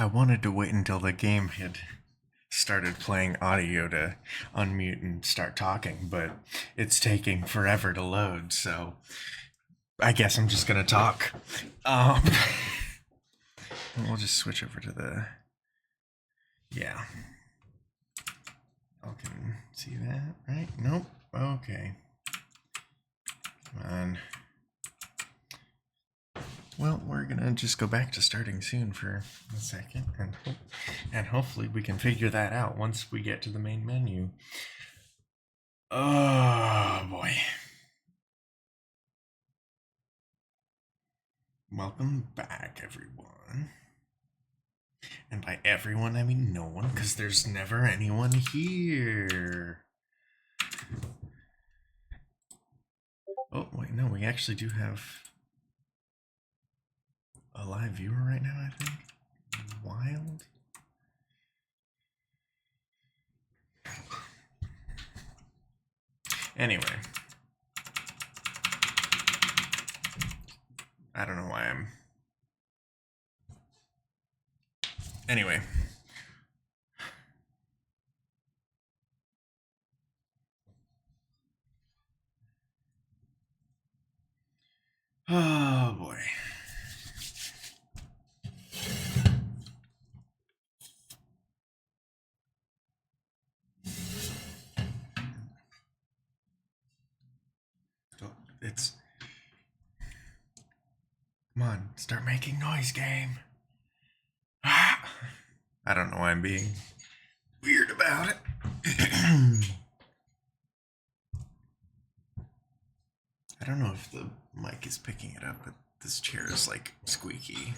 I wanted to wait until the game had started playing audio to unmute and start talking, but it's taking forever to load, so I guess I'm just gonna talk. We'll just switch over to the... Yeah. I can see that, right? Nope. Okay. Come on. Well, we're gonna just go back to starting soon for a second, and hopefully we can figure that out once we get to the main menu. Oh boy. Welcome back, everyone. And by everyone, I mean no one, because there's never anyone here. Oh, wait, no, we actually do have a live viewer right now, I think. Wild. Anyway. I don't know why I'm... Anyway. Oh, boy. It's... Come on, start making noise, game. I don't know why I'm being weird about it. I don't know if the mic is picking it up, but this chair is like squeaky.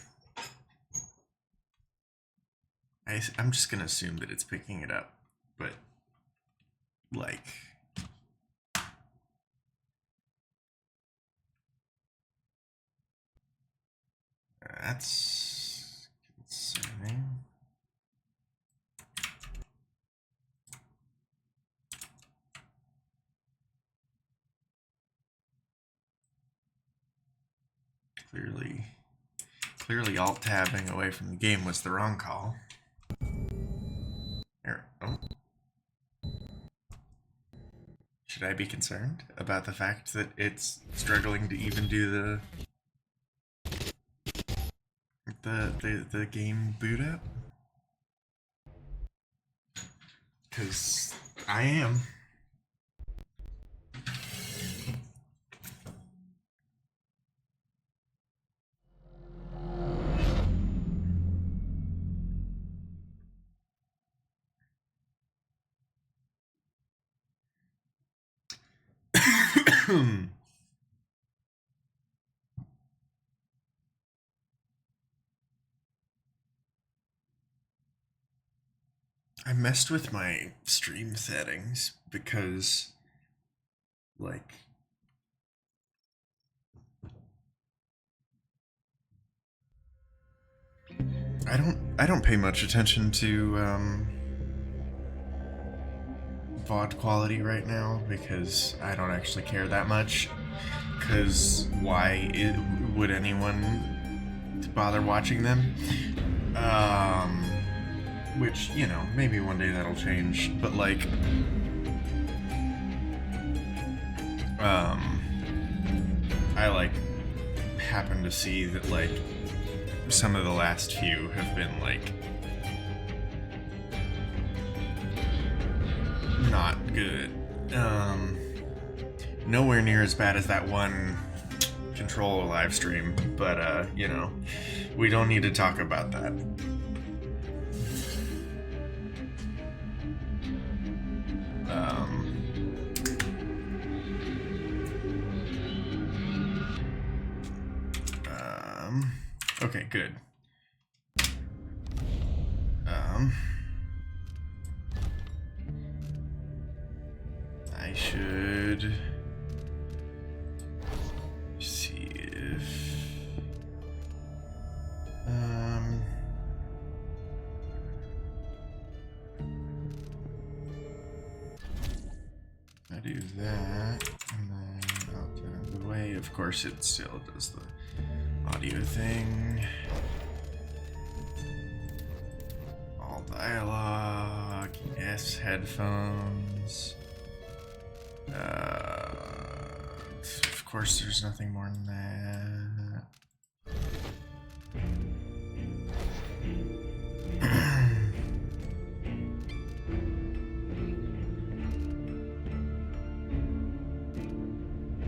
I'm just gonna assume that it's picking it up, but like... That's concerning. Clearly alt-tabbing away from the game was the wrong call. Here, oh. Should I be concerned about the fact that it's struggling to even do the game boot up? Because I am. I messed with my stream settings because, like, I don't pay much attention to VOD quality right now because I don't actually care that much. Because would anyone bother watching them? Which, you know, maybe one day that'll change, but like, I like happen to see that like some of the last few have been like not good. Nowhere near as bad as that one Control live stream, but you know, we don't need to talk about that. Okay, good. I should see if I do that, and then out of the way. Of course, it still does the audio thing. Dialogue. Yes, headphones. Of course, there's nothing more than that.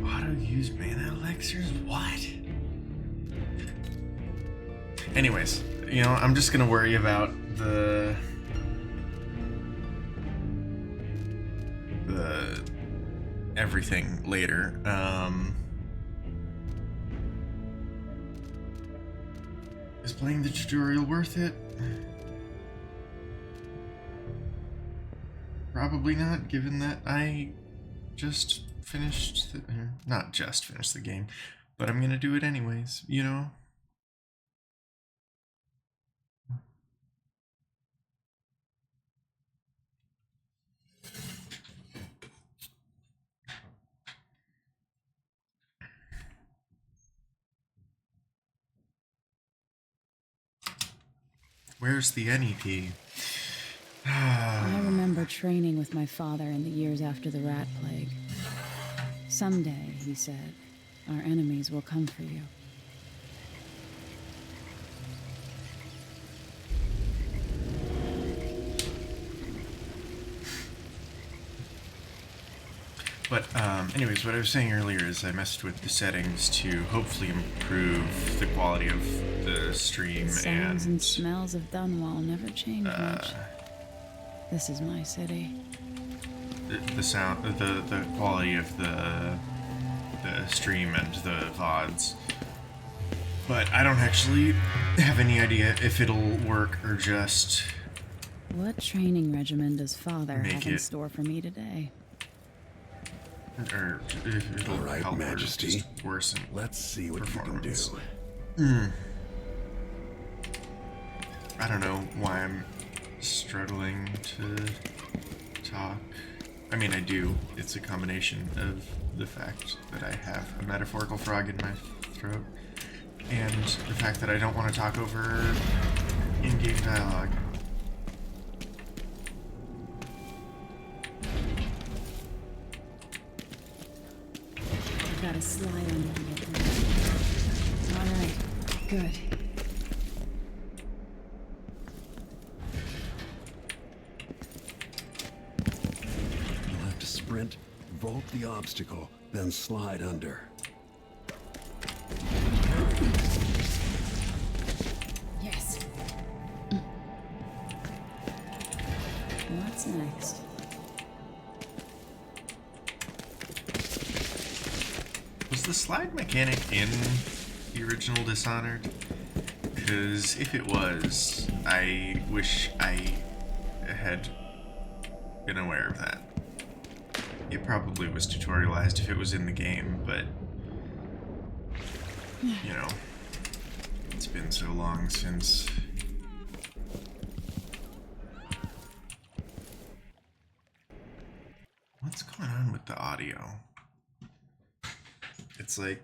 Auto use mana elixirs? What? Anyways, you know, I'm just gonna worry about the everything later. Is playing the tutorial worth it? Probably not, given that I just finished not just finished the game, but I'm gonna do it anyways, you know? Where's the NEP? I remember training with my father in the years after the rat plague. Someday, he said, our enemies will come for you. But anyways, what I was saying earlier is I messed with the settings to hopefully improve the quality of the stream. The sounds and smells of Dunwall never change much. This is my city. The sound, the quality of the stream and the VODs. But I don't actually have any idea if it'll work or just. What training regimen does Father have in store for me today? Or if it'll all right, help Majesty. Or just worsen. Let's see what you can do. I don't know why I'm struggling to talk. I mean, I do. It's a combination of the fact that I have a metaphorical frog in my throat and the fact that I don't want to talk over in-game dialogue. Gotta slide under it. Alright, good. You'll have to sprint, vault the obstacle, then slide under. Yes. What's next? Was the slide mechanic in the original Dishonored? Because if it was, I wish I had been aware of that. It probably was tutorialized if it was in the game, but you know, it's been so long since. What's going on with the audio? It's like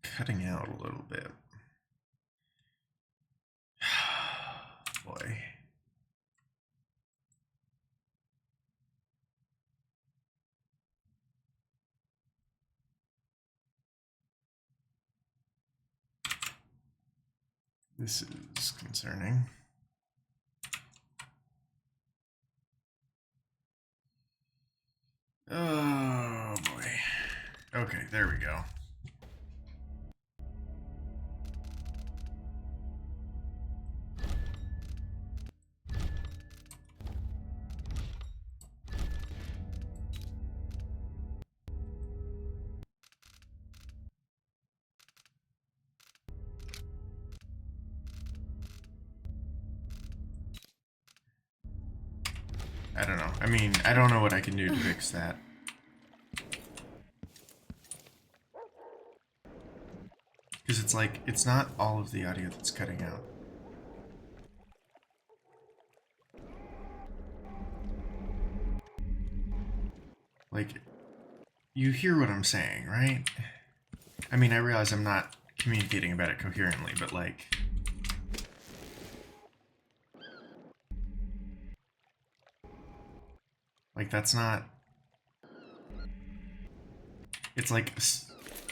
cutting out a little bit. Boy. This is concerning. Oh boy. Okay, there we go. I don't know. I mean, I don't know what I can do to fix that. Because it's like, it's not all of the audio that's cutting out. Like, you hear what I'm saying, right? I mean, I realize I'm not communicating about it coherently, but like... Like, that's not... It's like...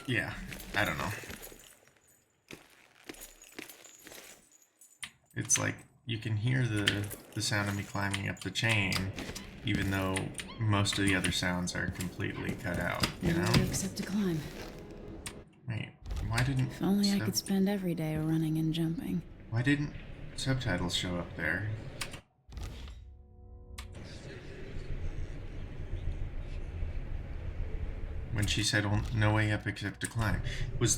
Yeah, I don't know. It's like, you can hear the sound of me climbing up the chain, even though most of the other sounds are completely cut out, you know? Except to climb. Wait, why didn't... If only I could spend every day running and jumping. Why didn't subtitles show up there? When she said, well, no way up except to climb. Did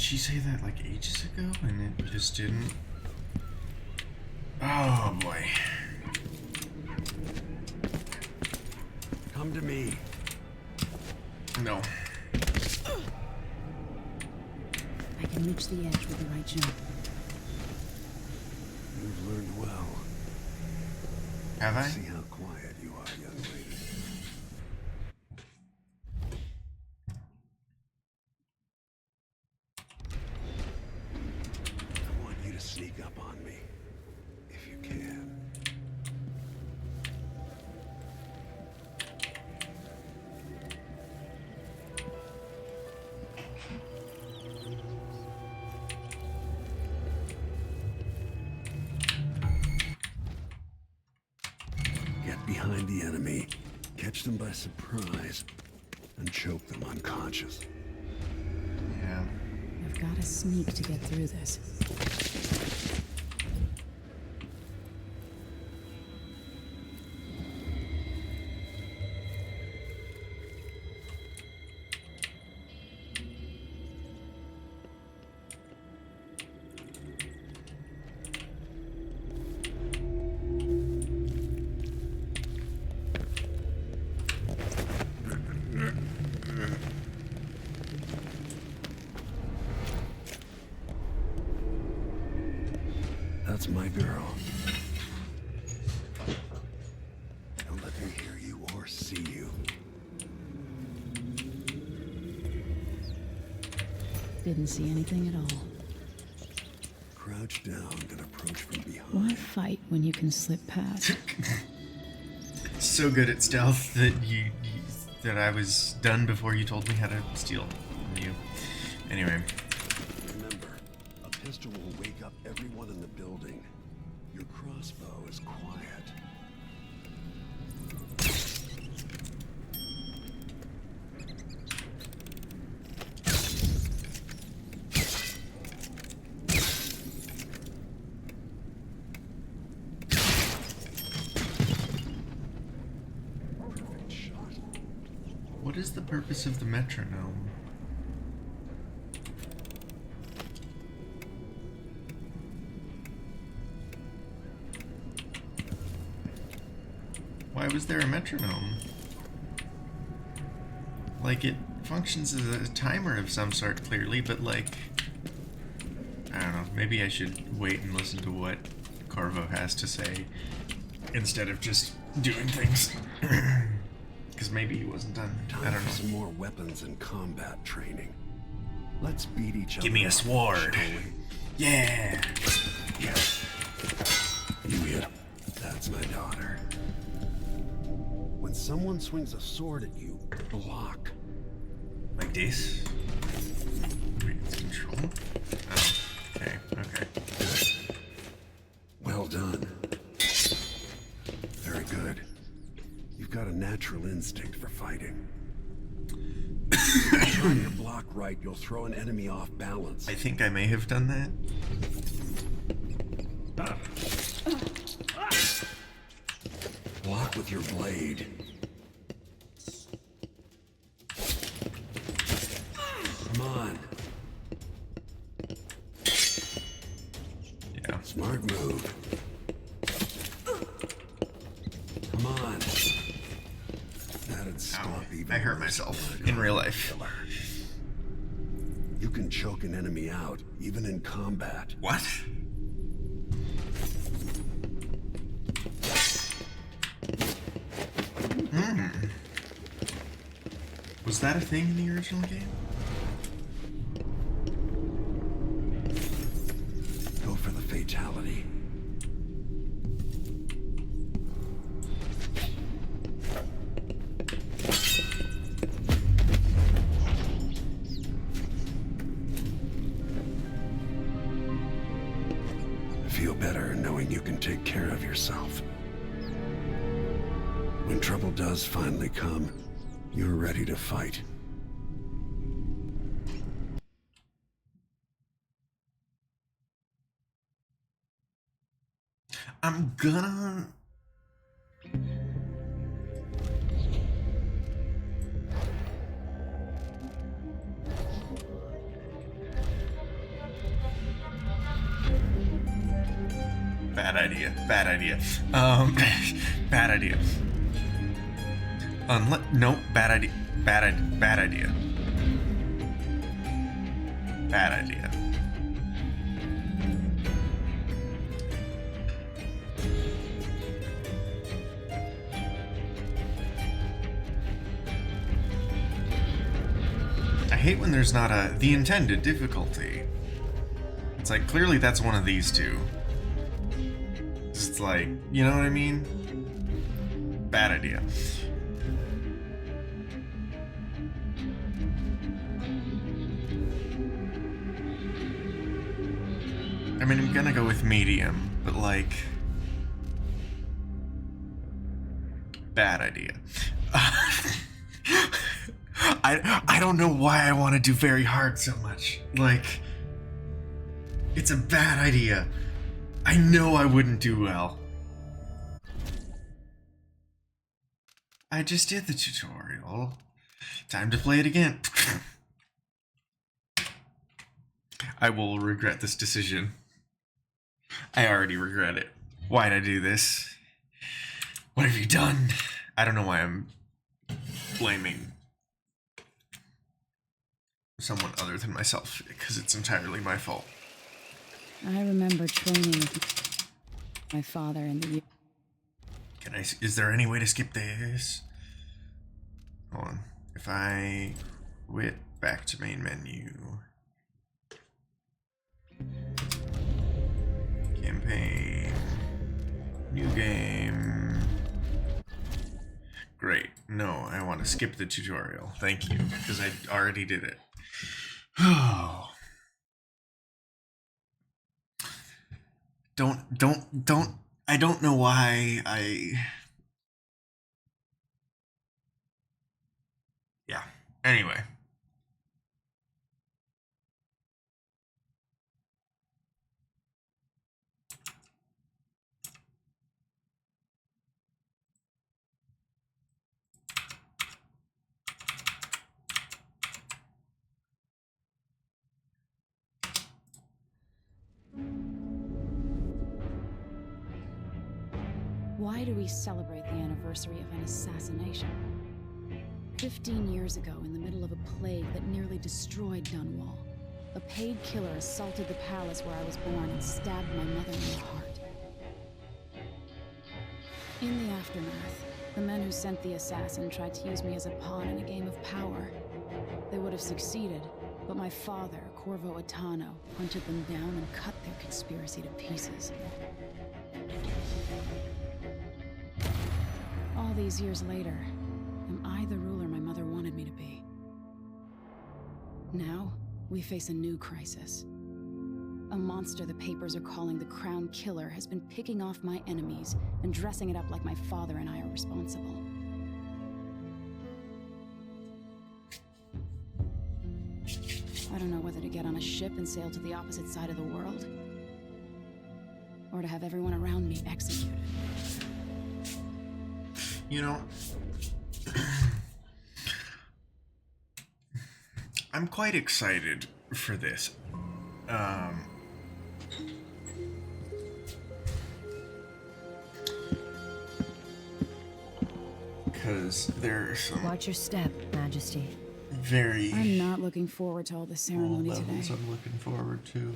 she say that like ages ago and it just didn't? Oh boy. Come to me. No. I can reach the edge with the right jump. You've learned well. Have I? See how quiet you are, young lady. I want you to sneak up on me, if you can. Get behind the enemy, catch them by surprise, and choke them unconscious. Yeah. I've got to sneak to get through this. That's my girl. Don't let me hear you or see you. Didn't see anything at all. Crouch down and approach from behind. Why fight when you can slip past? So good at stealth that that I was done before you told me how to steal from you. Anyway. Remember, a pistol will wake up everyone in the building. Your crossbow is quiet. Perfect shot. What is the purpose of the metronome? Why was there a metronome? Like, it functions as a timer of some sort, clearly, but like... I don't know, maybe I should wait and listen to what Corvo has to say instead of just doing things. Because maybe he wasn't done. I Time don't for know. some more weapons and combat training. Let's beat each other. Give me a up, sword. shall we? Yeah! You hit. That's my daughter. When someone swings a sword at you, block. Like this? Wait, it's control? Oh, okay, okay. Good. Well done. Very good. You've got a natural instinct for fighting. If you time your block right, you'll throw an enemy off balance. I think I may have done that. Block with your blade. Come on. Yeah. Smart move. Come on. That'd stop Ow. even I hurt worse myself than in real life. killer. You can choke an enemy out, even in combat. What? Was that a thing in the original game? Go for the fatality. better knowing you can take care of yourself. When trouble does finally come, you're ready to fight. I'm gonna... Bad idea. Bad idea. Bad idea. No, bad idea. Bad idea. Bad idea. Bad idea. I hate when there's not the intended difficulty. It's like, clearly that's one of these two. It's like, you know what I mean? Bad idea. I mean, I'm gonna go with medium, but like... Bad idea. I don't know why I want to do very hard so much. Like, it's a bad idea. I know I wouldn't do well. I just did the tutorial. Time to play it again. I will regret this decision. I already regret it. Why'd I do this? What have you done? I don't know why I'm blaming someone other than myself, because it's entirely my fault. I remember training with my father in the... Is there any way to skip this? Hold on. If I quit back to main menu. Campaign. New game. Great. No, I want to skip the tutorial. Thank you, because I already did it. Oh. Don't. I don't know why Yeah. Anyway. Why do we celebrate the anniversary of an assassination? 15 years ago, in the middle of a plague that nearly destroyed Dunwall, a paid killer assaulted the palace where I was born and stabbed my mother in the heart. In the aftermath, the men who sent the assassin tried to use me as a pawn in a game of power. They would have succeeded, but my father, Corvo Atano, hunted them down and cut their conspiracy to pieces. All these years later, am I the ruler my mother wanted me to be? Now, we face a new crisis. A monster the papers are calling the Crown Killer has been picking off my enemies and dressing it up like my father and I are responsible. I don't know whether to get on a ship and sail to the opposite side of the world, or to have everyone around me executed. You know, I'm quite excited for this. Because there's some Watch your step, Majesty. very I'm not looking forward to all the low ceremony levels today. I'm looking forward to.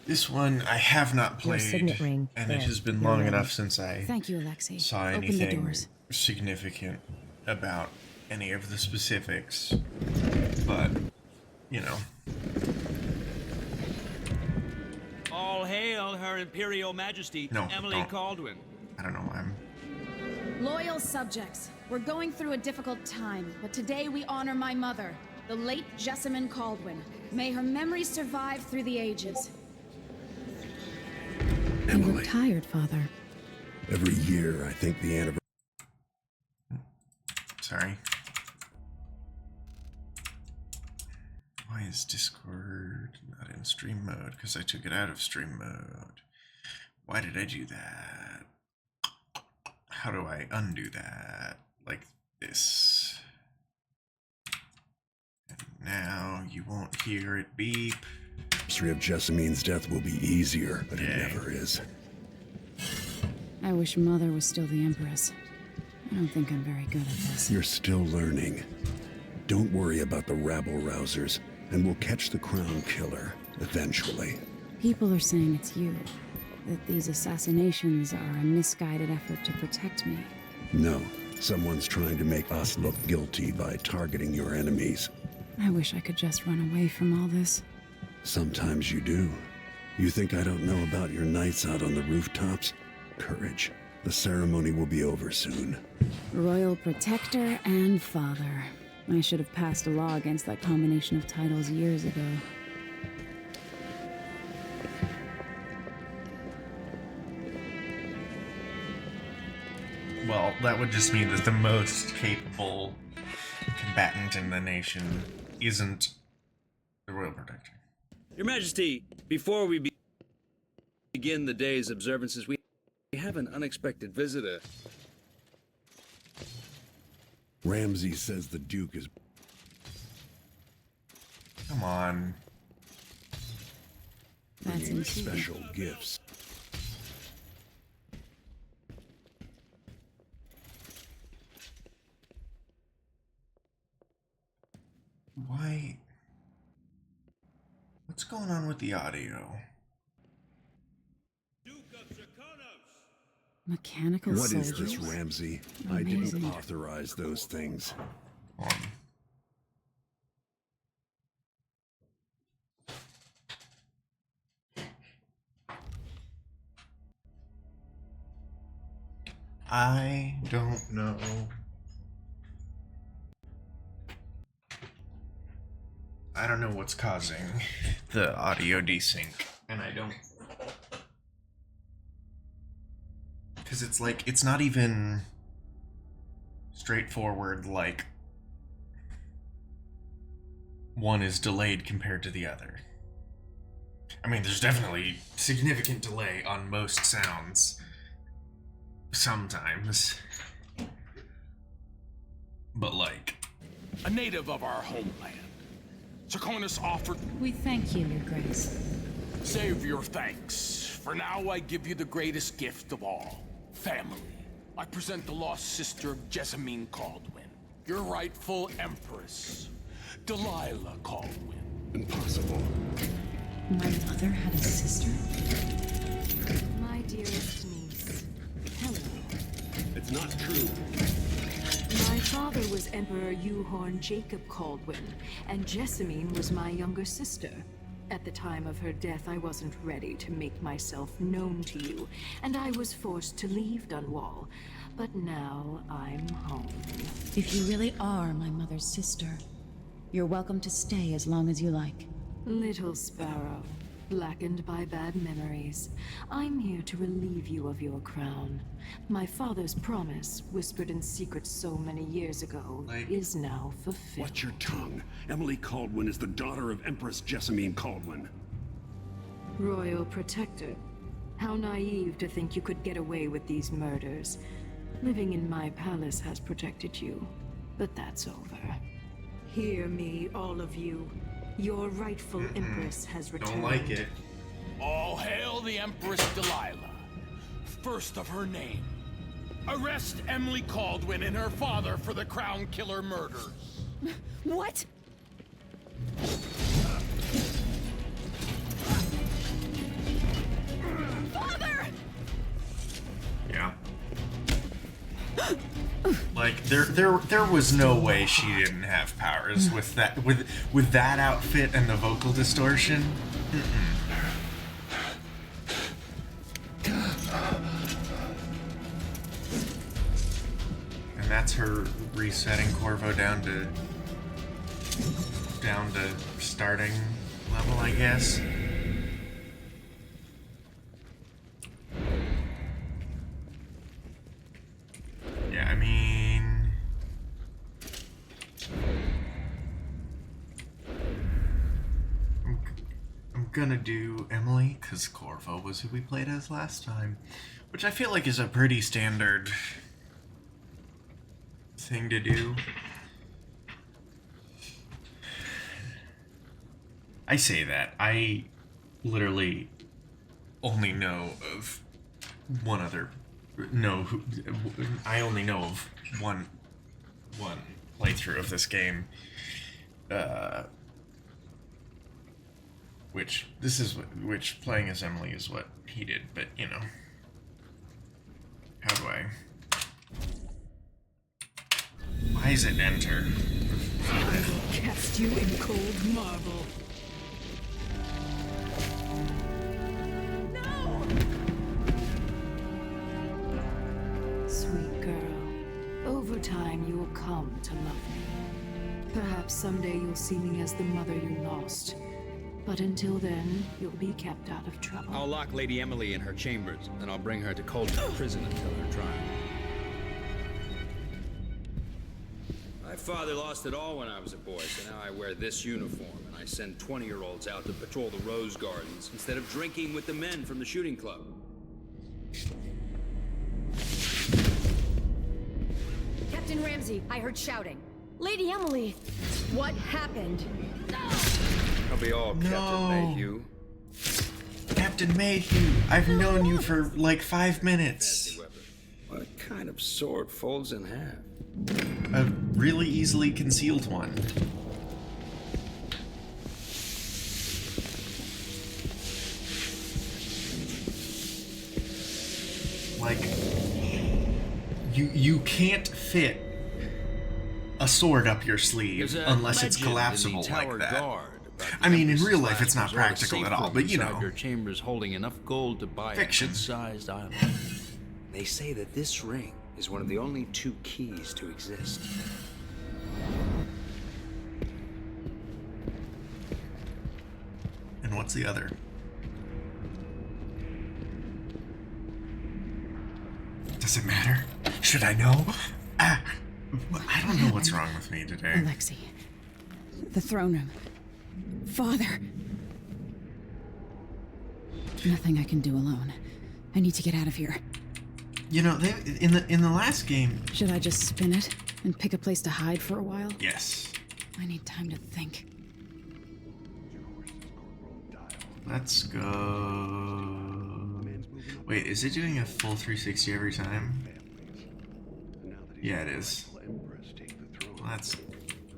This one I have not Your played, signet ring. and There. it has been You're long ready. enough since I Thank you, Alexei. saw Open the anything doors. significant about any of the specifics. But, you know. All hail Her Imperial Majesty, No, Emily don't. Caldwin. I don't know why I'm... Loyal subjects, we're going through a difficult time, but today we honor my mother, the late Jessamine Caldwin. May her memory survive through the ages. You Emily, look tired, Father. every year I think the anniversary. Sorry. Why is Discord not in stream mode? Because I took it out of stream mode. Why did I do that? How do I undo that? Like this. And now you won't hear it beep. Of Jessamine's death will be easier, but it never is. I wish Mother was still the Empress. I don't think I'm very good at this. You're still learning. Don't worry about the rabble-rousers, and we'll catch the Crown Killer, eventually. People are saying it's you. That these assassinations are a misguided effort to protect me. No, someone's trying to make us look guilty by targeting your enemies. I wish I could just run away from all this. Sometimes you do. You think I don't know about your nights out on the rooftops? Courage. The ceremony will be over soon. Royal Protector and Father. I should have passed a law against that combination of titles years ago. Well, that would just mean that the most capable combatant in the nation isn't the Royal Protector. Your Majesty, before we begin the day's observances, we have an unexpected visitor. Ramsay says the Duke is... Come on. That's bringing intriguing. special gifts. Why? What's going on with the audio? Duke of Draconos! Mechanical What is soldiers? this, Ramsay? I Amazing. didn't authorize those things. I don't know. I don't know what's causing the audio desync, and I don't... Because it's like, it's not even straightforward, like, one is delayed compared to the other. I mean, there's definitely significant delay on most sounds. Sometimes. But like... A native of our homeland. Draconis offered... We thank you, Your Grace. Save your thanks. For now, I give you the greatest gift of all. Family. I present the lost sister of Jessamine Caldwin. Your rightful empress. Delilah Caldwin. Impossible. My mother had a sister? My dearest niece, hello. It's not true. My father was Emperor Euhorn Jacob Caldwin, and Jessamine was my younger sister. At the time of her death, I wasn't ready to make myself known to you, and I was forced to leave Dunwall. But now I'm home. If you really are my mother's sister, you're welcome to stay as long as you like. Little Sparrow, blackened by bad memories, I'm here to relieve you of your crown. My father's promise, whispered in secret so many years ago, is now fulfilled. Watch your tongue. Emily Caldwin is the daughter of Empress Jessamine Caldwin. Royal Protector. How naive to think you could get away with these murders. Living in my palace has protected you, but that's over. Hear me, all of you. Your rightful Empress has returned. Don't like it. All hail the Empress Delilah. First of her name. Arrest Emily Caldwin and her father for the Crown Killer murders. What? Father! Yeah. Like there was no way she didn't have powers with that outfit and the vocal distortion. And that's her resetting Corvo down to starting level, I guess. gonna do Emily, because Corvo was who we played as last time, which I feel like is a pretty standard thing to do. I say that. I literally only know of one other. No, I only know of one playthrough of this game. Which playing as Emily is what he did, but you know. How do I? Why is it enter? I will cast you in cold marble. No! Sweet girl, over time you will come to love me. Perhaps someday you'll see me as the mother you lost. But until then, you'll be kept out of trouble. I'll lock Lady Emily in her chambers, then I'll bring her to Coldstream Prison until her trial. My father lost it all when I was a boy, so now I wear this uniform, and I send 20-year-olds out to patrol the rose gardens instead of drinking with the men from the shooting club. Captain Ramsey, I heard shouting. Lady Emily, what happened? I'll be all No. Captain Mayhew. Captain Mayhew, I've known you for like 5 minutes. Fancy weapon. What kind of sword folds in half? A really easily concealed one. Like, you can't fit a sword up your sleeve There's a unless it's legend in the collapsible Tower like that. Guard about I the mean, in Empress' real life, flask it's not was all a practical safe at all, room but you inside know. your chambers holding enough gold to buy Fiction. a good-sized island. They say that this ring is one of the only 2 keys to exist. And what's the other? Does it matter? Should I know? I don't know what's wrong with me today. Alexei. The throne room. Father. Nothing I can do alone. I need to get out of here. You know, in the last game, Should I just spin it and pick a place to hide for a while? yes. I need time to think. Let's go. Wait, is it doing a full 360 every time? Yeah, it is. Well,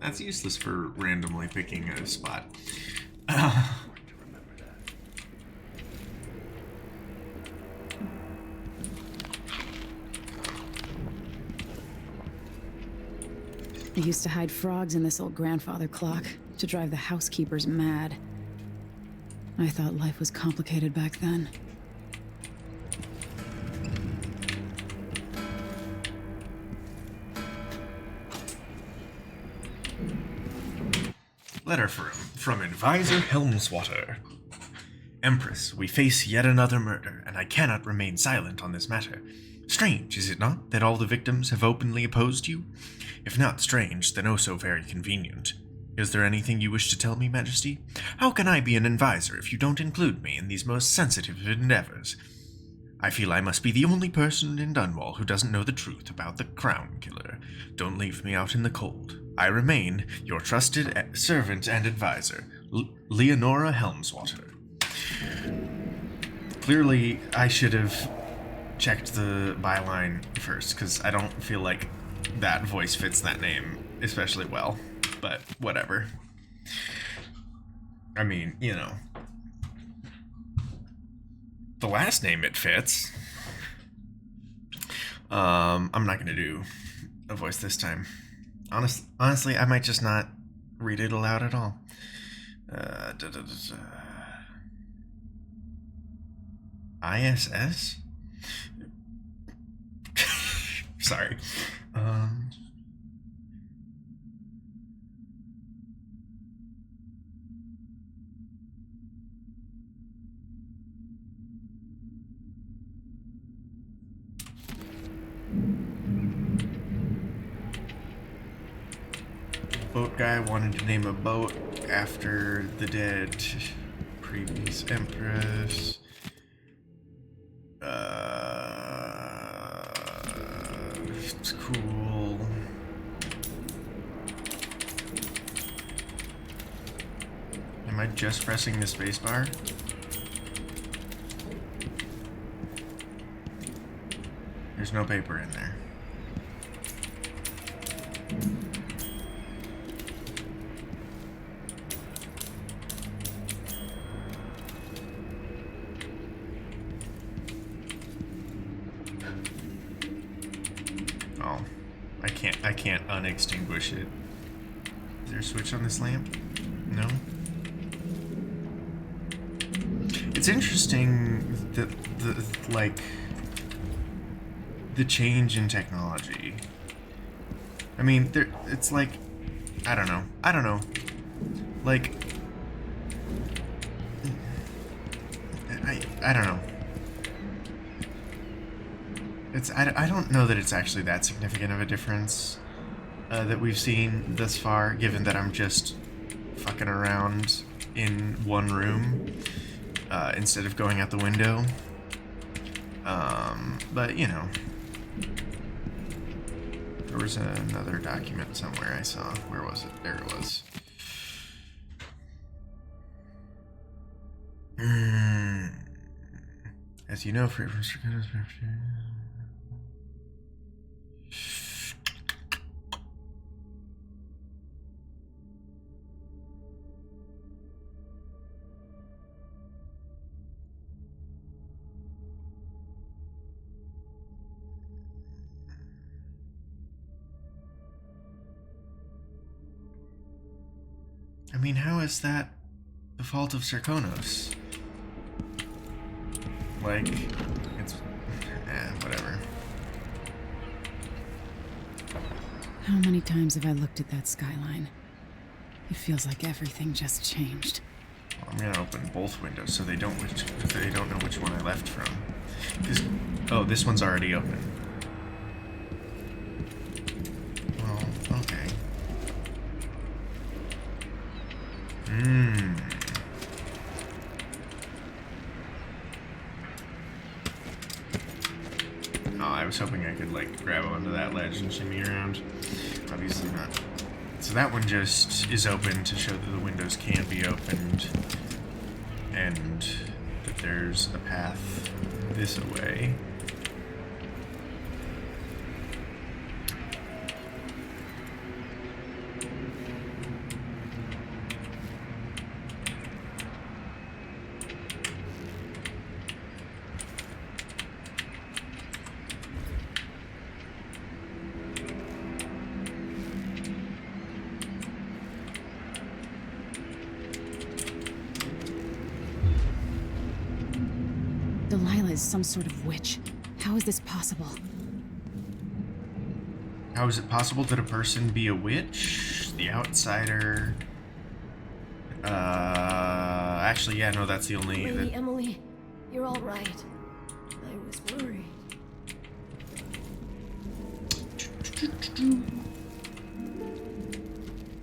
that's useless for randomly picking a spot. I used to hide frogs in this old grandfather clock to drive the housekeepers mad. I thought life was complicated back then. Letter from Advisor Helmswater. Empress, we face yet another murder, and I cannot remain silent on this matter. Strange, is it not, that all the victims have openly opposed you? If not strange, then oh so very convenient. Is there anything you wish to tell me, Majesty? How can I be an advisor if you don't include me in these most sensitive of endeavors? I feel I must be the only person in Dunwall who doesn't know the truth about the Crown Killer. Don't leave me out in the cold. I remain your trusted servant and advisor, Leonora Helmswater. Clearly, I should have checked the byline first, because I don't feel like that voice fits that name especially well. But whatever. I mean, you know. The last name it fits. I'm not gonna do a voice this time. Honestly, I might just not read it aloud at all. ISS? Sorry. Boat guy wanted to name a boat after the dead previous Empress. It's cool. Am I just pressing the spacebar? There's no paper in there. Oh, I can't unextinguish it. Is there a switch on this lamp? No. It's interesting that the change in technology. I mean, it's like, I don't know. Like, I don't know. I don't know that it's actually that significant of a difference that we've seen thus far, given that I'm just fucking around in one room instead of going out the window. But, you know. There was another document somewhere I saw. Where was it? There it was. As you know, for I mean, how is that the fault of Serkonos? Like, it's... whatever. How many times have I looked at that skyline? It feels like everything just changed. Well, I'm gonna open both windows so they don't know which one I left from. Oh, this one's already open. Well, okay. Oh, I was hoping I could, like, grab onto that ledge and shimmy around. Obviously not. So that one just is open to show that the windows can be opened. And that there's a path this way. Delilah is some sort of witch. How is this possible? How is it possible that a person be a witch? The outsider? Actually, yeah, no, that's the only... Lady Emily, you're all right. I was worried.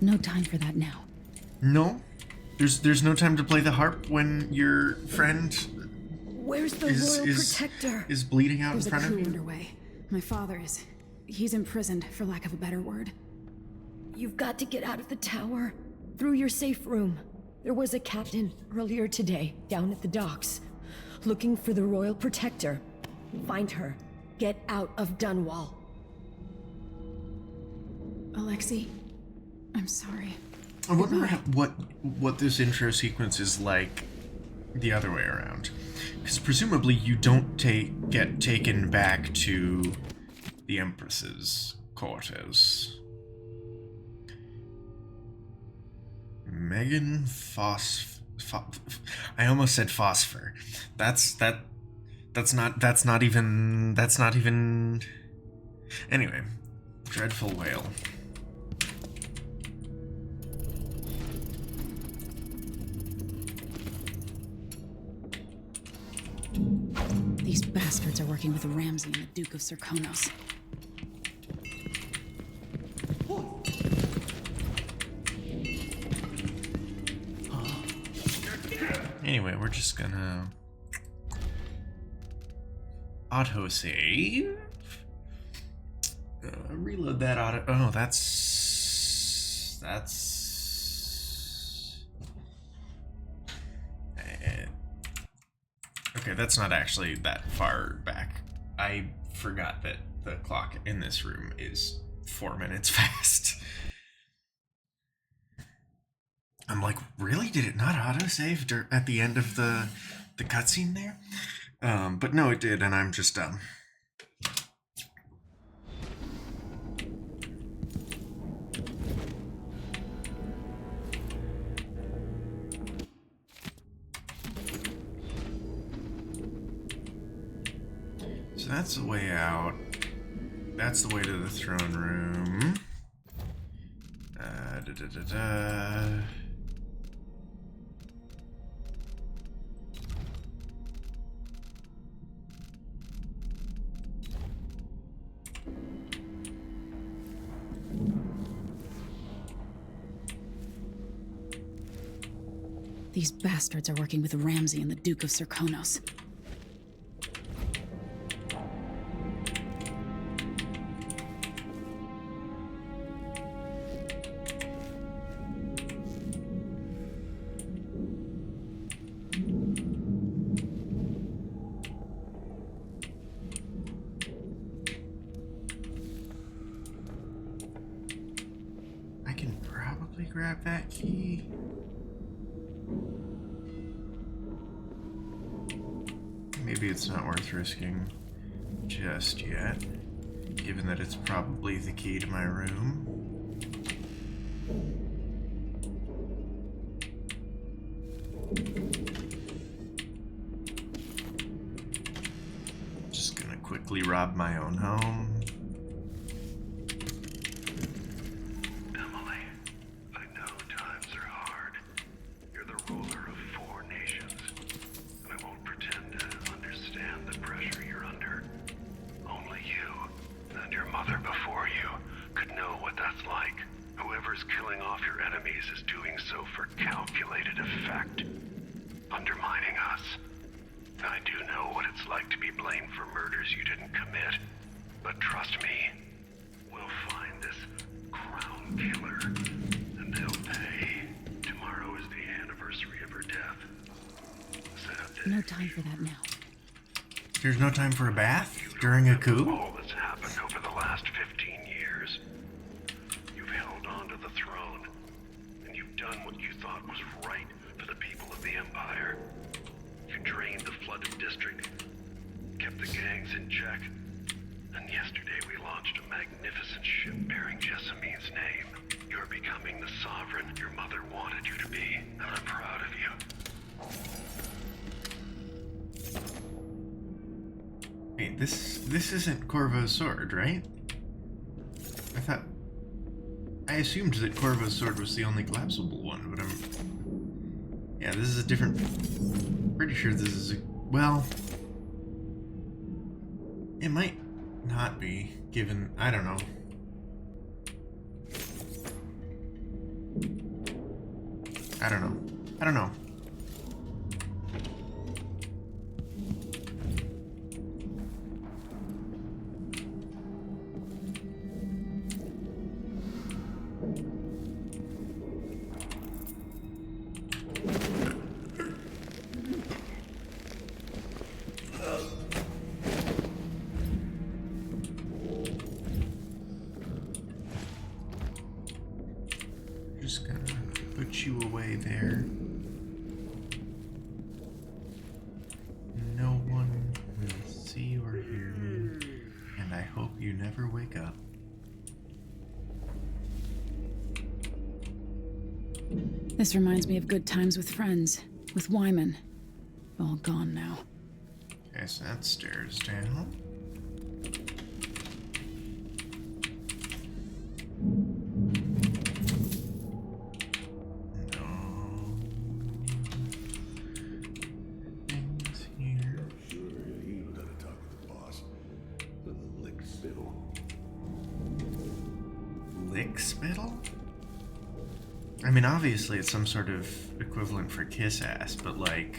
No time for that now. No? There's no time to play the harp when your friend Where's the Royal Protector? is bleeding out There's in front a of coup you? underway. My father is... He's imprisoned, for lack of a better word. You've got to get out of the tower. Through your safe room. There was a captain earlier today, down at the docks, looking for the Royal Protector. Find her. Get out of Dunwall. Alexei, I'm sorry. I wonder what this intro sequence is like the other way around. Because presumably you don't get taken back to the Empress's quarters. Megan I almost said Phosphor. That's not even. Anyway, Dreadful Whale. These bastards are working with Ramsey and the Duke of Serkonos. Anyway, we're just gonna autosave. Reload that auto. Oh, that's. Okay, that's not actually that far back. I forgot that the clock in this room is 4 minutes fast. I'm like, really? Did it not autosave at the end of the cutscene there? But no, it did, and I'm just So that's the way out. That's the way to the throne room. These bastards are working with Ramsay and the Duke of Serkonos. I can probably grab that key. Maybe it's not worth risking just yet, given that it's probably the key to my room. Just gonna quickly rob my own home. Emily, I know times are hard. You're the ruler of 4 nations. And I won't pretend to understand the pressure you're under. Only you, and your mother before you, could know what that's like. Whoever's killing off your enemies is doing so for calculated effect. Undermining us. I do know what it's like to be blamed for murders you didn't commit. But trust me, we'll find this crown killer, and they'll pay. Tomorrow is the anniversary of her death. Set up No time for that now. There's no time for a bath during a coup? all that's happened over the last 15 years. You've held on to the throne, and you've done what you thought was right for the people of the Empire. You drained the flooded district, kept the gangs in check, and yesterday we launched a magnificent ship bearing Jessamine's name. You're becoming the sovereign your mother wanted you to be, and I'm proud of you. Wait, this isn't Corvo's sword, right? I assumed that Corvo's sword was the only collapsible one, but yeah, this is a different... Pretty sure this is a... Well... It might not be, given... I don't know. I don't know. Just gonna put you away there. No one will see or hear me, and I hope you never wake up. This reminds me of good times with friends, with Wyman. All gone now. Okay, so that's stairs down. No things here. You gotta talk with the boss. The lick spittle. Lick spittle? I mean, obviously it's some sort of equivalent for kiss ass, but like...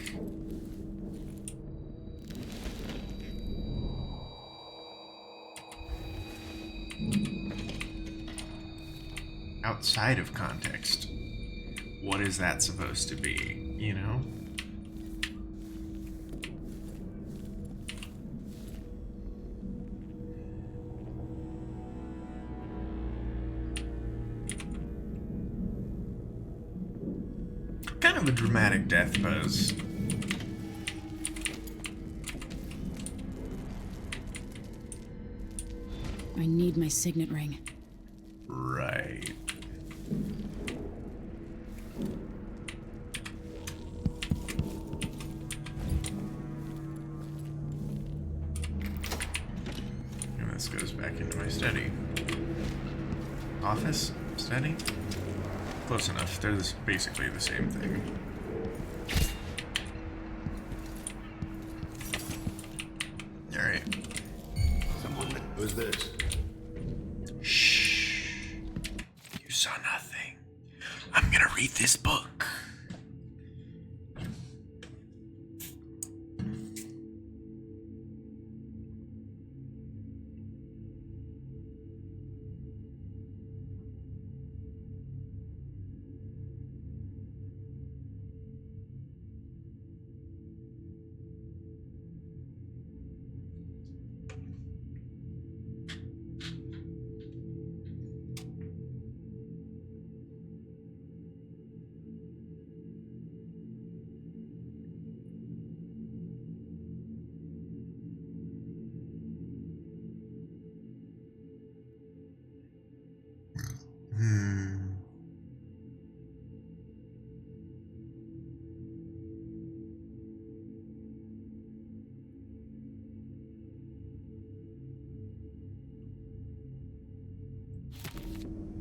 outside of context, what is that supposed to be, you know? Kind of a dramatic death pose. I need my signet ring. Right. And this goes back into my study. Office? Study? Close enough. They're basically the same thing. Alright. Who's this? Shh. You saw nothing. I'm gonna read this book.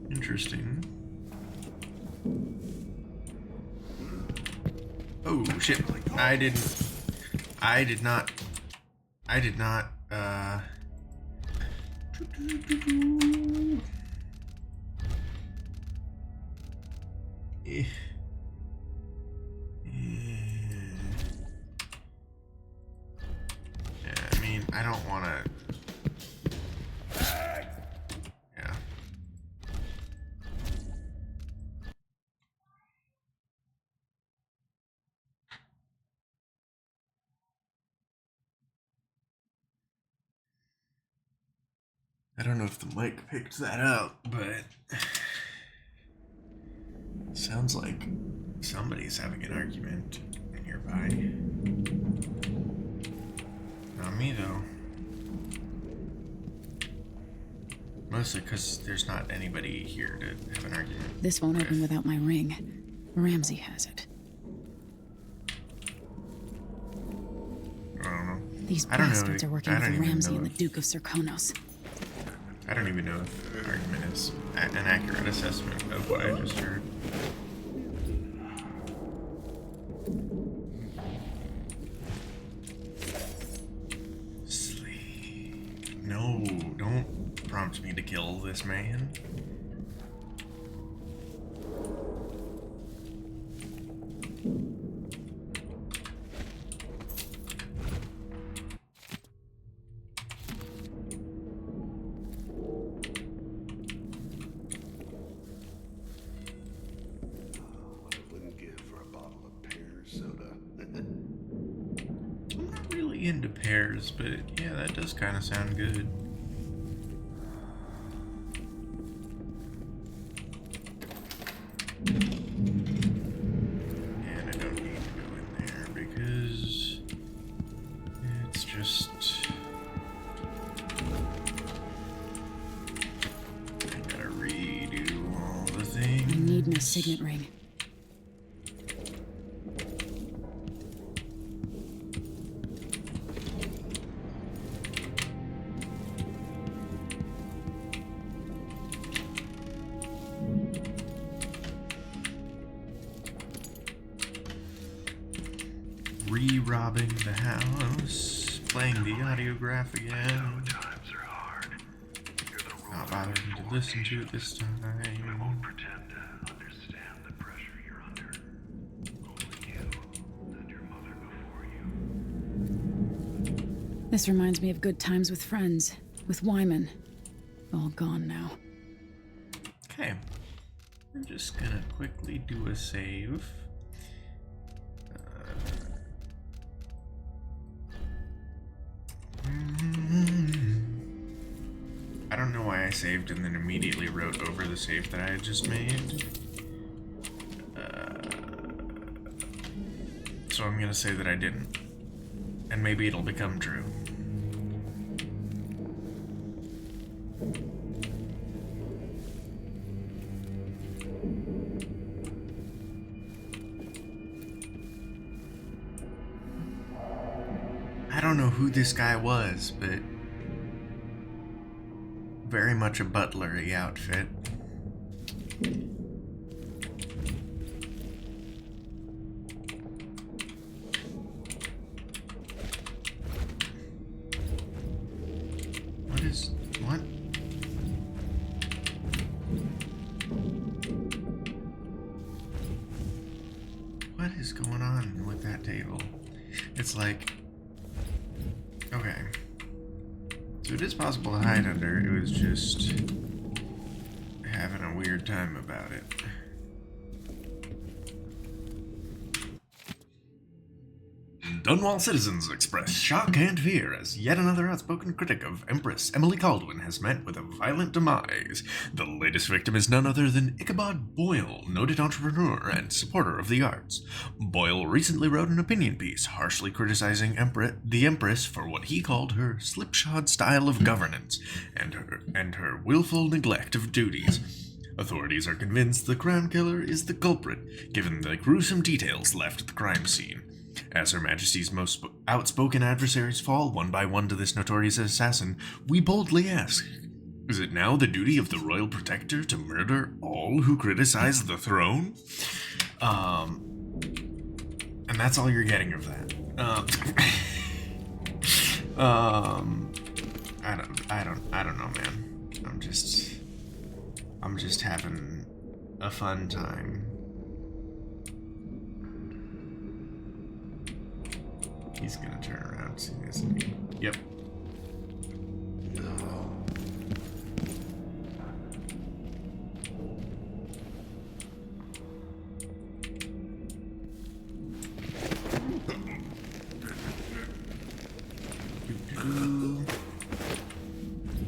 Interesting. Oh shit. I did not, Eh. Yeah, I mean, I don't want to. Yeah. I don't know if the mic picked that up, but sounds like somebody's having an argument nearby. Not me, though. Mostly because there's not anybody here to have an argument. This won't open without my ring. Ramsey has it. I don't know. These I don't know. bastards are working I don't with even Ramsey know and the if- Duke of Serkonos. I don't even know if the argument is an accurate assessment of what I just heard. Sleep. No, don't prompt me to kill this man. What I wouldn't give for a bottle of pear soda. I'm not really into pears, but yeah, that does kind of sound good. And I don't need to go in there because it's just... I gotta redo all the things. I need my signet ring. Re-robbing the house, playing the audiograph again. Times are hard. You're the ruler Not bothering of to four listen to nations, it this and I time. won't pretend to understand the This reminds me of good times with friends, with Wyman. All gone now. Okay. I'm just gonna quickly do a save. I don't know why I saved and then immediately wrote over the save that I had just made. So I'm gonna say that I didn't. And maybe it'll become true. I don't know who this guy was, but very much a butlery outfit. What? What is going on with that table? It's like, okay. So it is possible to hide under. It was just having a weird time about it. Dunwall citizens express shock and fear as yet another outspoken critic of Empress Emily Caldwin has met with a violent demise. The latest victim is none other than Ichabod Boyle, noted entrepreneur and supporter of the arts. Boyle recently wrote an opinion piece harshly criticizing the Empress for what he called her slipshod style of governance and her willful neglect of duties. Authorities are convinced the crown killer is the culprit, given the gruesome details left at the crime scene. As Her Majesty's most outspoken adversaries fall one by one to this notorious assassin, we boldly ask, is it now the duty of the royal protector to murder all who criticize the throne? And that's all you're getting of that. I don't know, man. I'm just having a fun time. He's gonna turn around soon, isn't he? Yep.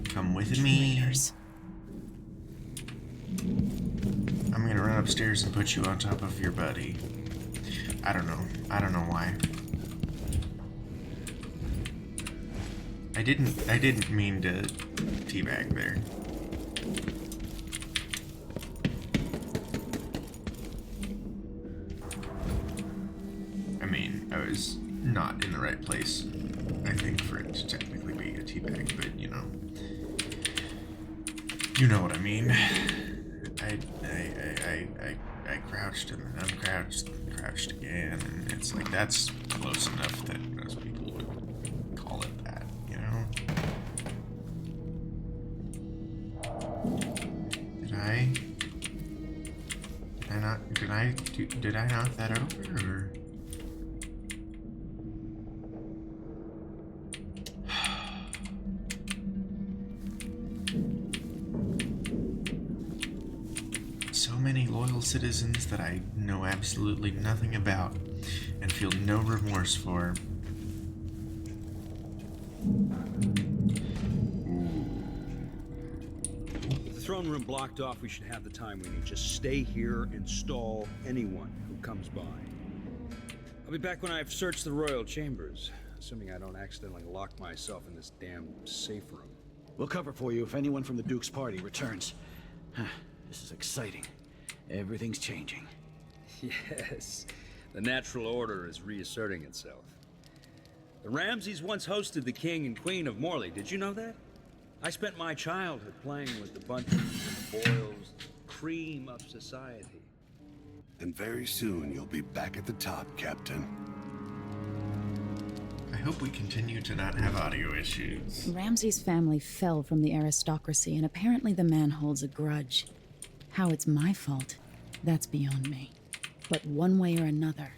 Come with me. I'm gonna run upstairs and put you on top of your buddy. I don't know why. I didn't mean to teabag there. I mean, I was not in the right place, I think, for it to technically be a teabag, but you know what I mean. I crouched and then uncrouched and crouched again, and it's like that's close enough that most people would call it that, you know? Did I knock that over, or? So many loyal citizens that I know absolutely nothing about and feel no remorse for. With the throne room blocked off, we should have the time we need. Just stay here and stall anyone who comes by. I'll be back when I've searched the royal chambers, assuming I don't accidentally lock myself in this damn safe room. We'll cover for you if anyone from the Duke's party returns. This is exciting. Everything's changing. Yes, the natural order is reasserting itself. The Ramseys once hosted the King and Queen of Morley. Did you know that? I spent my childhood playing with the Buntons and Boyles, cream of society. And very soon you'll be back at the top, Captain. I hope we continue to not have audio issues. Ramsey's family fell from the aristocracy, and apparently the man holds a grudge. How it's my fault, that's beyond me. But one way or another,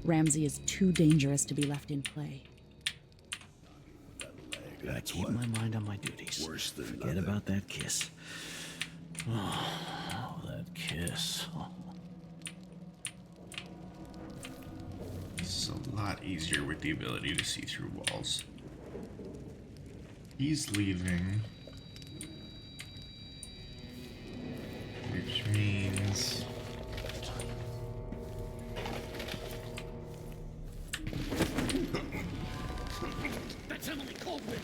Ramsey is too dangerous to be left in play. That Gotta keep my mind on my duties. Worse than Forget nothing. about that kiss. Oh, that kiss. Oh. This is a lot easier with the ability to see through walls. He's leaving. Which means... That's Emily Coldman!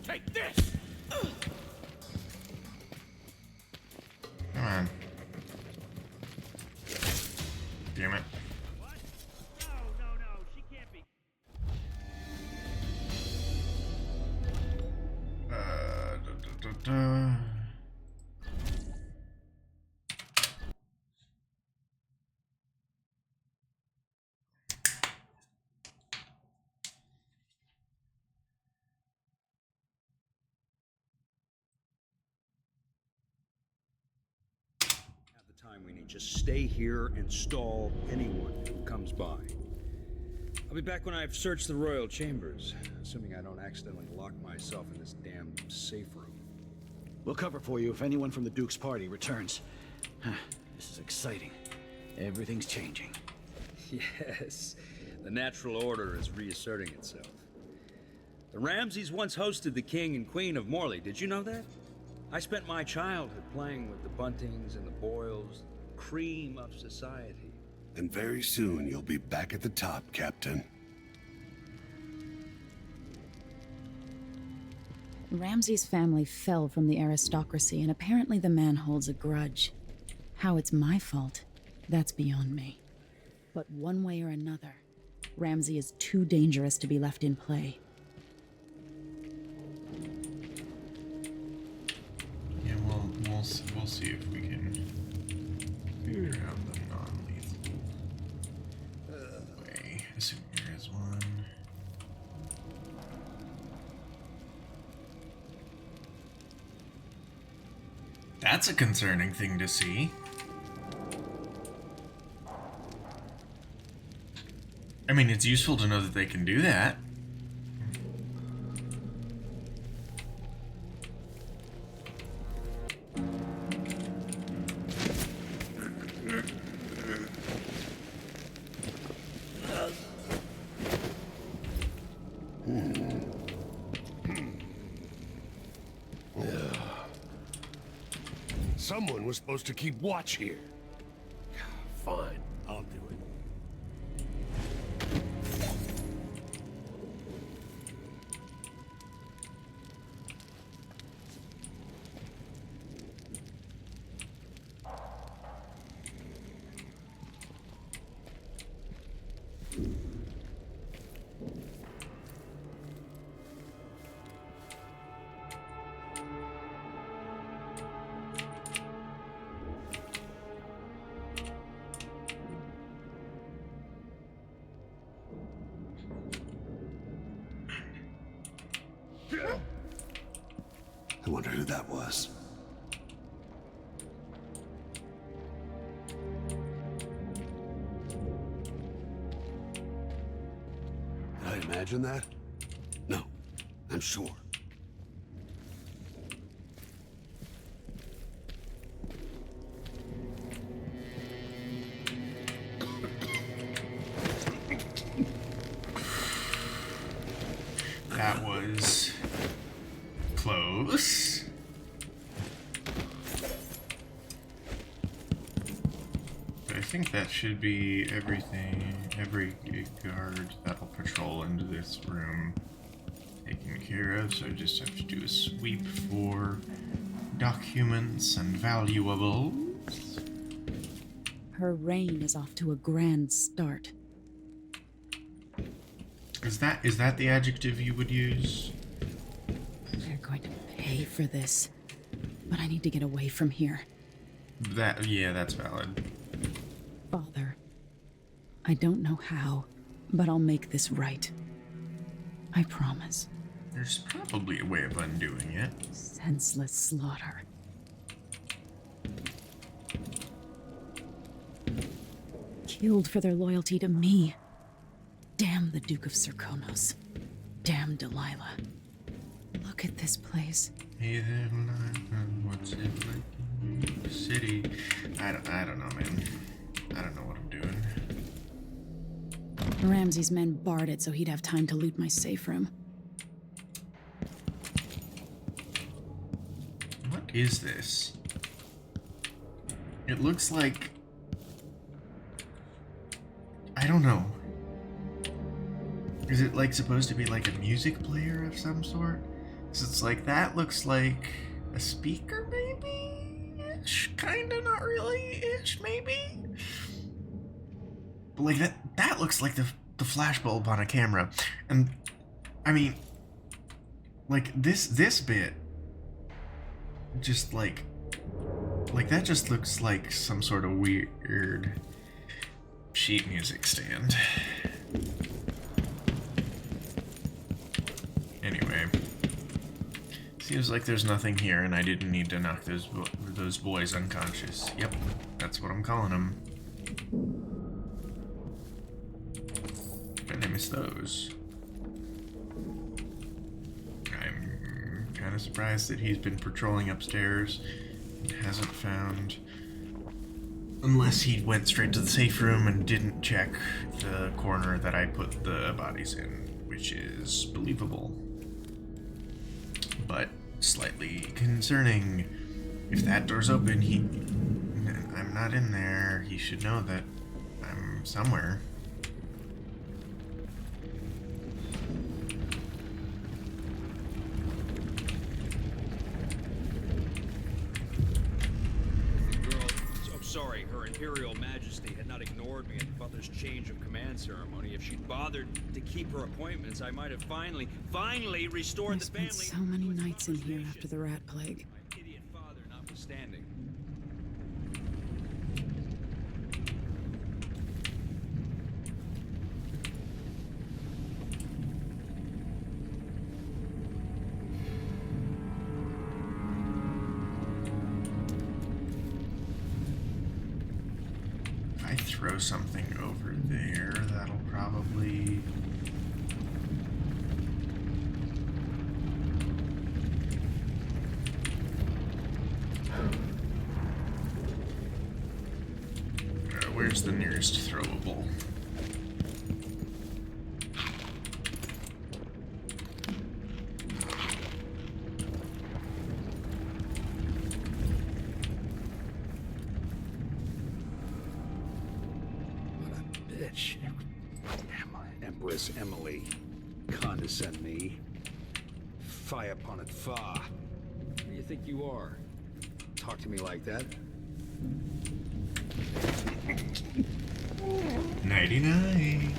Take this! Come on. Damn it. What? No, she can't be. Da. At the time we need, just stay here and stall anyone who comes by. I'll be back when I've searched the royal chambers, assuming I don't accidentally lock myself in this damn safe room. We'll cover for you if anyone from the Duke's party returns. This is exciting. Everything's changing. Yes, the natural order is reasserting itself. The Ramseys once hosted the King and Queen of Morley, did you know that? I spent my childhood playing with the Buntings and the Boyles, cream of society. And very soon you'll be back at the top, Captain. Ramsay's family fell from the aristocracy, and apparently the man holds a grudge. How it's my fault, that's beyond me. But one way or another, Ramsay is too dangerous to be left in play. Yeah, we'll see if we can figure out the non-lethal way. Assuming there is one. That's a concerning thing to see. I mean, it's useful to know that they can do that. Someone was supposed to keep watch here. Fine, I'll do it. I wonder who that was. Did I imagine that? No, I'm sure. That was close. But I think that should be everything, every guard that'll patrol into this room taken care of. So I just have to do a sweep for documents and valuables. Her reign is off to a grand start. Is that the adjective you would use? They're going to pay for this. But I need to get away from here. Yeah, that's valid. Father, I don't know how, but I'll make this right. I promise. There's probably a way of undoing it. Senseless slaughter. killed for their loyalty to me. Damn the Duke of Serkonos. Damn Delilah. Look at this place. Hey there, what's it like in New York City? I don't know, man. I don't know what I'm doing. Ramsey's men barred it so he'd have time to loot my safe room. What is this? It looks like... I don't know. Is it like supposed to be like a music player of some sort? So it's like, that looks like a speaker maybe? Ish? Kinda, not really ish, maybe? But like that looks like the flashbulb on a camera. And I mean, like this bit just like that just looks like some sort of weird sheet music stand. Anyway, seems like there's nothing here, and I didn't need to knock those boys unconscious. Yep, that's what I'm calling them. And I miss those. I'm kind of surprised that he's been patrolling upstairs and hasn't found... Unless he went straight to the safe room and didn't check the corner that I put the bodies in, which is believable. But slightly concerning. If that door's open, I'm not in there. He should know that I'm somewhere. Sorry, Her Imperial Majesty had not ignored me at the Butler's change of command ceremony. If she'd bothered to keep her appointments, I might have finally restored the family. I spent so many nights in here after the rat plague. My idiot father notwithstanding. I throw something over there, that'll probably... where's the nearest throwable? Bitch. Empress Emily. Condescend me. Fie upon it, fa. Who do you think you are? Talk to me like that? 99.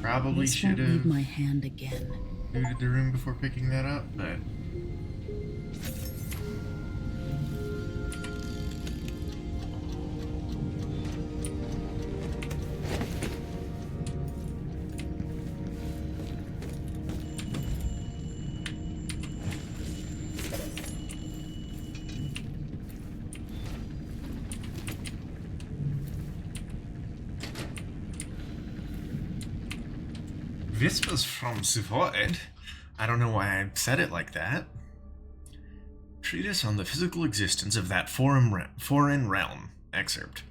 Probably This should won't need have my hand again. looted the room before picking that up, but... Vespers from Suvoid. I don't know why I said it like that. Treatise on the physical existence of that foreign realm. Excerpt.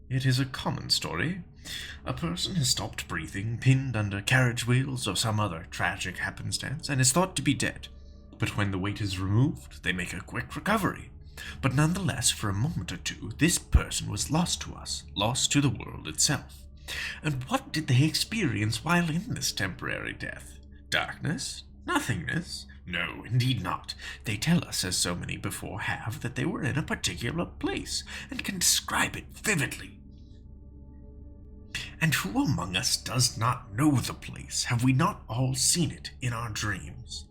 It is a common story. A person has stopped breathing, pinned under carriage wheels or some other tragic happenstance, and is thought to be dead. But when the weight is removed, they make a quick recovery. But nonetheless, for a moment or two, this person was lost to us, lost to the world itself. And what did they experience while in this temporary death? Darkness? Nothingness? No, indeed not. They tell us, as so many before have, that they were in a particular place, and can describe it vividly. And who among us does not know the place? Have we not all seen it in our dreams?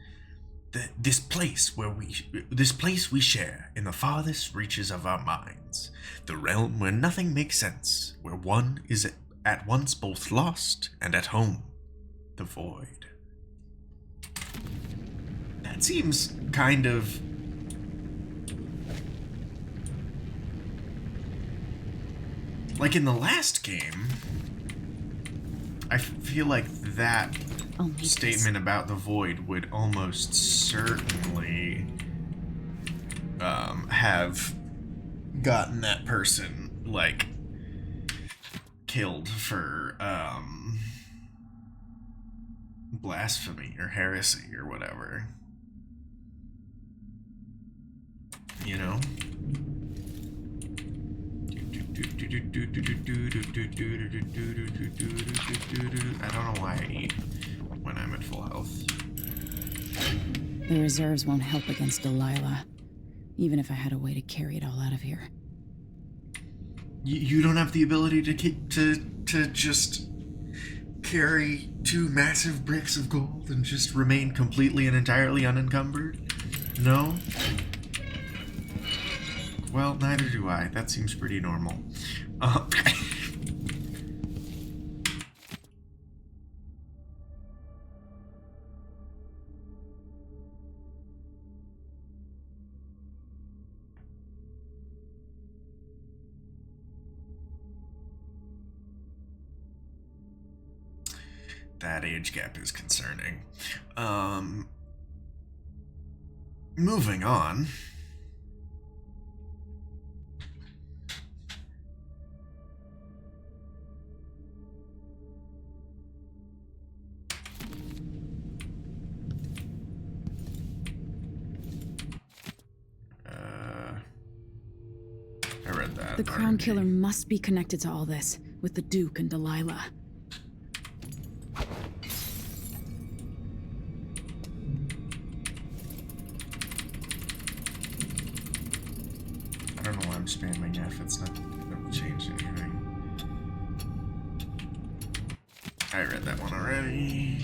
This place we share in the farthest reaches of our minds, the realm where nothing makes sense, where one is at once both lost and at home, the void. That seems kind of... like in the last game, I feel like that statement about the void would almost certainly have gotten that person, like, killed for blasphemy or heresy or whatever. You know? I don't know why I eat when I'm at full health. The reserves won't help against Delilah, even if I had a way to carry it all out of here. You don't have the ability to just carry 2 massive bricks of gold and just remain completely and entirely unencumbered? No? Well, neither do I. That seems pretty normal. That age gap is concerning. Moving on. I read that. The Crown Killer must be connected to all this, with the Duke and Delilah. I don't know why I'm spamming F. It's not gonna change anything. I read that one already.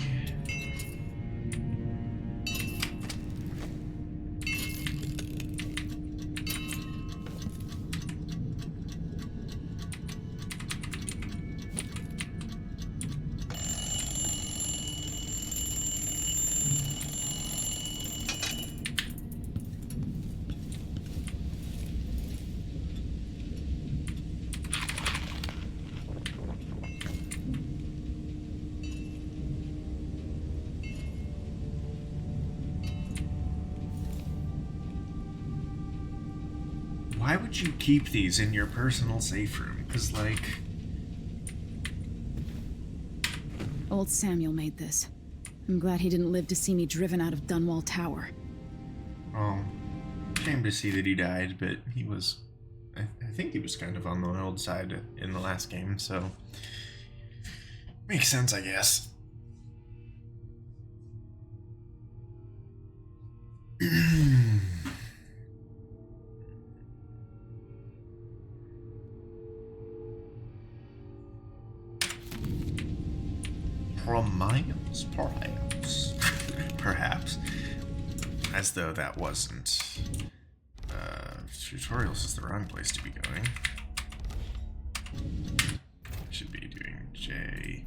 Why would you keep these in your personal safe room? Because, like... Old Samuel made this. I'm glad he didn't live to see me driven out of Dunwall Tower. Oh, shame to see that he died, but he was... I think he was kind of on the old side in the last game, so... makes sense, I guess. Promiles, perhaps. Perhaps. As though that wasn't... tutorials is the wrong place to be going. Should be doing J.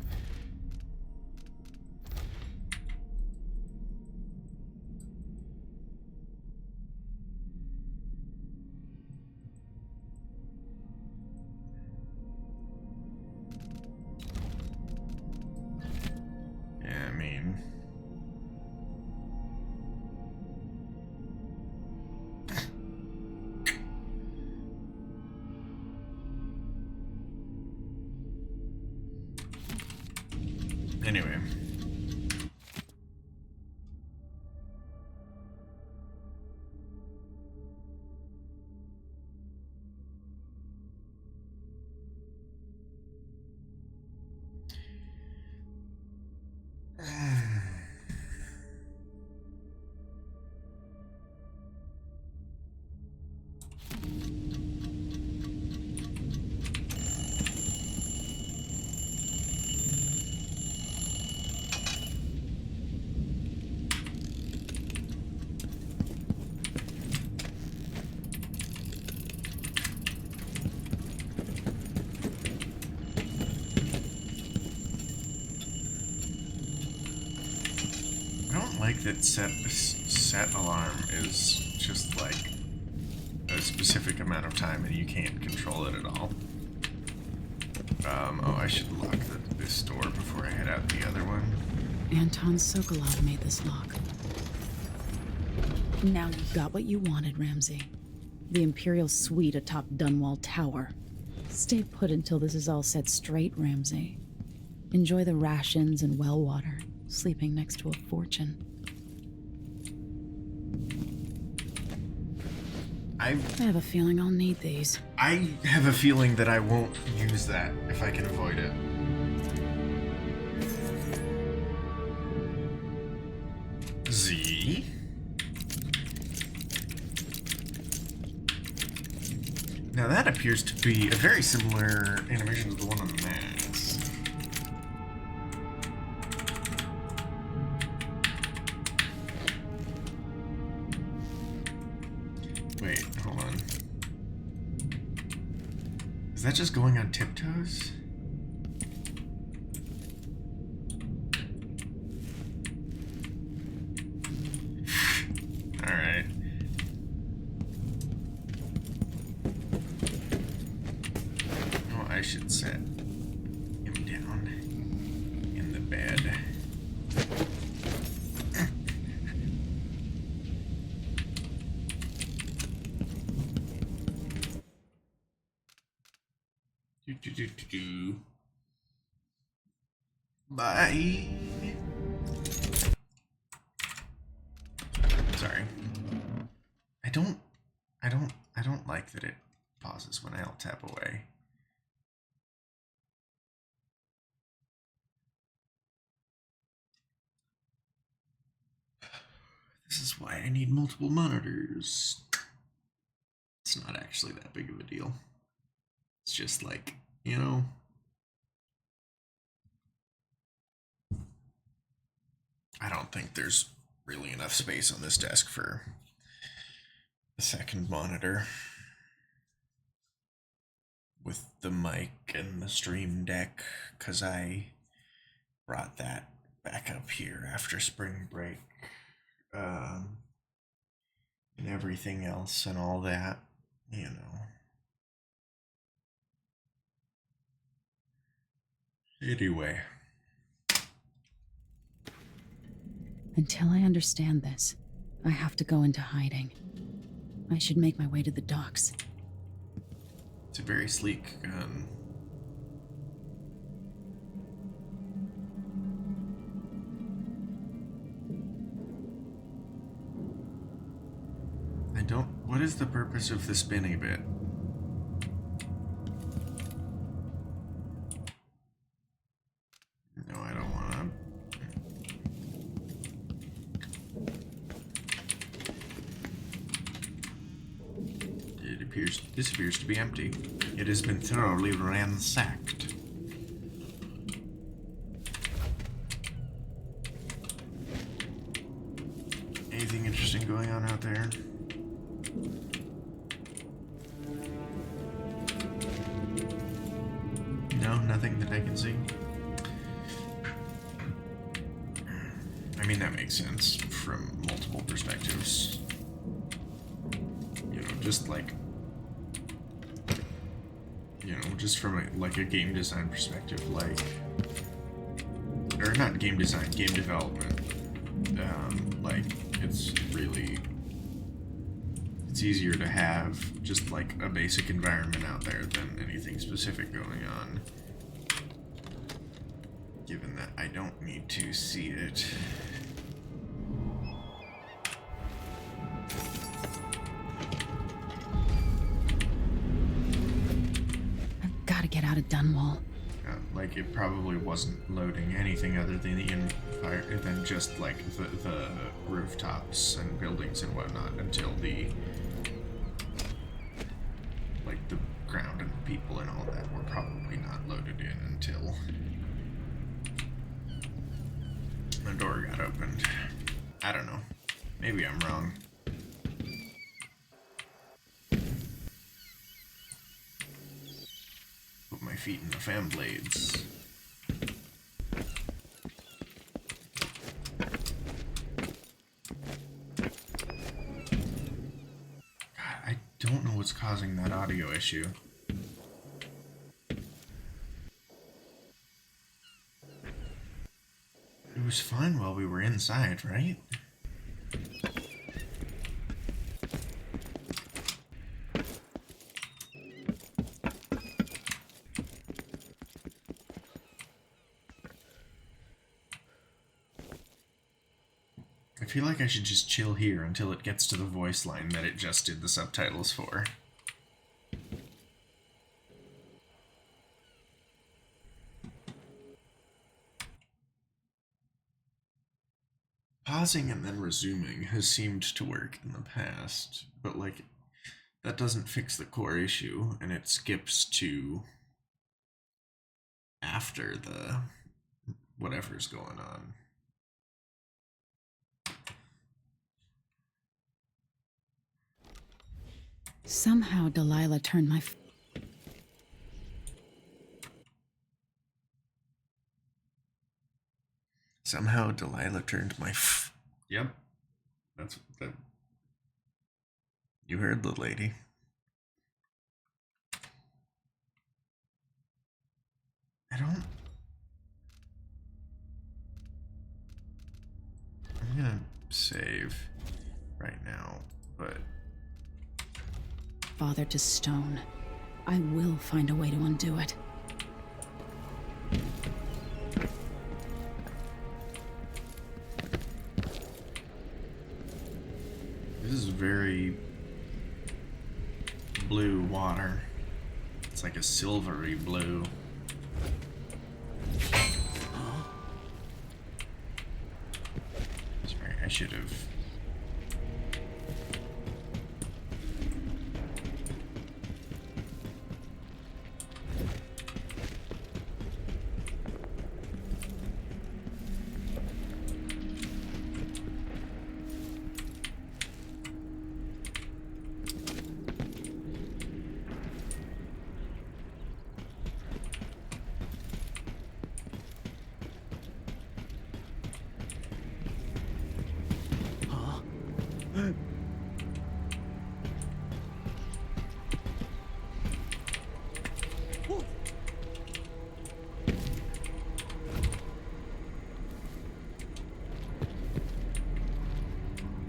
Yeah, I mean... Anyway. I don't like that set alarm is just like a specific amount of time and you can't control it at all. Oh, I should lock this door before I head out the other one. Anton Sokolov made this lock. Now you've got what you wanted, Ramsey. The Imperial suite atop Dunwall Tower. Stay put until this is all set straight, Ramsey. Enjoy the rations and well water, sleeping next to a fortune. I have a feeling I'll need these. I have a feeling that I won't use that if I can avoid it. Z? Now that appears to be a very similar animation to the one on the mask. Wait, hold on. Is that just going on tiptoes? Alright. Oh, I should set him down in the bed. Bye. Sorry. I don't like that it pauses when I'll tap away. This is why I need multiple monitors. It's not actually that big of a deal. It's just like, you know, I don't think there's really enough space on this desk for a second monitor with the mic and the stream deck, because I brought that back up here after spring break, and everything else and all that, you know. Anyway. Until I understand this, I have to go into hiding. I should make my way to the docks. It's a very sleek gun. What is the purpose of the spinny bit? No, I don't want to. This appears to be empty. It has been thoroughly ransacked. Anything interesting going on out there? No, nothing that I can see. I mean, that makes sense from multiple perspectives. You know, just like, just from a game design perspective, or not game design, game development. It's easier to have just like a basic environment out there than anything specific going on. Given that I don't need to see it. I've got to get out of Dunwall. Like it probably wasn't loading anything other than just like the rooftops and buildings and whatnot until the ground and the people and all that were probably not loaded in until the door got opened. I don't know. Maybe I'm wrong. Put my feet in the fan blades. don't know what's causing that audio issue. It was fine while we were inside, right? I feel like I should just chill here until it gets to the voice line that it just did the subtitles for. Pausing and then resuming has seemed to work in the past, but like, that doesn't fix the core issue, and it skips to after the whatever's going on. Somehow Delilah turned my... Somehow Delilah turned my Yep. That's that. You heard the lady. I don't... I'm gonna save right now, but... Father to stone. I will find a way to undo it. This is very blue water. It's like a silvery blue. Sorry, I should have...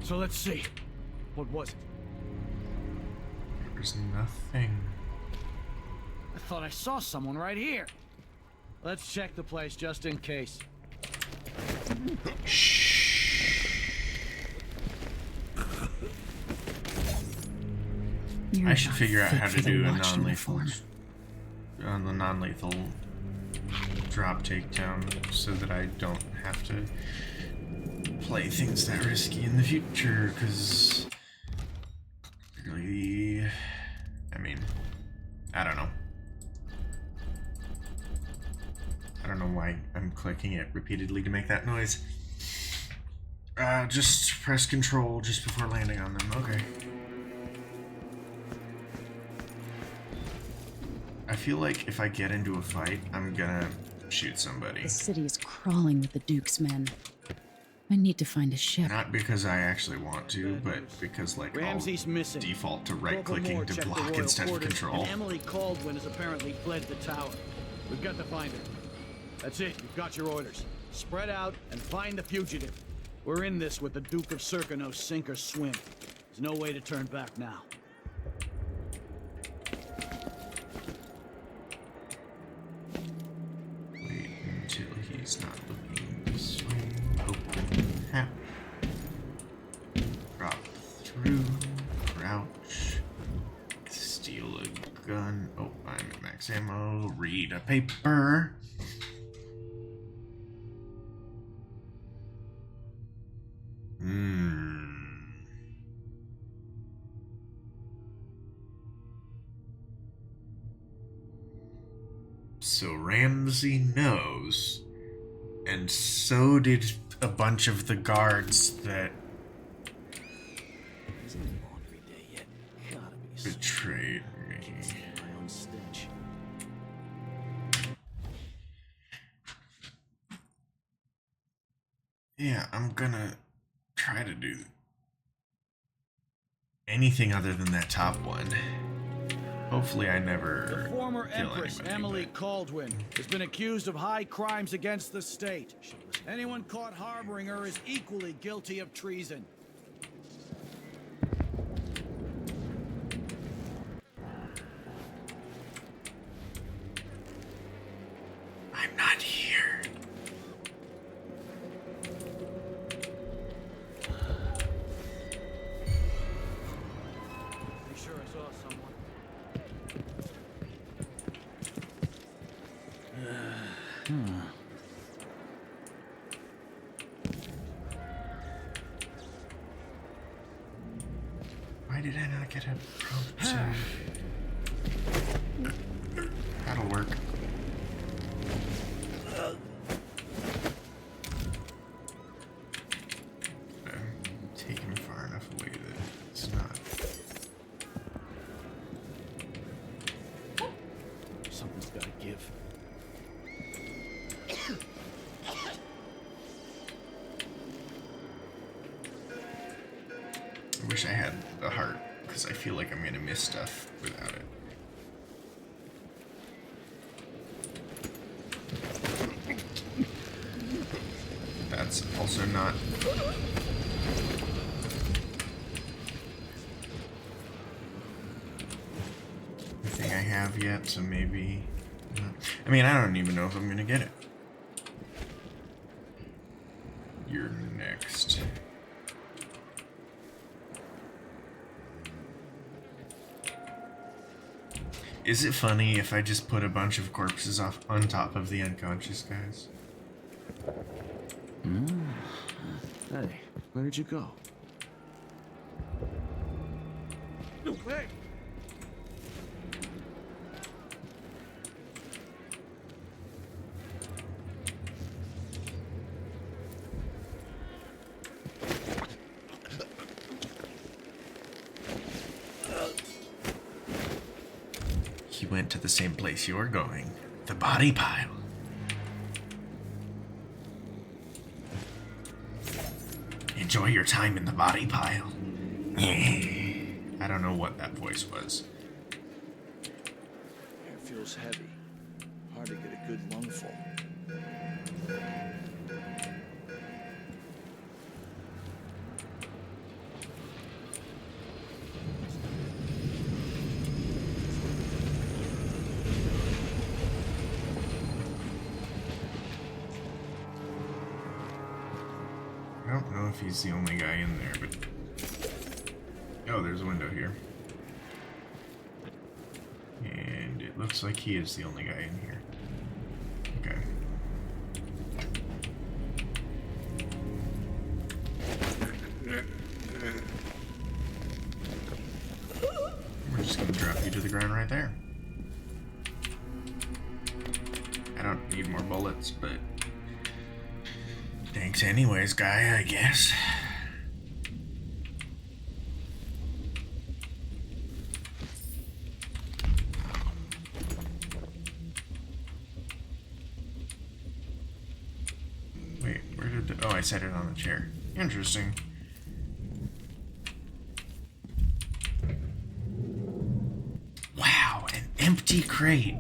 So let's see. What was it? There's nothing. I thought I saw someone right here. Let's check the place just in case. You're I should not figure out fit how for to the do a watch non-lethal uniform. on the non-lethal drop takedown so that I don't have to play things that risky in the future, because really, I mean, I don't know. I don't know why I'm clicking it repeatedly to make that noise. Just press control just before landing on them. Okay. I feel like if I get into a fight, I'm gonna shoot somebody. The city is crawling with the Duke's men. I need to find a ship. Not because I actually want to, but because like Ramsey's I'll missing. default to Corporal right-clicking Moore to checked the block royal instead of quarters, control. And Emily Caldwin has apparently fled the tower. We've got to find her. That's it. You've got your orders. Spread out and find the fugitive. We're in this with the Duke of Circano, sink or swim. There's no way to turn back now. Wait until he's not looking this way. Open hat. Drop through. Crouch. Steal a gun. Oh, I'm at max ammo. Read a paper. So Ramsey knows, and so did a bunch of the guards that Isn't it laundry day yet? Gotta be betrayed me. my own stench. Yeah, I'm gonna try to do anything other than that top one. Hopefully I The never former kill Empress anybody, Emily but- Caldwin has been accused of high crimes against the state. Anyone caught harboring her is equally guilty of treason. I'm not here. Pretty sure I saw someone. Why did I not get a prompt to... That'll work. Take him far enough away that it's not. Something's gotta give. I wish I had the heart, because I feel like I'm gonna miss stuff without it. That's also not... the thing I have yet, so maybe... I mean, I don't even know if I'm gonna get it. You're next. Is it funny if I just put a bunch of corpses off on top of the unconscious guys? Hey, where did you go? Hey! He went to the same place you're going. The body pile. Enjoy your time in the body pile. I don't know what that voice was. Air feels heavy. Hard to get a good lungful. I don't know if he's the only guy in there, but... Oh, there's a window here. And it looks like he is the only guy in here. Okay. We're just gonna drop you to the ground right there. I don't need more bullets, but... Thanks anyways, guy, I guess. Wait, where did the... Oh, I set it on the chair. Interesting. Wow, an empty crate.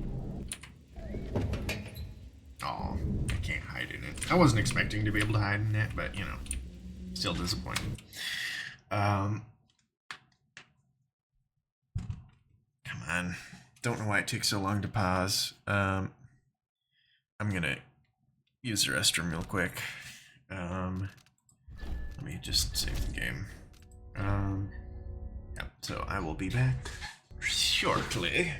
Oh, I can't hide in it. I wasn't expecting to be able to hide in it, but, you know, still disappointing. Come on. Don't know why it takes so long to pause. I'm gonna use the restroom real quick. Let me just save the game. Yep, so I will be back shortly.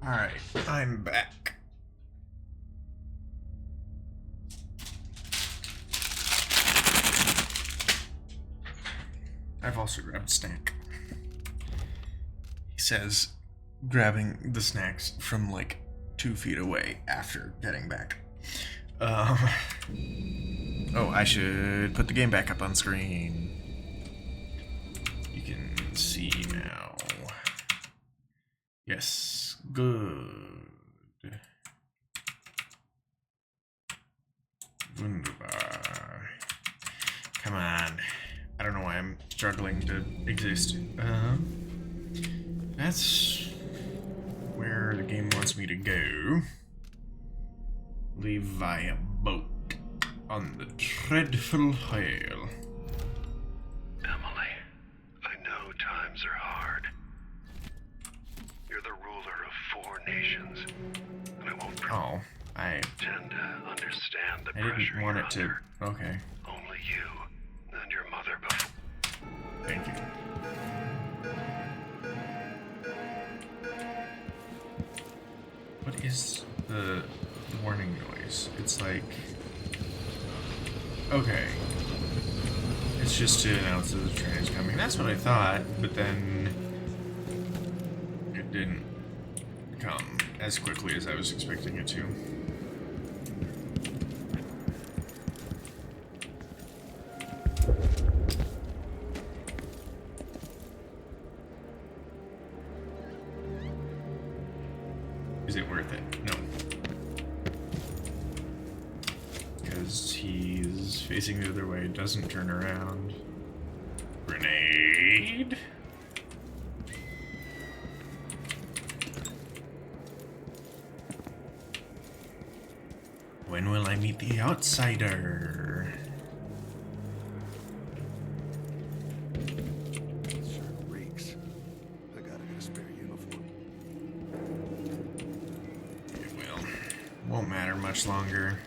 Alright, I'm back. I've also grabbed a snack. He says, grabbing the snacks from like 2 feet away after getting back. Oh, I should put the game back up on screen. You can see now. Yes, good. Wunderbar. Come on. I don't know why I'm struggling to exist. That's where the game wants me to go. Leave via boat on the dreadful whale. Emily, I know times are hard. You're the ruler of 4 nations, and I won't Oh, I pretend to understand the didn't pressure want you're it to. under. Okay, Only you and your mother before. thank you. What is the warning noise? It's like, okay, it's just to announce that the train is coming. That's what I thought, but then it didn't come as quickly as I was expecting it to. Is it worth it? No. Because he's facing the other way, doesn't turn around. Grenade? When will I meet the outsider? Sure reeks. I gotta get a spare uniform. It will. Won't matter much longer.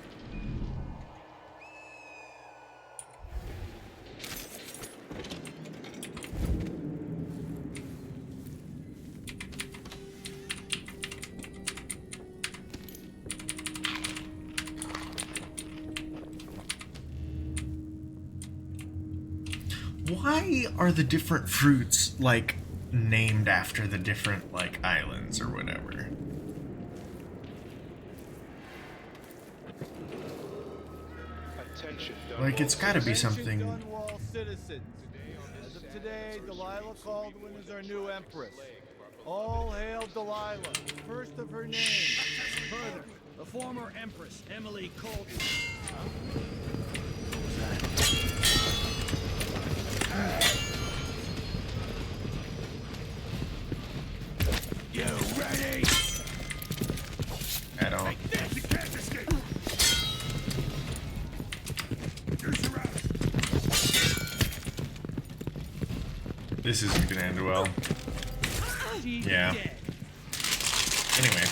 Why are the different fruits, like, named after the different, like, islands or whatever? Like, it's gotta be something... Dunwall citizens. As of today, Delilah Caldwin is our new empress. All hail Delilah, first of her name. Further, the former Empress, Emily Colton. You ready? I don't... You can't escape. You're surrounded. This isn't gonna end well. Yeah. Anyway.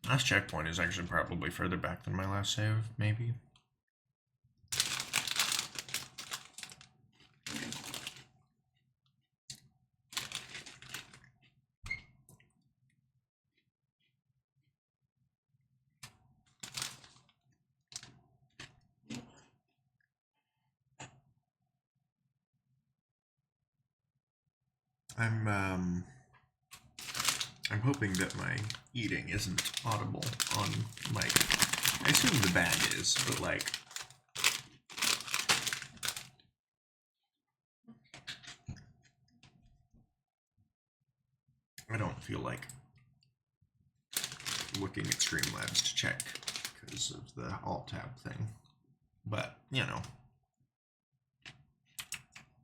Last checkpoint is actually probably further back than my last save, maybe. I'm hoping that my eating isn't audible on mic. I assume the bag is, but like... I don't feel like looking at Streamlabs to check because of the Alt-Tab thing. But, you know.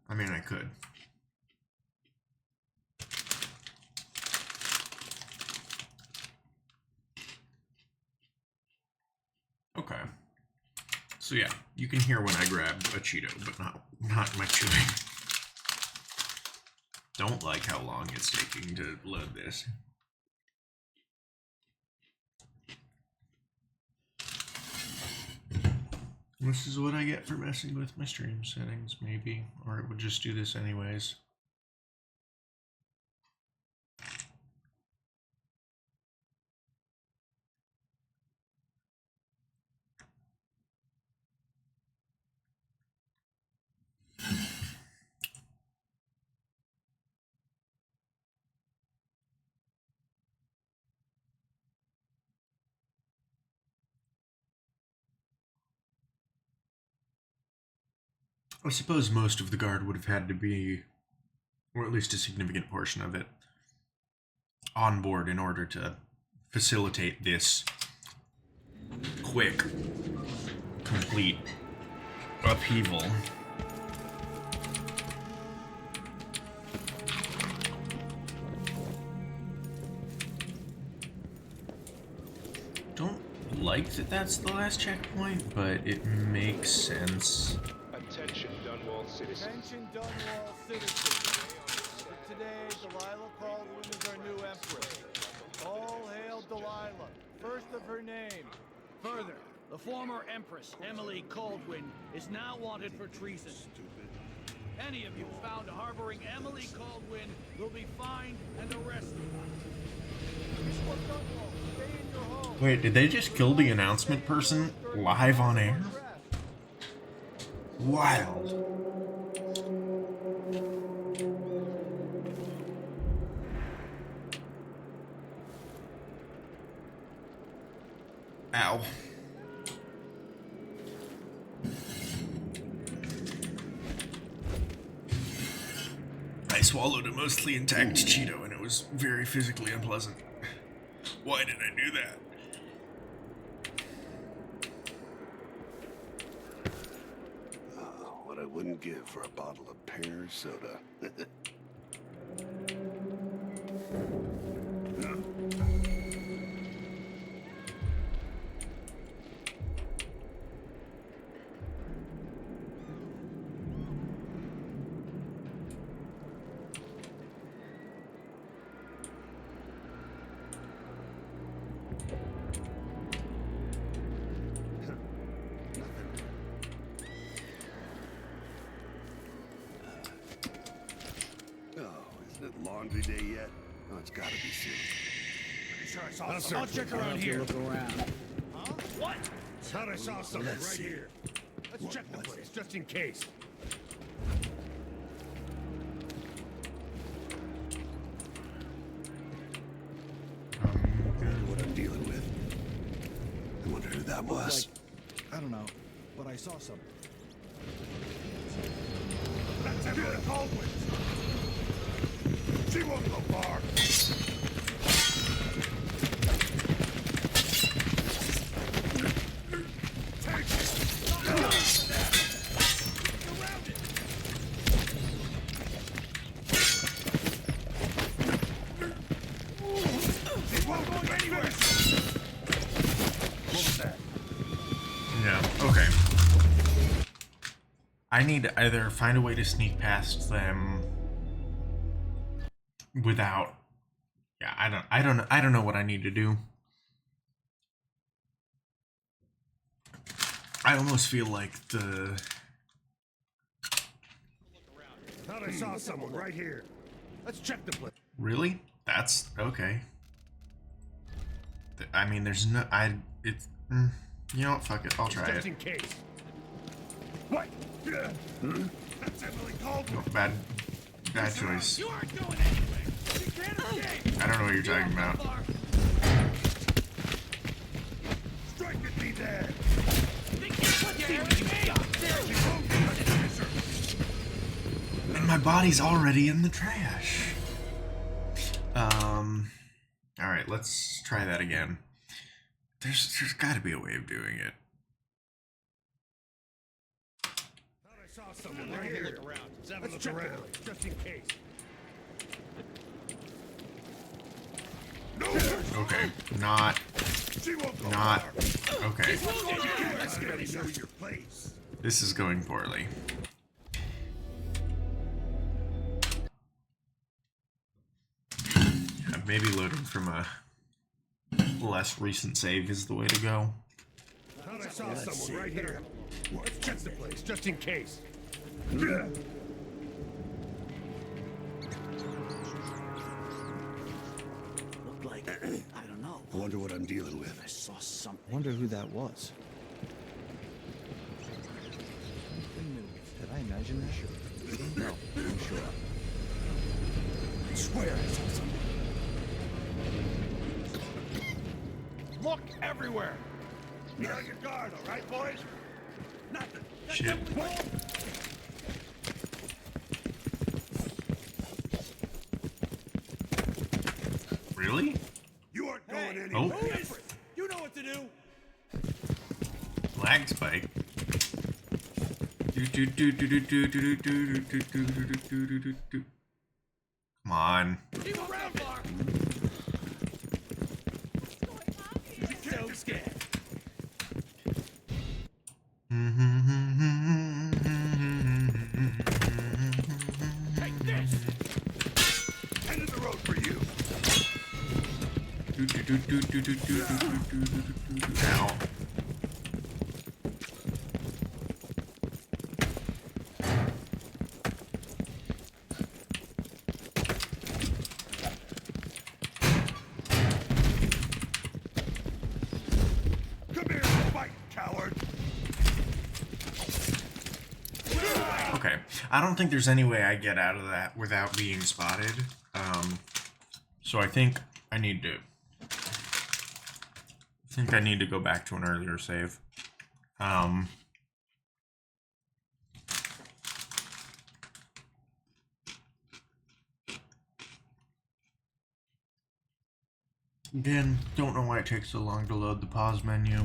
I mean, I could. Okay. So yeah, you can hear when I grab a Cheeto, but not my chewing. Don't like how long it's taking to load this. This is what I get for messing with my stream settings, maybe. Or it would just do this anyways. I suppose most of the guard would have had to be, or at least a significant portion of it, on board in order to facilitate this quick, complete upheaval. Don't like that that's the last checkpoint, but it makes sense. Attention, Dunwall citizens. Attention, Dunwall citizens. Today, Delilah Caldwin is our new empress. All hail Delilah, first of her name. Further, the former Empress, Emily Caldwin, is now wanted for treason. Stupid. Any of you found harboring Emily Caldwin will be fined and arrested. Bishop Dunwall, stay in your home. Wait, did they just kill the announcement person live on air? Wild. Ow. I swallowed a mostly intact Cheeto and it was very physically unpleasant. Why did I do that? What I wouldn't give for a bottle of pear soda. Laundry day yet? Oh, it's gotta be soon. Pretty sure I saw something. I'll check around here. Look around. Huh? What? Thought I saw something right here. Let's check the place, just in case. What I'm dealing with. I wonder who that was. I don't know, but I saw something. That's Emily Caldwin. She won't go far. I need to either find a way to sneak past them without, yeah, I don't know what I need to do. I almost feel like the Thought I saw someone right here. Let's check the place. Really? That's okay. I mean, there's no you know what, fuck it, I'll try Just it. in case. What? That's Emily Caldwin. No, bad choice. You aren't going anywhere. You can't escape. I don't know what you're talking about. Strike at me there. And my body's already in the trash. Alright, let's try that again. There's gotta be a way of doing it. Thought I saw someone right here. Let's check around, just in case. No. Okay, not. Okay. Everybody know your place. This is going poorly. Maybe loading from a less recent save is the way to go. Thought I saw someone right here. Let's check the place, just in case. Looked like, I don't know. I wonder what I'm dealing with. I saw something. Wonder who that was. Did I imagine that? No, I'm sure. I swear I saw something. Look everywhere! Be on your guard, all right, boys? Nothing. Shit. Really? You aren't going Oh. anywhere. You know what to do! Lag spike. Come on. Keep around, Mark! So scared. Take this! End of the road for you. Ow. Come here, fight, coward. Okay, I don't think there's any way I get out of that without being spotted. So I think I need to. Go back to an earlier save. Again, don't know why it takes so long to load the pause menu.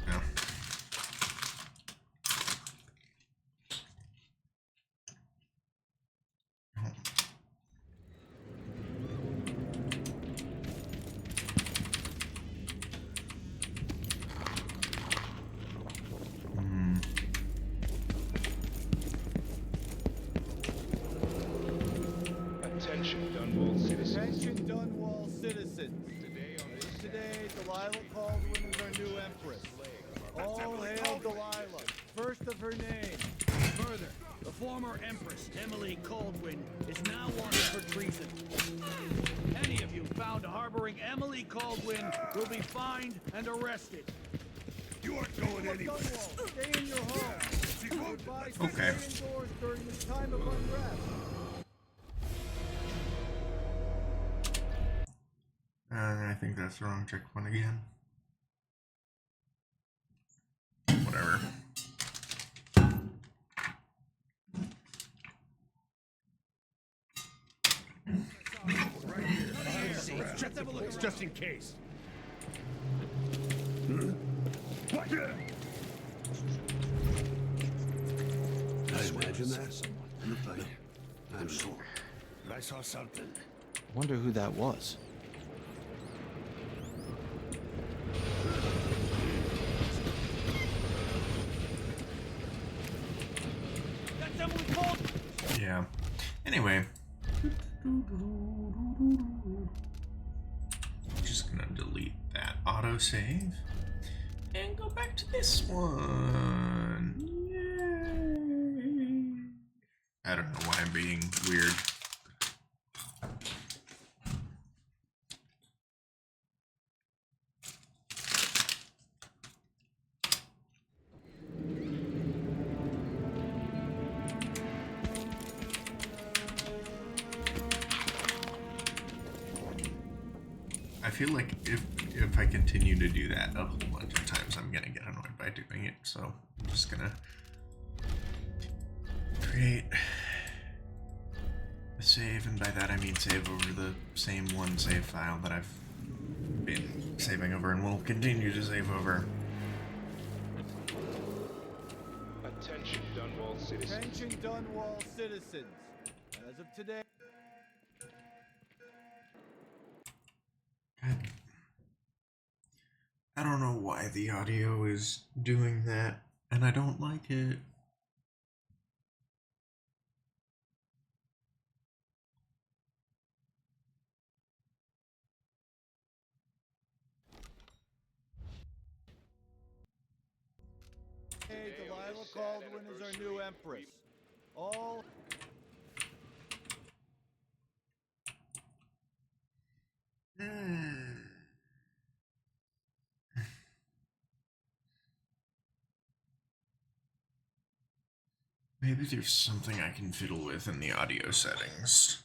Yeah. Attention, Dunwall citizens. Attention, Dunwall citizens. Today, Delilah Caldwin is our new empress. All hail Delilah, first of her name. Further, the former Empress, Emily Caldwin, is now wanted for treason. Any of you found harboring Emily Caldwin will be fined and arrested. You aren't going anywhere. Dunwall, stay in your home. She won't. Advise Okay. to stay indoors during this time of unrest. I think that's the wrong checkpoint again. Whatever. Right here. Let's check the place, just in case. What? Did I imagine that? Looked like. I'm sure. But I saw something. Wonder who that was. That's Emily Caldwin! Yeah. Anyway. Just gonna delete that autosave and go back to this one. Yay. I don't know why I'm being weird. I feel like if I continue to do that a whole bunch of times, I'm gonna get annoyed by doing it. So I'm just gonna create a save, and by that I mean save over the same one save file that I've been saving over and will continue to save over. Attention, Dunwall citizens. Attention, Dunwall citizens. As of today. God the audio is doing that, and I don't like it. Hey, Delilah Caldwin is our new empress. All Maybe there's something I can fiddle with in the audio settings.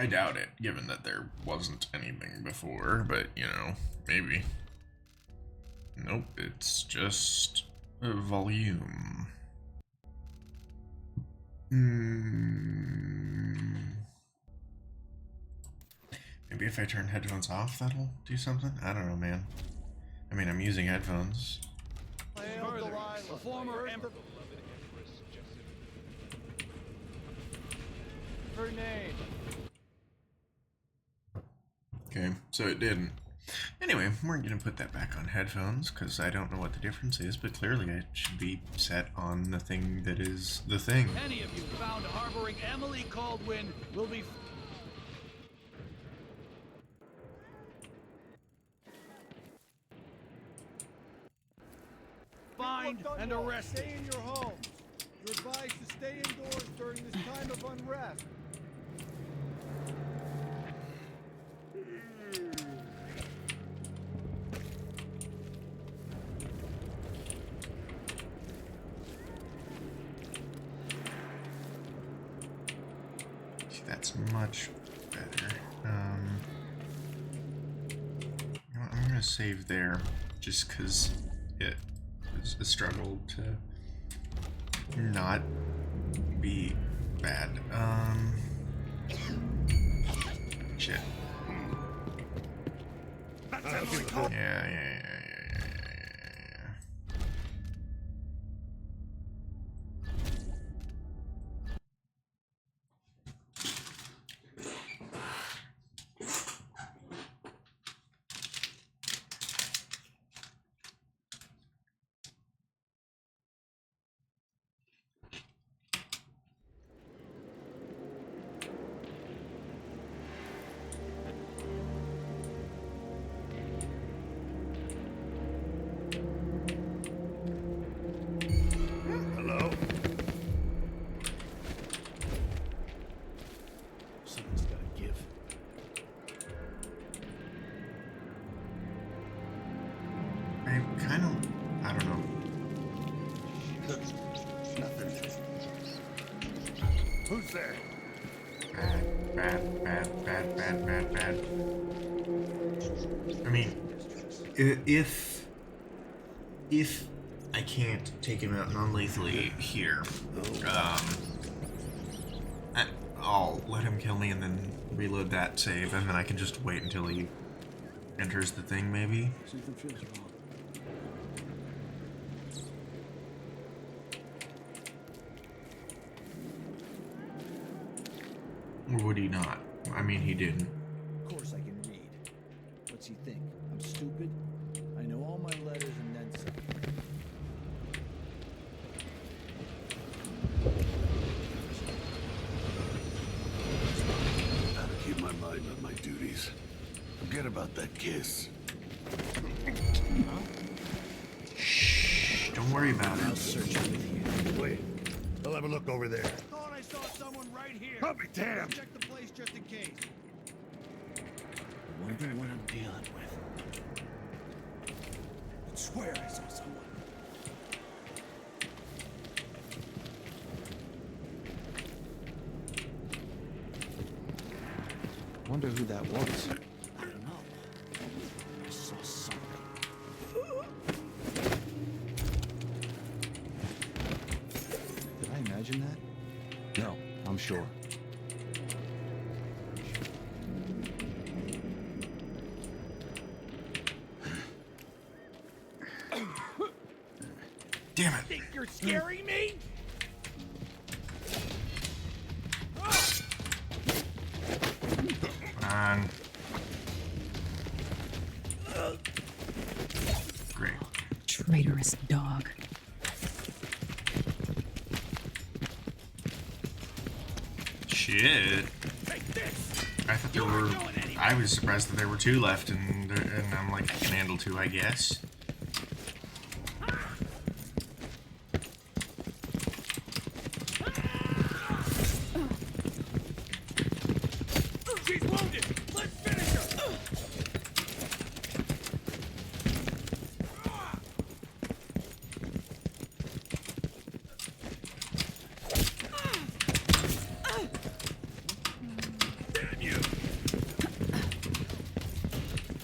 I doubt it, given that there wasn't anything before, but, you know, maybe. Nope, it's just a volume. Maybe if I turn headphones off, that'll do something? I don't know, man. I mean, I'm using headphones. hail Delilah, the former emperor. Her name. Okay, so it didn't. Anyway, we're gonna put that back on headphones, because I don't know what the difference is, but clearly it should be set on the thing that is the thing. Any of you found harboring Emily Caldwin will be fined and arrested. Stay in your homes. You're advised to stay indoors during this time of unrest. That's much better. You know what, I'm gonna save there, just because it was a struggle to not be bad. Shit. Yeah. Hello? Something's gotta give. I don't know. Nothing. Who's there? Bad. I mean, if I can't take him out non-lethally here, I'll let him kill me and then reload that save, and then I can just wait until he enters the thing, maybe? Something feels wrong. Or would he not? I mean, he didn't. Of course I can read. What's he think? I'm stupid? I know all my letters and then some. Gotta keep my mind on my duties. Forget about that kiss. Shh, don't worry about I'll it. search it with you. Wait. I'll have a look over there. Thought I saw someone right here. I'll be damned. Check the place just in case. I wonder what I'm dealing with. I swear I saw someone. Wonder who that was. I don't know. I saw something. Did I imagine that? No, I'm sure. Damn it. Think you're scaring me? Come on. Great. Traitorous dog. Shit. I thought there were. I was surprised that there were 2 left, and I'm like, I can handle 2, I guess. She's wounded! Let's finish her!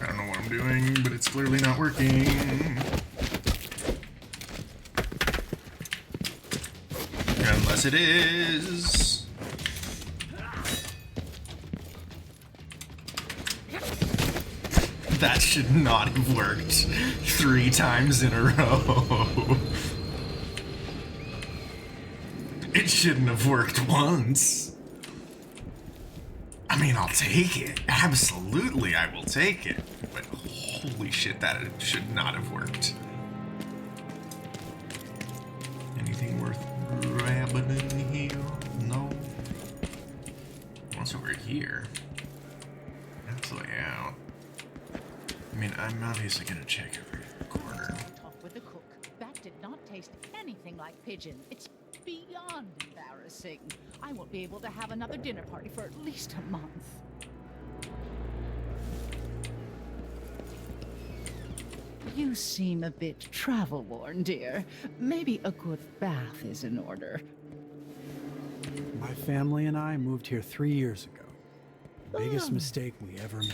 I don't know what I'm doing, but it's clearly not working. Unless it is. That should not have worked 3 times in a row. It shouldn't have worked once. I mean, I'll take it. Absolutely, I will take it. But holy shit, that should not have worked. Anything worth grabbing in here? No. What's over here? That's the way out. I mean, I'm obviously gonna check every corner. Talk with the cook. That did not taste anything like pigeon. It's beyond embarrassing. I won't be able to have another dinner party for at least a month. You seem a bit travel-worn, dear. Maybe a good bath is in order. My family and I moved here 3 years ago. Biggest mistake we ever made.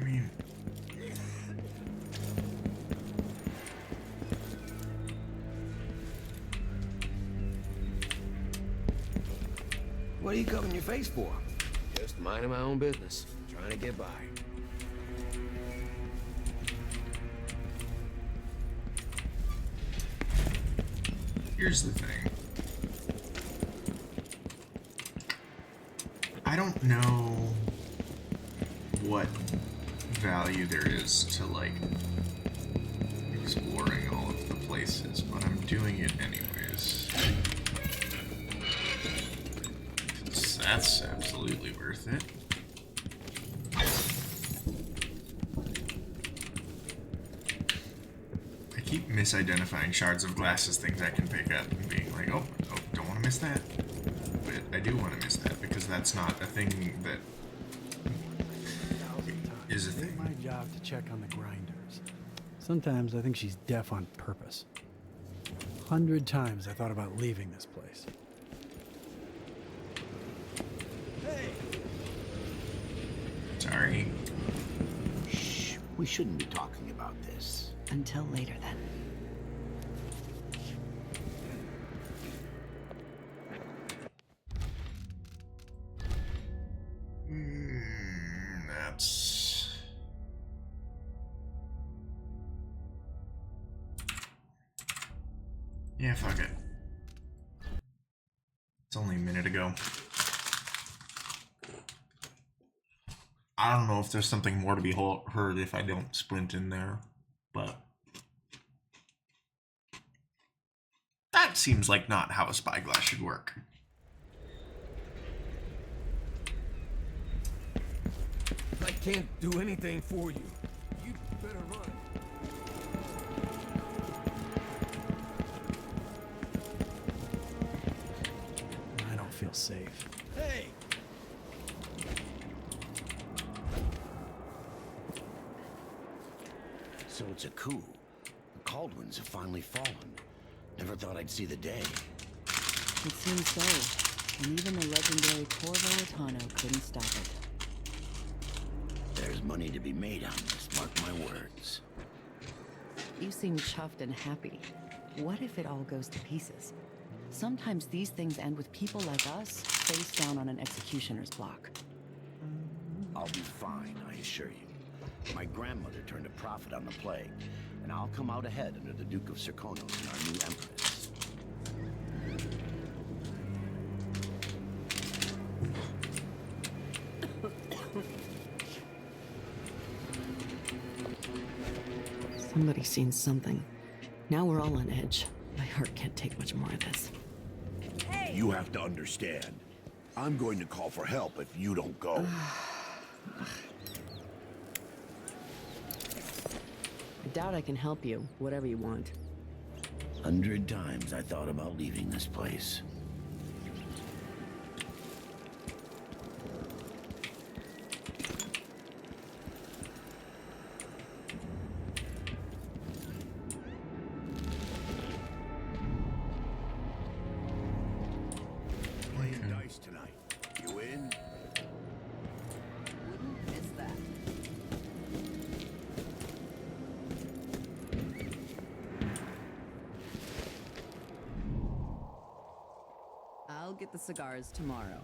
I mean... What are you covering your face for? Just minding my own business, trying to get by. Here's the thing. I don't know what value there is to, like, exploring all of the places, but I'm doing it anyways. That's absolutely worth it. I keep misidentifying shards of glass as things I can pick up and being like, oh, don't want to miss that. But I do want to miss that because that's not a thing that is a thing. It's my job to check on the grinders. Sometimes I think she's deaf on purpose. 100 times I thought about leaving this place. Sorry. Shh, we shouldn't be talking about this. Until later, then. That's... Yeah, fuck it. It's only a minute ago. I don't know if there's something more to be heard if I don't sprint in there, but that seems like not how a spyglass should work. I can't do anything for you. You better run. I don't feel safe. Hey! So it's a coup. The Caldwins have finally fallen. Never thought I'd see the day. It seems so. And even the legendary Corvo Latano couldn't stop it. There's money to be made on this, mark my words. You seem chuffed and happy. What if it all goes to pieces? Sometimes these things end with people like us face down on an executioner's block. I'll be fine, I assure you. My grandmother turned a profit on the plague, and I'll come out ahead under the Duke of Serkonos and our new empress. Somebody's seen something. Now we're all on edge. My heart can't take much more of this. You have to understand. I'm going to call for help if you don't go. I doubt I can help you, whatever you want. 100 times I thought about leaving this place. Playing dice tonight. You in? Wouldn't miss that. I'll get the cigars tomorrow.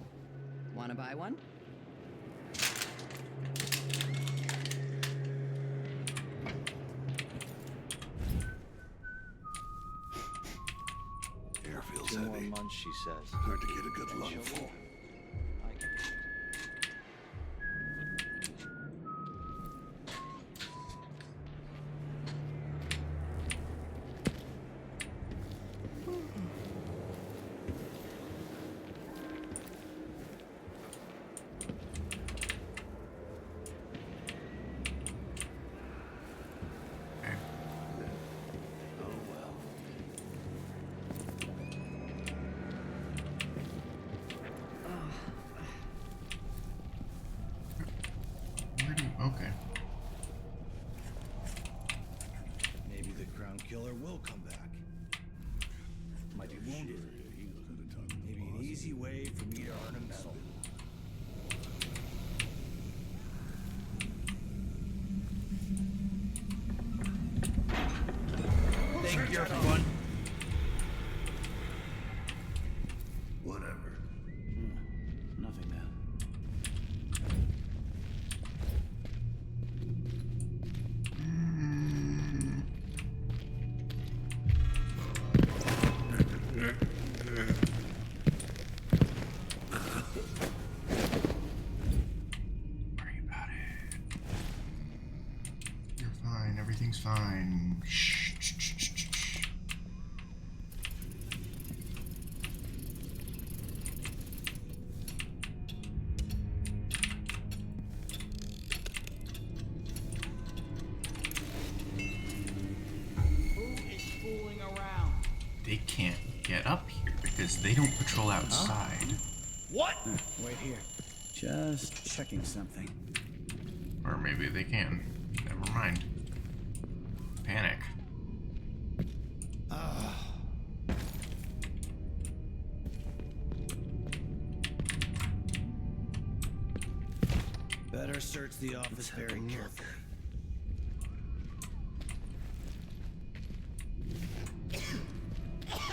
Wanna buy one? Air feels Two more heavy. months, she says. Hard to get a good lungful. I get it. Okay. Maybe the Crown Killer will come back. Might be wounded. Maybe an easy way for me to earn a medal. Thank you, everyone. Whatever. Nothing now. Worry about it. You're fine. Everything's fine. Shh. Shh, shh, shh, shh, shh. Who is fooling around? They can't get up here because they don't patrol outside. What? Wait here. Just checking something. Or maybe they can. Never mind. Panic. Better search the office very carefully.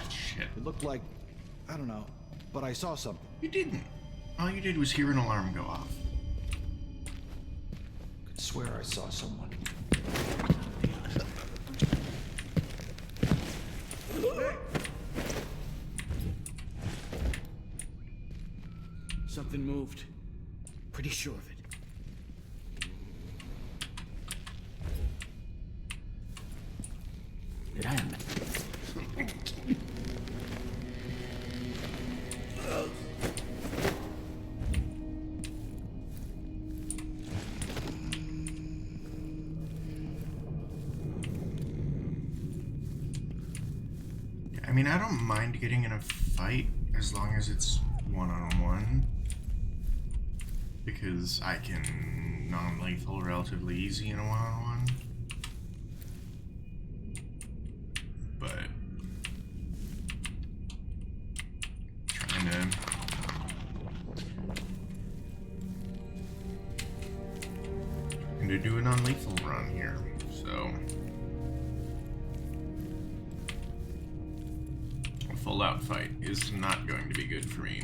Shit. It looked like, I don't know, but I saw something. You didn't. All you did was hear an alarm go off. Could swear I saw someone. Something moved. Pretty sure of it. Did I admit? I mean, I don't mind getting in a fight as long as it's one-on-one. Because I can non-lethal relatively easy in a one-on-one. But trying to do a non-lethal run here, so a full-out fight is not going to be good for me.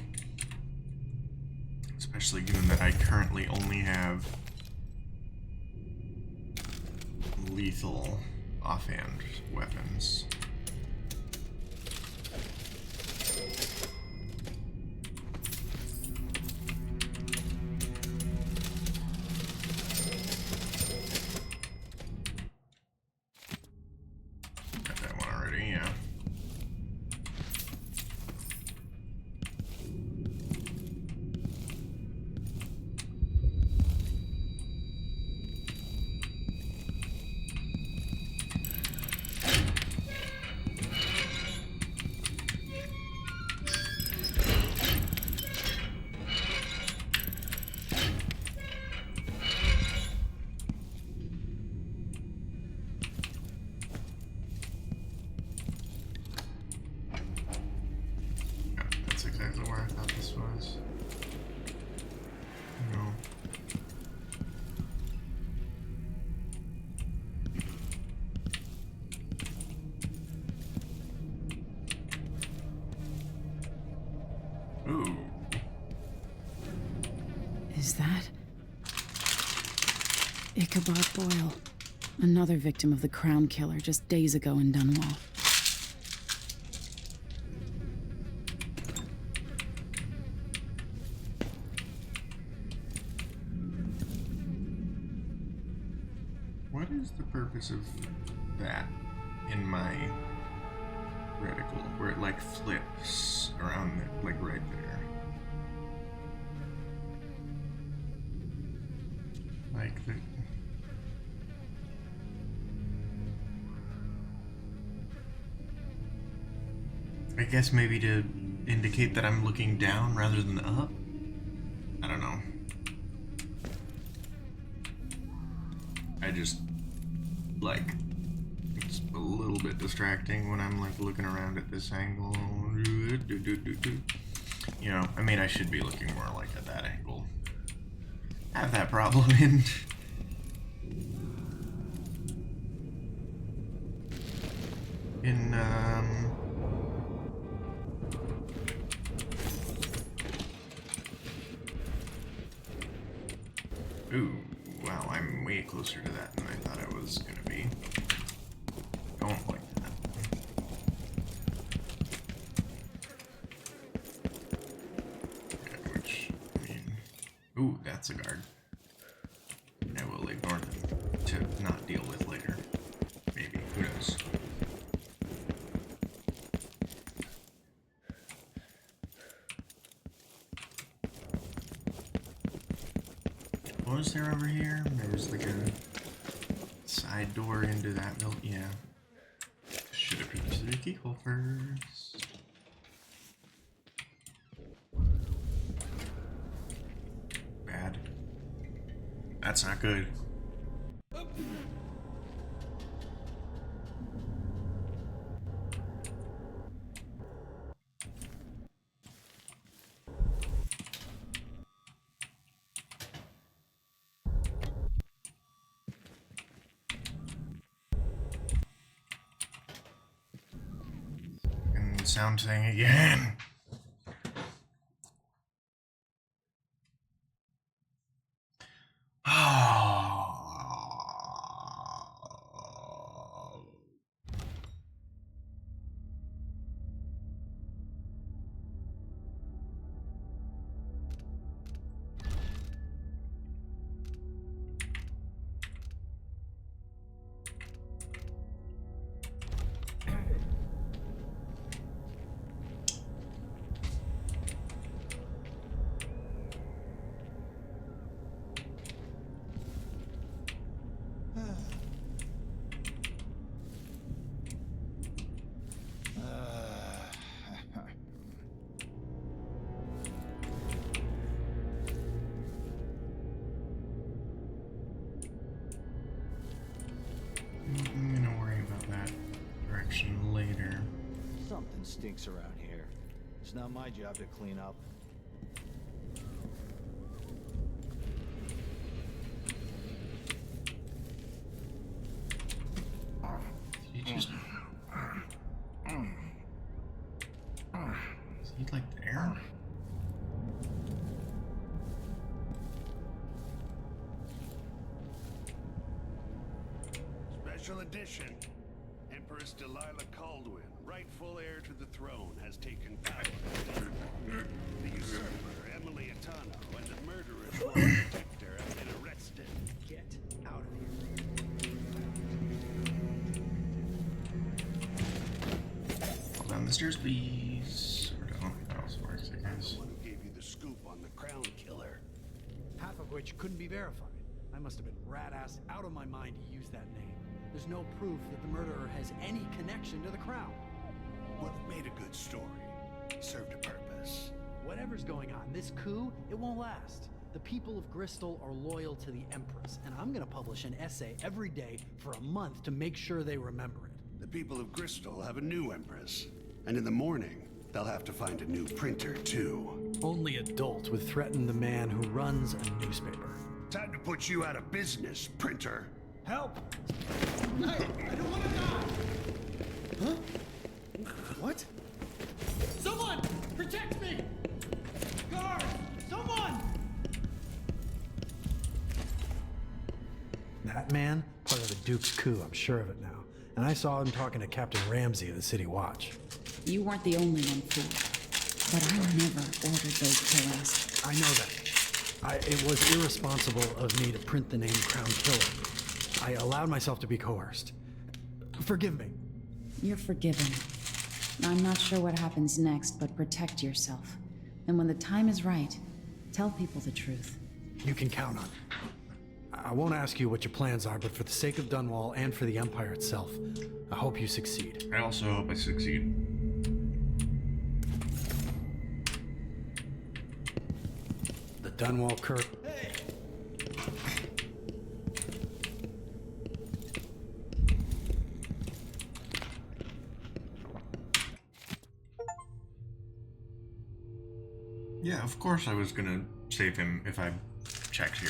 Especially given that I currently only have lethal offhand weapons. Ichabod Boyle. Another victim of the Crown Killer just days ago in Dunwall. What is the purpose of that in my reticle, where it like flips around, like right there? Like the... I guess maybe to indicate that I'm looking down rather than up? I don't know. I just, like, it's a little bit distracting when I'm, like, looking around at this angle. You know, I mean, I should be looking more like at that angle. I have that problem in ooh, wow, I'm way closer to that than I thought I was gonna be. Don't like that. Yeah, which, I mean, ooh, that's a guard. I will ignore them to not deal with later. Maybe, who knows? What was there over here? There was like a side door into that building. Yeah. Should have peeked through the keyhole first. Bad. That's not good. Sound thing again. I'm gonna worry about that direction later. Something stinks around here. It's not my job to clean up. He just... Is he like there? Special edition. Empress Delilah Caldwin, rightful heir to the throne, has taken power. The usurper, Emily Atano, and the murderous royal protector have been arrested. Get out of here. Fall down the stairs, please. Or don't. That also works, I guess. The one who gave you the scoop on the Crown Killer. Half of which couldn't be verified. I must have been rat-assed out of my mind to use that name. There's no proof that the murderer has any connection to the Crown. Well, it made a good story. Served a purpose. Whatever's going on, this coup, it won't last. The people of Bristol are loyal to the Empress, and I'm gonna publish an essay every day for a month to make sure they remember it. The people of Bristol have a new Empress. And in the morning, they'll have to find a new printer, too. Only adults would threaten the man who runs a newspaper. Time to put you out of business, printer. Help! I don't want to die! Huh? What? Someone! Protect me! Guard! Someone! Duke's coup, I'm sure of it now. And I saw him talking to Captain Ramsey of the City Watch. You weren't the only one fooled. But I never ordered those killings. I know that. It was irresponsible of me to print the name Crown Killer. I allowed myself to be coerced. Forgive me. You're forgiven. I'm not sure what happens next, but protect yourself. And when the time is right, tell people the truth. You can count on it. I won't ask you what your plans are, but for the sake of Dunwall and for the Empire itself, I hope you succeed. I also hope I succeed. The Dunwall Kirk. Yeah, of course I was gonna save him if I checked here.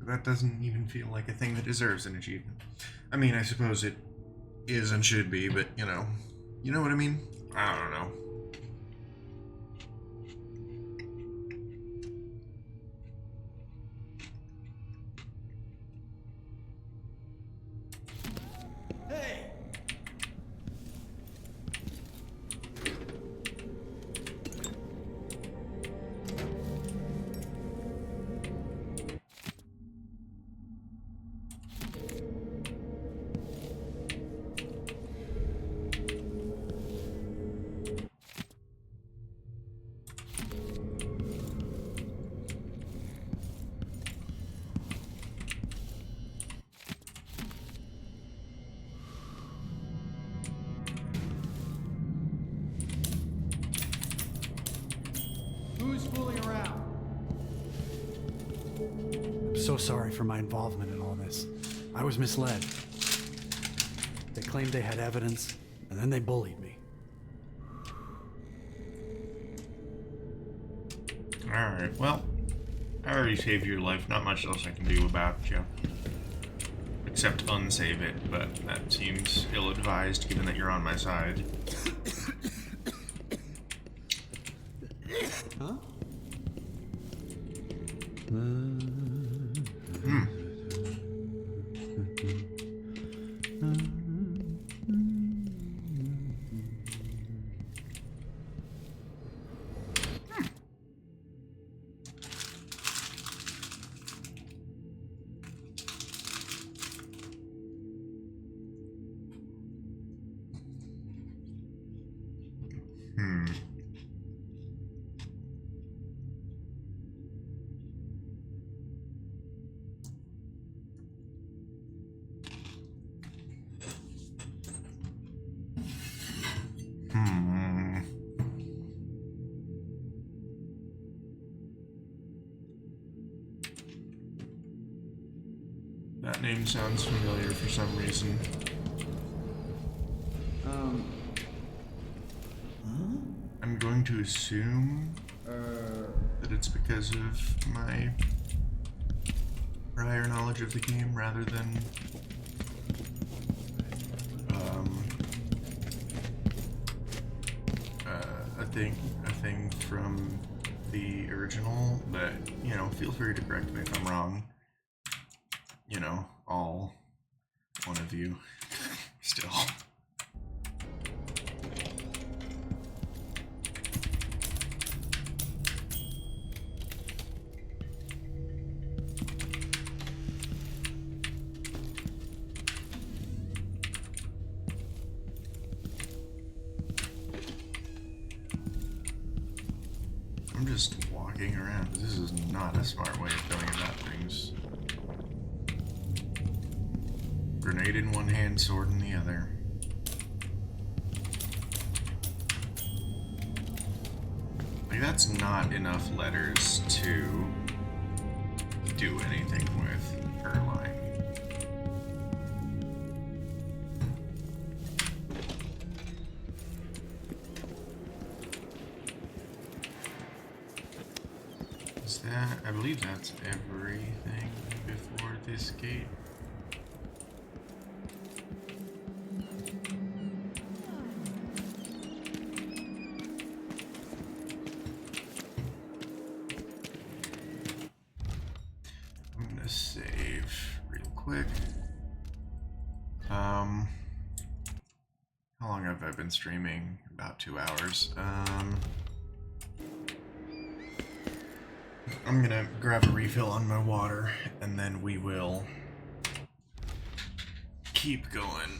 That doesn't even feel like a thing that deserves an achievement. I mean, I suppose it is and should be, but you know what I mean? I don't know. Who's fooling around? I'm so sorry for my involvement in all this. I was misled. They claimed they had evidence, and then they bullied me. Alright, well, I already saved your life. Not much else I can do about you. Except unsave it, but that seems ill-advised given that you're on my side. Huh? That name sounds familiar for some reason. I'm going to assume that it's because of my prior knowledge of the game rather than a thing from the original, but you know, feel free to correct me if I'm wrong. You know, all one of you still. I'm just walking around. This is not a smart way of going about things. Grenade in one hand, sword in the other. Like, that's not enough letters to do anything with her line. Is that, I believe that's everything before this gate. I'm save real quick. How long have I been streaming? About 2 hours. I'm gonna grab a refill on my water, and then we will keep going.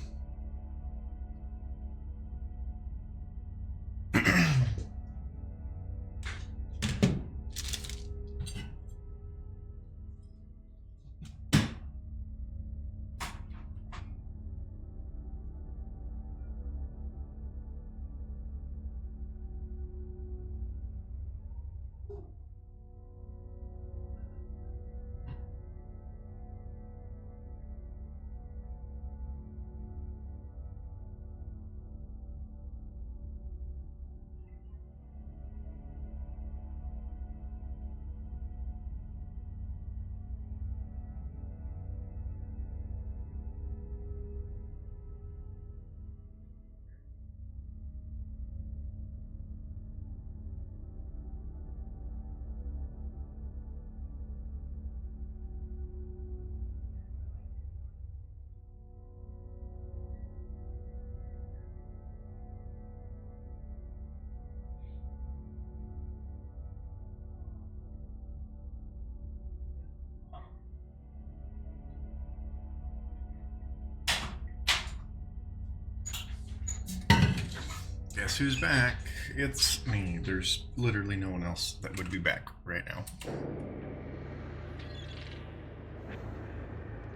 Guess who's back? It's me. There's literally no one else that would be back right now.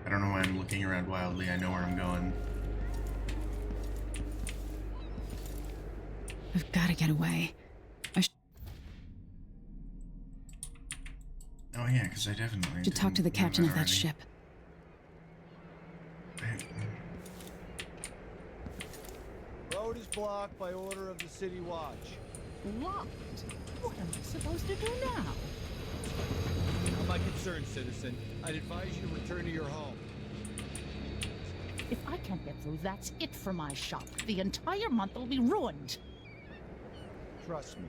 I don't know why I'm looking around wildly. I know where I'm going. I've got to get away. Oh yeah, because I definitely should talk to the captain of that ship. Road is blocked by order of the City Watch. Blocked? What am I supposed to do now? Not my concern, citizen. I'd advise you to return to your home. If I can't get through, that's it for my shop. The entire month will be ruined. Trust me,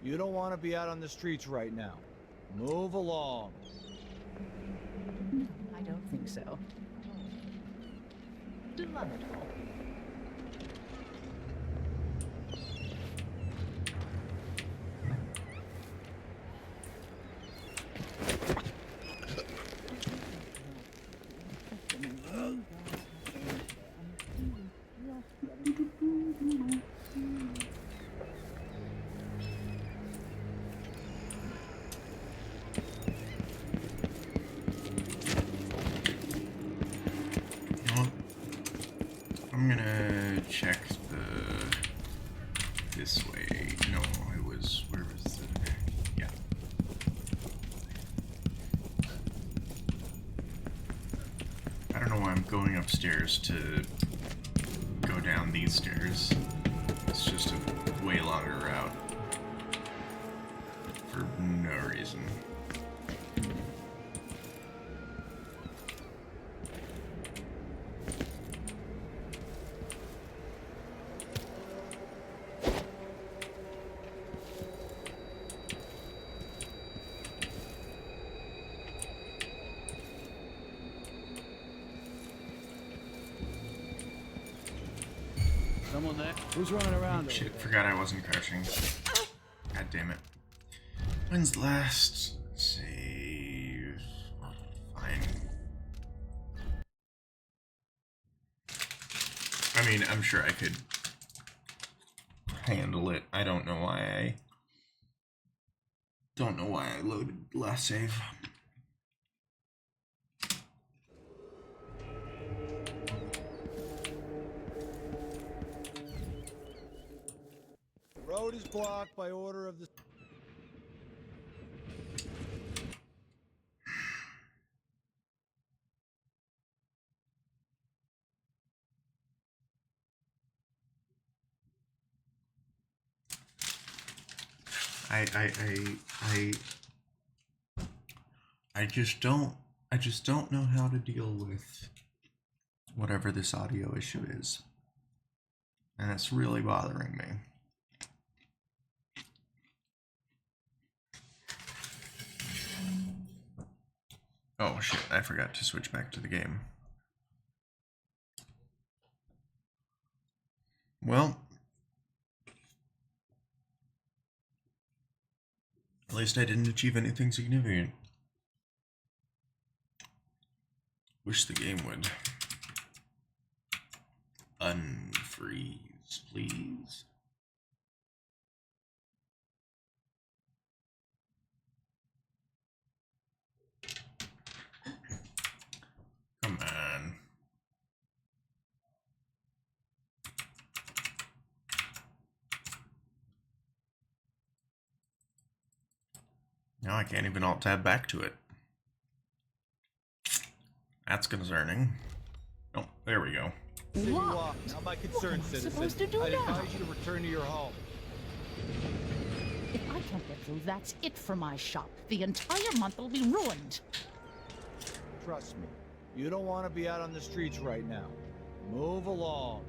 you don't want to be out on the streets right now. Move along. I don't think so. Delightful. I'm gonna check this way. No, it was, where was it? Yeah. I don't know why I'm going upstairs to go down these stairs. It's just a way longer route. For no reason. Someone there? Who's running around? Shit, forgot I wasn't crouching. God damn it. When's the last save? Fine. I mean, I'm sure I could handle it. I don't know why I loaded last save. Road is blocked by order of the... I just don't know how to deal with whatever this audio issue is. And it's really bothering me. Oh shit, I forgot to switch back to the game. Well, at least I didn't achieve anything significant. Wish the game would unfreeze, please. Come on. Now I can't even alt-tab back to it. That's concerning. Oh, there we go. City Walk. Now my concern, What am I citizen. supposed to do I'd now? advise you to return to your home. If I can't get through, that's it for my shop. The entire month will be ruined. Trust me. You don't want to be out on the streets right now. Move along.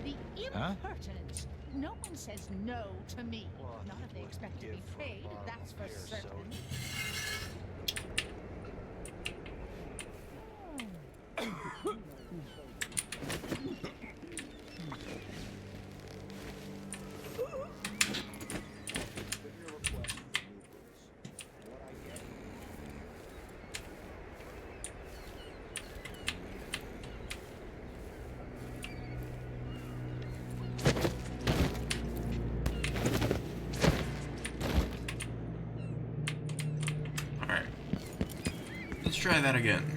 The impertinence. No one says no to me. Not if they expect to be paid, that's for certain. Alright. Let's try that again.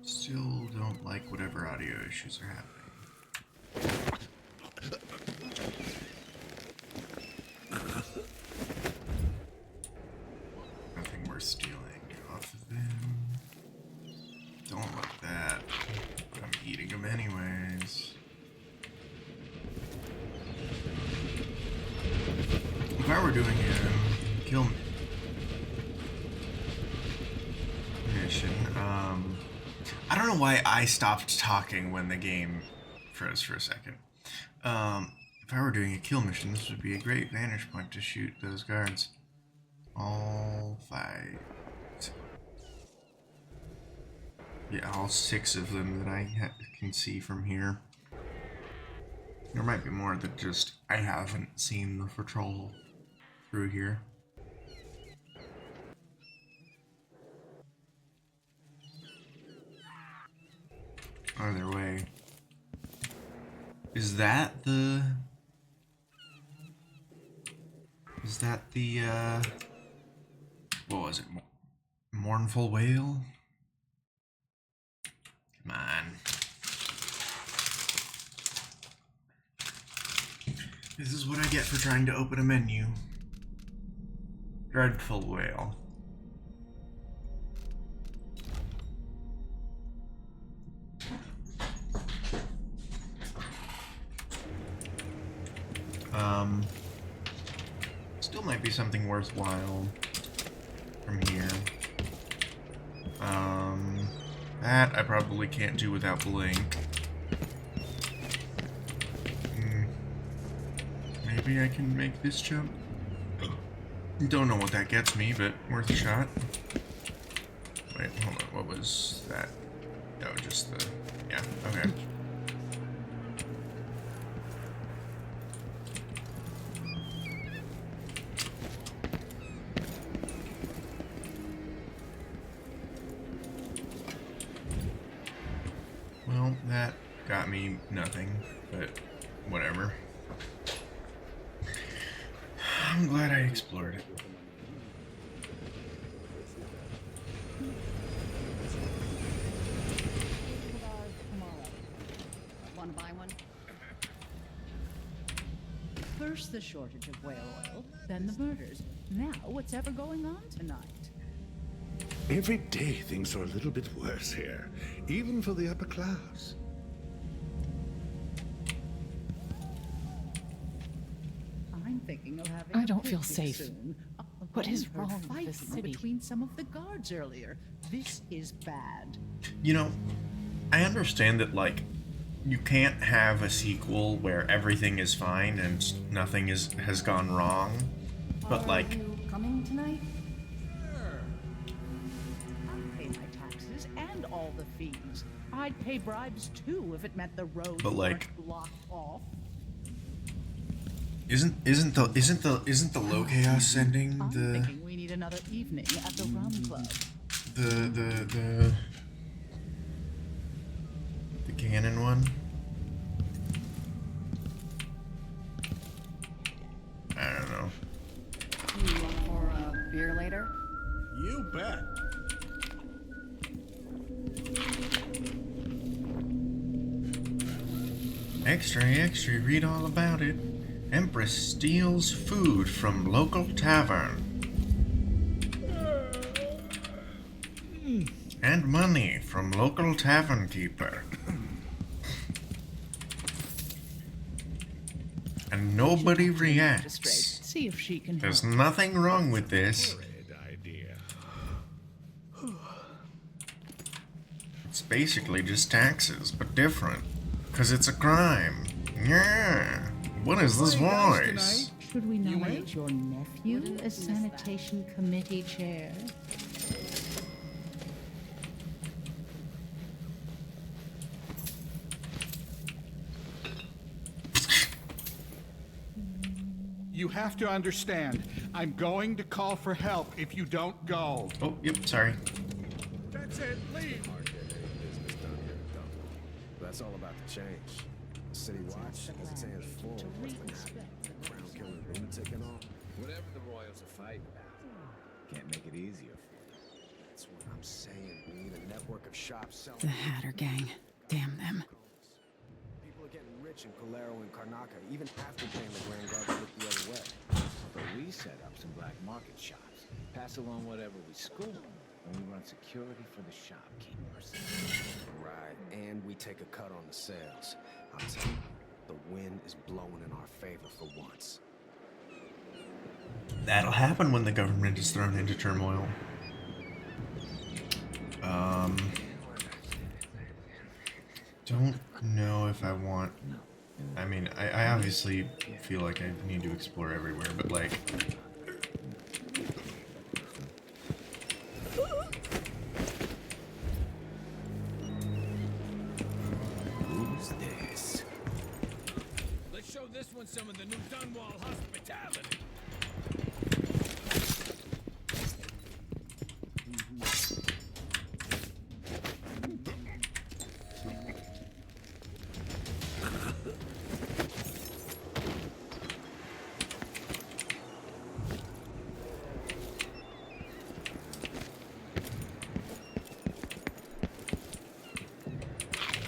Still don't like whatever audio issues are happening. Nothing worth stealing off of them. Don't like that. I'm eating them anyways. If I were doing a kill mission, I don't know why I stopped talking when the game froze for a second. If I were doing a kill mission, this would be a great vantage point to shoot those guards. All 5. Yeah, all 6 of them that I can see from here. There might be more that just I haven't seen the patrol through here. Either way. Is that the... what was it? Mournful Wail? Come on. This is what I get for trying to open a menu. Dreadful Wail. Still might be something worthwhile from here. That I probably can't do without Blink. Maybe I can make this jump. Don't know what that gets me, but worth a shot. Wait, hold on, what was that? Oh, just the... yeah, okay. Well, that got me nothing, but whatever. I'm glad I explored it. Want to buy one? First the shortage of whale oil, then the murders. Now what's ever going on tonight? Every day things are a little bit worse here, even for the upper class. I'm thinking of having I a don't feel picnic safe. soon. What is Denver wrong with fight this city? Between some of the guards earlier. This is bad. You know, I understand that, like, you can't have a sequel where everything is fine and nothing has gone wrong, but like, you coming tonight? I'd pay my taxes and all the fees. I'd pay bribes too if it meant the roads but like, weren't blocked off. isn't the low chaos sending I'm the thinking we need another evening at the rum club. the canon one? I don't know. You want for a beer later? You bet. Extra, extra, read all about it. Empress steals food from local tavern. And money from local tavern keeper. And nobody reacts. See if she can There's help. nothing wrong with this. It's basically just taxes, but different. Because it's a crime. Yeah. What is this voice? Should we nominate your nephew as sanitation committee chair? You have to understand, I'm going to call for help if you don't go. Oh, yep, sorry. That's it, leave! That's all about the change. City Watch, as its hands full, crown killer lunatic and all. Whatever the royals are fighting about. Can't make it easier for you. That's what I'm saying. We need a network of shops selling. The Hatter Gang. Damn them. People are getting rich in Calero and Karnaca, even after paying the Grand Guard to look the other way. But we set up some black market shops, pass along whatever we score, and we run security for the shopkeepers. Right, and we take a cut on the sales. I'm telling you, the wind is blowing in our favor for once. That'll happen when the government is thrown into turmoil. Don't know if I want... I mean, I obviously feel like I need to explore everywhere, but like... Who's this? Let's show this one some of the new Dunwall hospitality.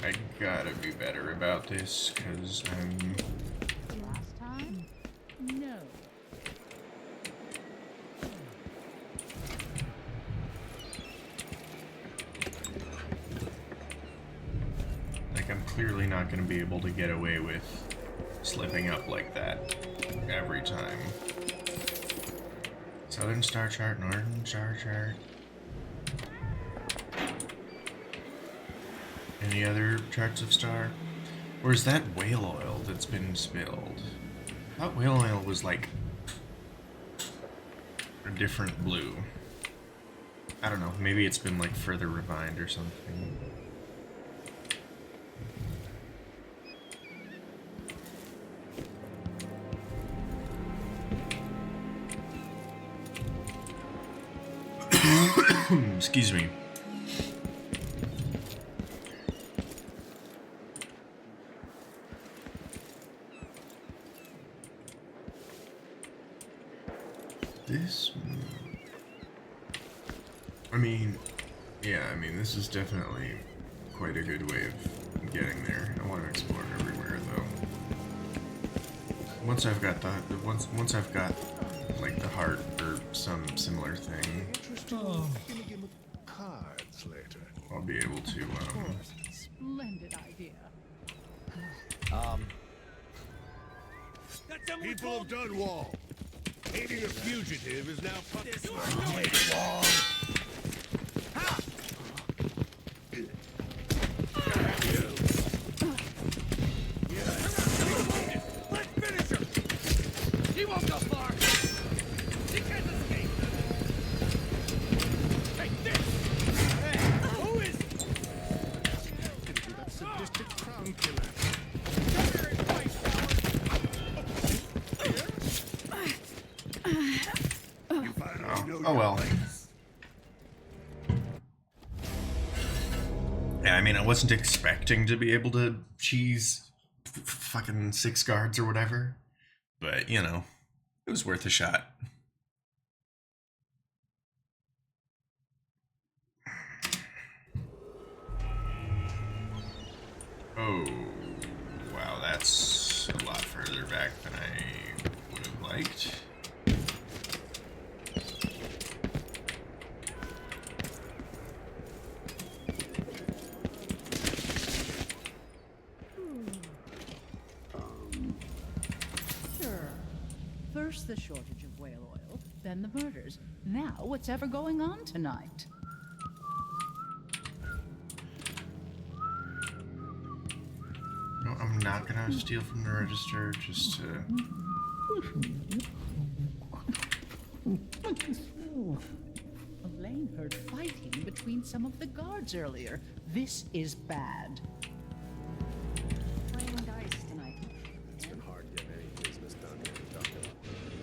I gotta be better about this, because I'm... Last time? No. Like, I'm clearly not gonna be able to get away with slipping up like that every time. Southern Star Chart, Northern Star Chart. Any other charts of star? Or is that whale oil that's been spilled? I thought whale oil was like a different blue. I don't know, maybe it's been like further refined or something. Excuse me. This... I mean, yeah, I mean, this is definitely quite a good way of getting there. I want to explore everywhere, though. Once I've got once I've got, like, the heart or some similar thing, Cards later. I'll be able to, Splendid idea. People of Dunwall, Aiding a fugitive is now Let's finish her! He won't go far! He can't escape! Take this! Hey, who is... that sadistic crown killer. Oh well. Yeah, I mean, I wasn't expecting to be able to cheese fucking 6 guards or whatever, but you know, it was worth a shot. Oh, wow, that's a lot further back than I would have liked. Sure. First the shortage of whale oil, then the murders. Now what's ever going on tonight? No, I'm not gonna steal from the register just to... Elaine heard fighting between some of the guards earlier. This is bad. Playing dice tonight. It's been hard getting any business done here in Dublin.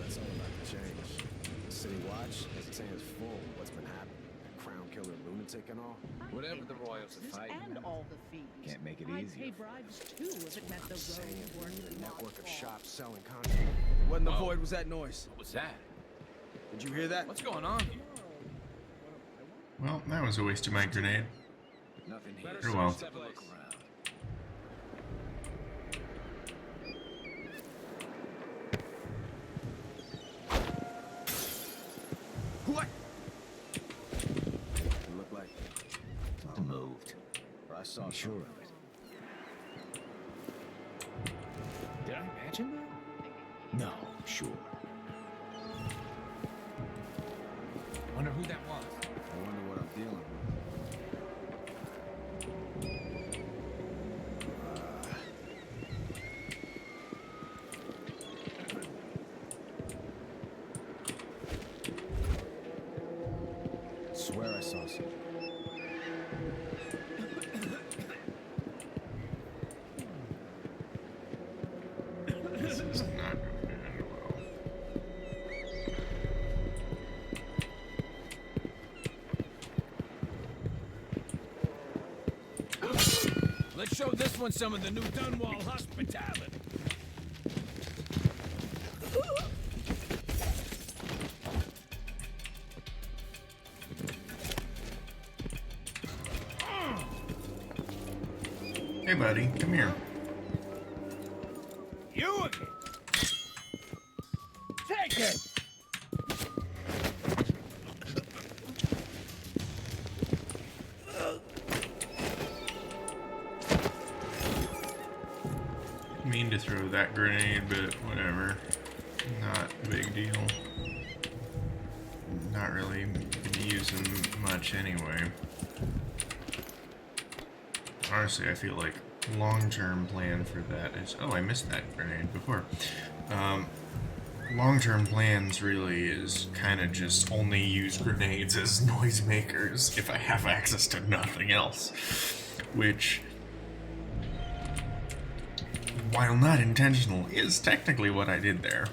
That's all about to change. The City Watch, as it's saying, is full of what's been happening. That crown killer lunatic and all. Whatever the royals are fighting, And all the fees. can't make it I'd easier. pay bribes too if it meant the road weren't The the network of shops selling contracts. What in the void was that noise? What was that? Did you hear that? What's going on here? Well, that was a waste of my grenade. Nothing here. Oh well. Have a look around. What? It looked like Something moved. or I saw Sure of it. Did I imagine that? No, sure. Wonder who that was. I wonder what I'm dealing with. Swear I saw something. This is not going to end well. Let's show this one some of the new Dunwall hospitality. Hey buddy, come here. You again. Take it. Mean to throw that grenade, but whatever. Not a big deal. Not really gonna use them much anyway. Honestly, I feel like long-term plan for that is... Oh, I missed that grenade before. Long-term plans really is kind of just only use grenades as noisemakers if I have access to nothing else. Which, while not intentional, is technically what I did there.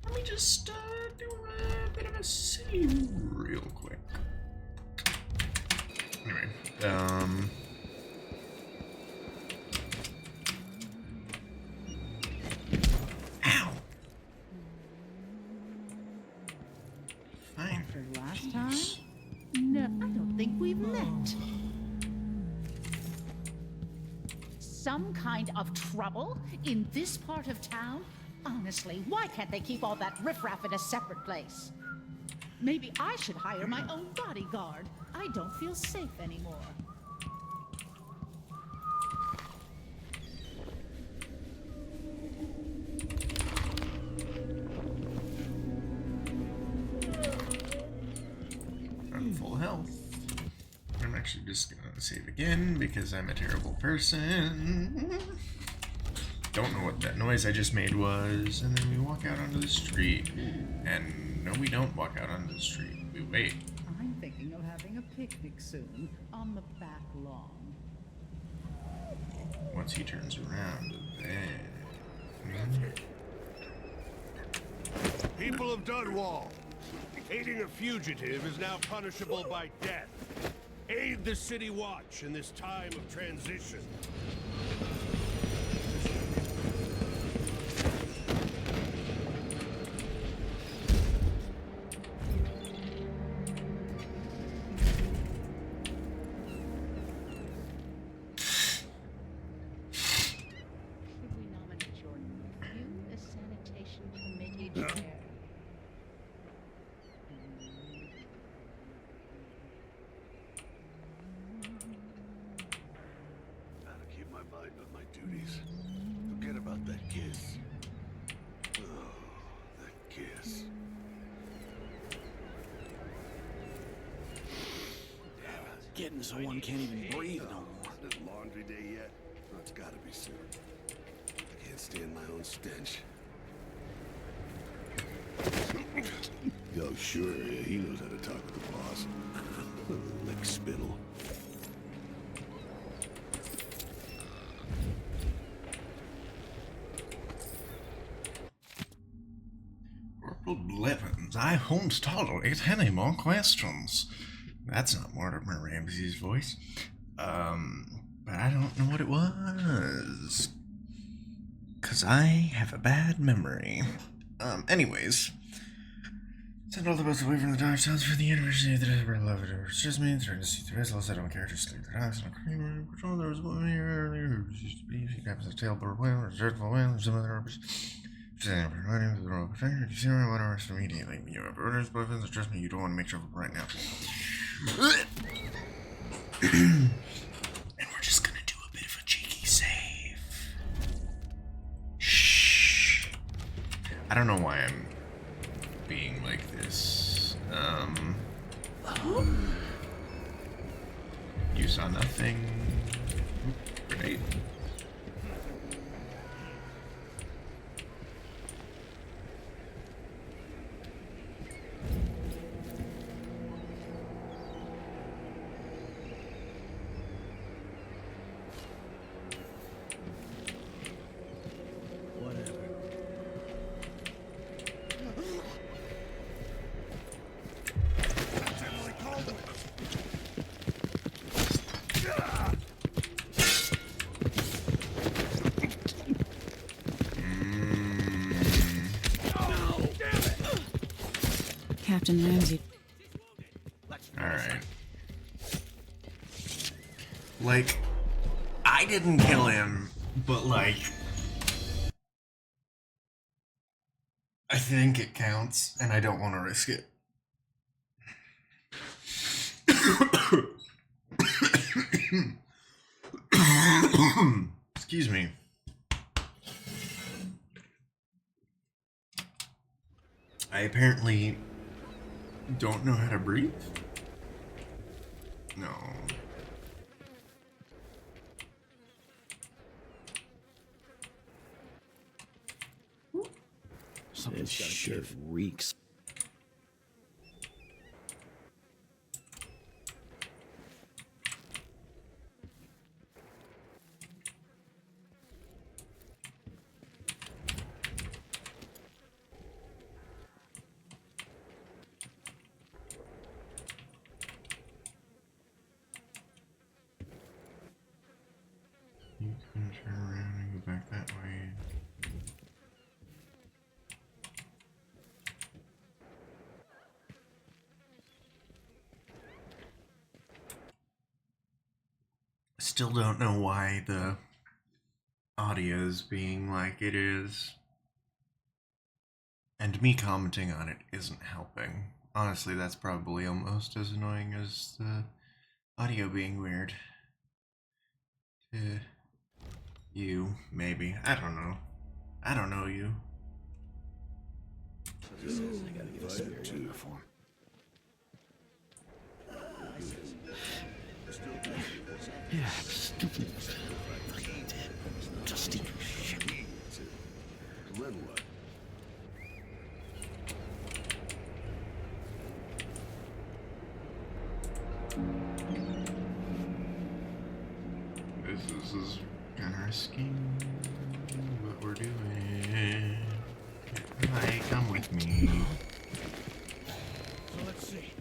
Let me just do a bit of a save real quick. Anyway, ow! Fine. For last time? No, I don't think we've met. Some kind of trouble in this part of town? Honestly, why can't they keep all that riffraff in a separate place? Maybe I should hire my own bodyguard. I don't feel safe anymore. actually just gonna save again because I'm a terrible person. Don't know what that noise I just made was. And then we walk out onto the street. And no, we don't walk out onto the street. We wait. I'm thinking of having a picnic soon on the back lawn. Once he turns around, then... People of Dunwall, aiding a fugitive is now punishable by death. Aid the City Watch in this time of transition. Forget about that kiss. Oh, that kiss. Getting so one can't even breathe no more. Is it laundry day yet? Oh, it's gotta be soon. I can't stand my own stench. Yo, sure, yeah, he knows how to talk to the boss. Lick spittle. Blevins, I won't tolerate any more questions. That's not Mortimer Ramsey's voice. But I don't know what it was. 'Cause I have a bad memory. Anyways. Send all the boats away from the dark sounds for the University of the Beloved. It's just me trying to see through restless. I don't care, just leave the house. Control. There was a woman here earlier who used to be. She happens to tailboard whale, or dreadful whale, or some other rubbish. She's in for running with the rope. If you see her, I want to arrest immediately. You have orders, boyfriends, trust me, you don't want to make trouble right now. And we're just gonna do a bit of a cheeky save. Shh. I don't know why I'm being like this. You saw nothing. Great. Captain Ramsey. Alright. Like, I didn't kill him, but like, I think it counts, and I don't want to risk it. Excuse me. I apparently don't know how to breathe? No. This shit reeks. You can turn around and go back that way. Still don't know why the audio is being like it is. And me commenting on it isn't helping. Honestly, that's probably almost as annoying as the audio being weird. To you, maybe. I don't know. I don't know you. I gotta get a uniform. Linwood. This is kind of risky. What we're doing. Hi, come with me. So let's see.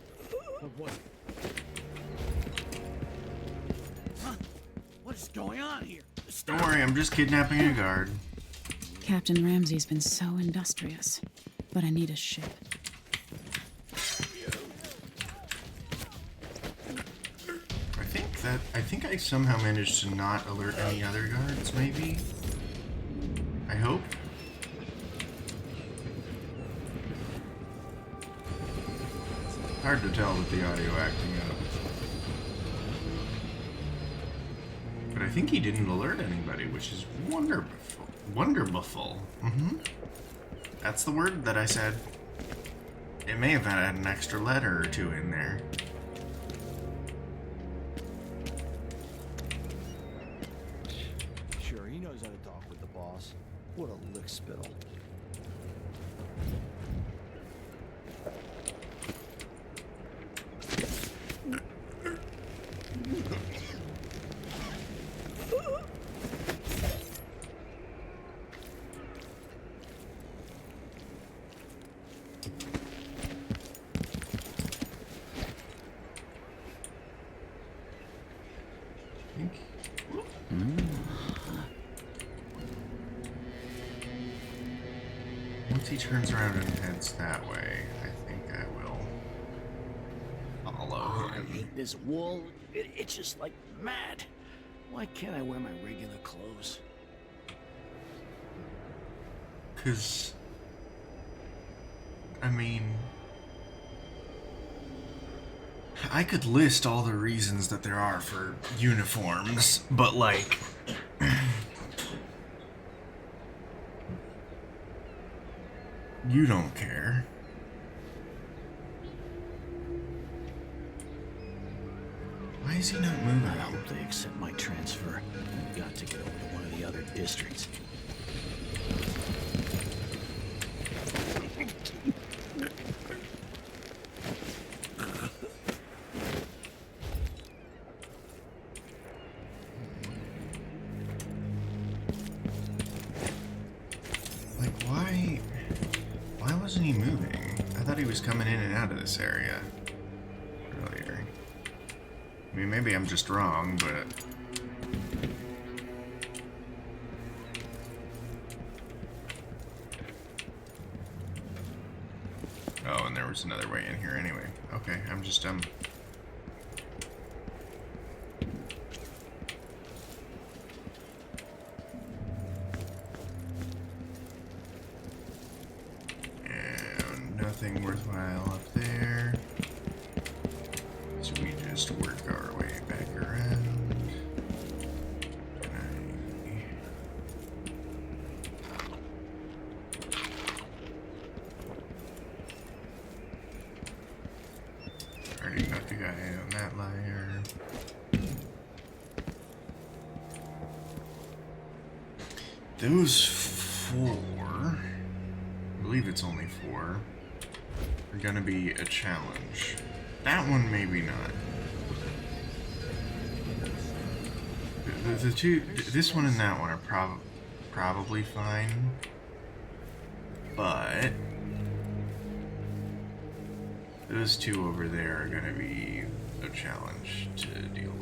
What was it? Huh? What is going on here? Don't worry, I'm just kidnapping a guard. Captain Ramsey's been so industrious, but I need a ship. I think I somehow managed to not alert any other guards, maybe? I hope? Hard to tell with the audio acting up. But I think he didn't alert anybody, which is wonderful. Wonderful. That's the word that I said. It may have had an extra letter or two in there. Sure, he knows how to talk with the boss. What a lick spittle. Once he turns around and heads that way, I think I will follow him. I hate this wool. It itches like mad. Why can't I wear my regular clothes? 'Cause, I mean, I could list all the reasons that there are for uniforms, but like, you don't care. Why is he not moving? I hope they accept my transfer. I've got to get over to one of the other districts. Like, why wasn't he moving? I thought he was coming in and out of this area earlier. I mean, maybe I'm just wrong, but... Oh, and there was another way in here anyway. Okay, I'm just dumb. And nothing worthwhile up there. So we just work our way back around. Already got the guy on that layer. Those four, I believe it's only four, are gonna be a challenge. That one maybe not. The two, this one and that one are probably fine, but those two over there are gonna be a challenge to deal with.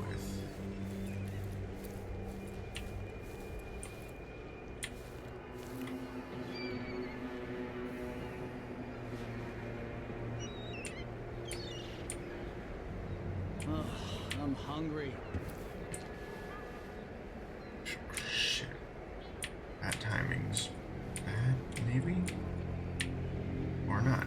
I'm hungry. Shit. That timing's bad, maybe? Or not.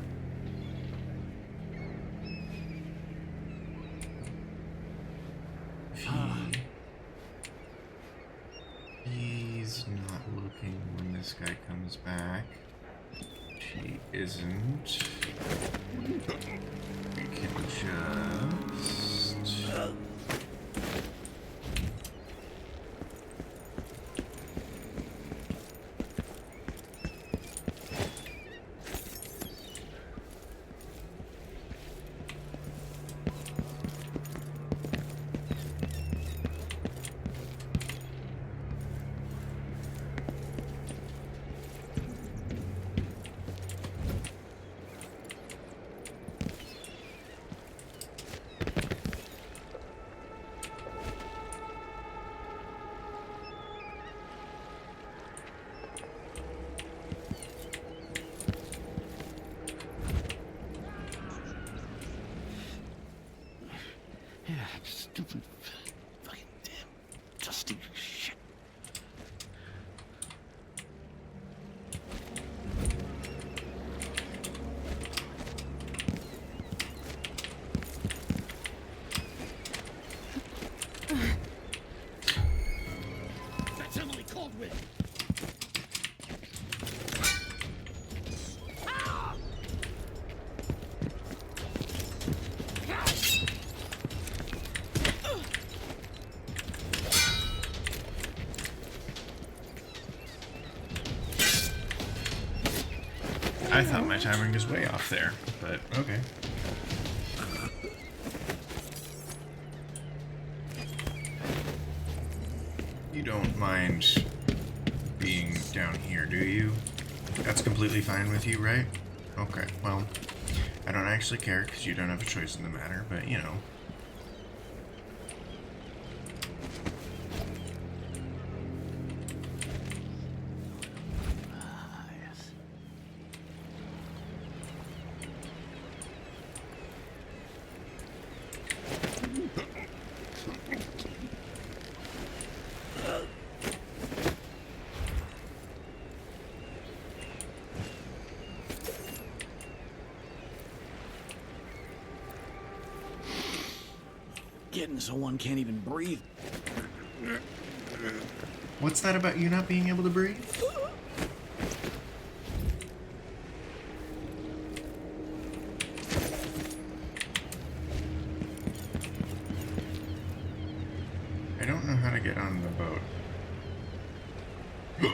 He's not looking when this guy comes back. She isn't. We can just... I thought my timing was way off there, but okay. You don't mind being down here, do you? That's completely fine with you, right? Okay, well, I don't actually care because you don't have a choice in the matter, but you know. Getting so one can't even breathe. What's that about you not being able to breathe? I don't know how to get on the boat. I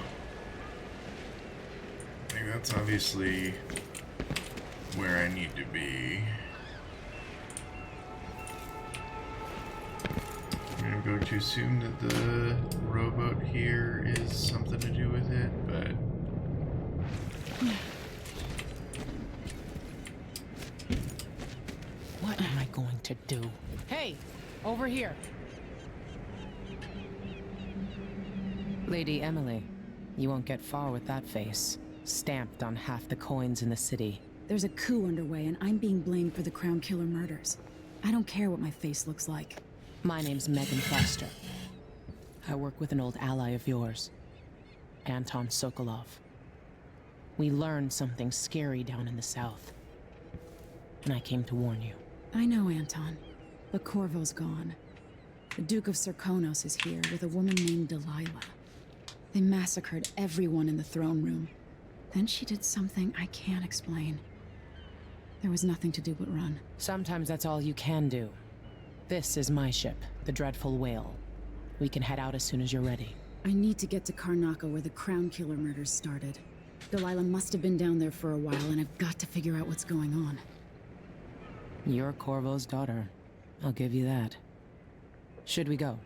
think that's obviously where I need to be. I'm going to assume that the rowboat here is something to do with it, but... What am I going to do? Hey! Over here! Lady Emily, you won't get far with that face. Stamped on half the coins in the city. There's a coup underway, and I'm being blamed for the Crown Killer murders. I don't care what my face looks like. My name's Megan Foster. I work with an old ally of yours, Anton Sokolov. We learned something scary down in the south, and I came to warn you. I know, Anton. But Corvo's gone. The Duke of Serkonos is here with a woman named Delilah. They massacred everyone in the throne room. Then she did something I can't explain. There was nothing to do but run. Sometimes that's all you can do. This is my ship, the Dreadful Whale. We can head out as soon as you're ready. I need to get to Karnaca where the Crown Killer murders started. Delilah must have been down there for a while, and I've got to figure out what's going on. You're Corvo's daughter. I'll give you that. Should we go?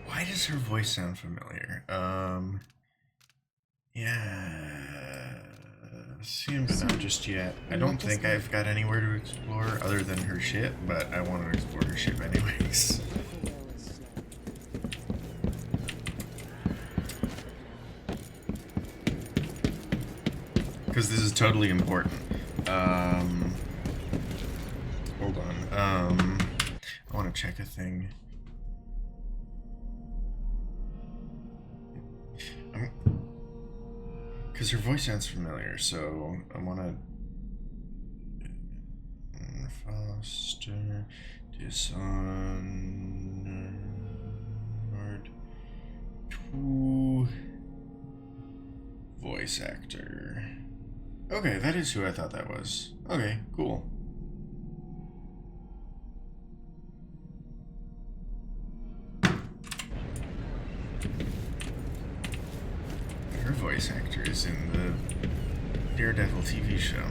Why does her voice sound familiar? Yeah... Seems not just yet. I don't think I've got anywhere to explore other than her ship, but I want to explore her ship anyways. Because this is totally important. Hold on. I want to check a thing. Because her voice sounds familiar, so I want to... Foster... Dishonored... Voice actor... Okay, that is who I thought that was. Okay, cool. Her voice actor is in the Daredevil TV show.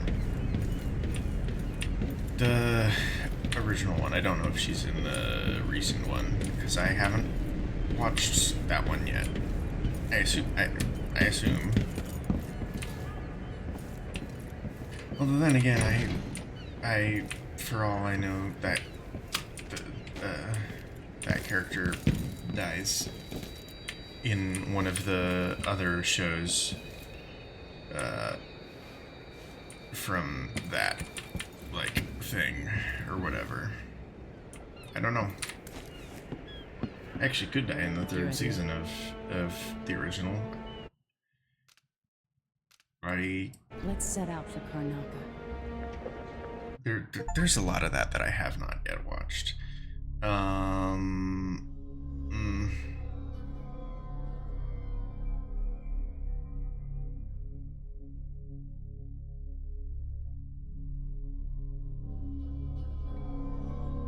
The original one. I don't know if she's in the recent one, because I haven't watched that one yet. I assume. Although then again, I for all I know, that character dies in one of the other shows from that, like, thing, or whatever. I don't know. Actually could die in the third season of the original. Let's set out for Karnaca. There's a lot of that I have not yet watched.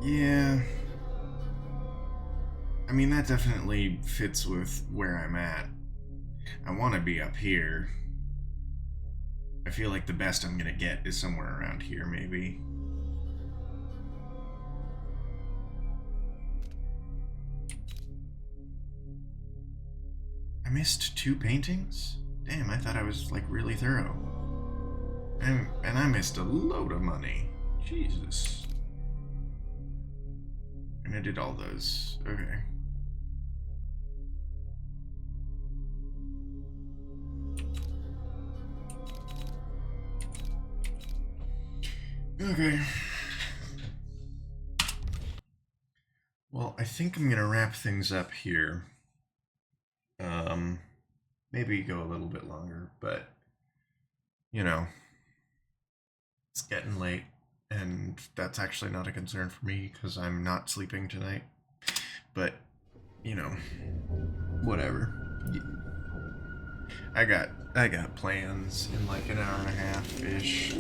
Yeah. I mean, that definitely fits with where I'm at. I want to be up here. I feel like the best I'm gonna get is somewhere around here, maybe. I missed 2 paintings? Damn, I thought I was, like, really thorough. And I missed a load of money. Jesus. And I did all those. Okay. Okay. Well, I think I'm gonna wrap things up here. Maybe go a little bit longer, but you know, it's getting late, and that's actually not a concern for me because I'm not sleeping tonight. But you know, whatever. I got plans in like an hour and a half ish.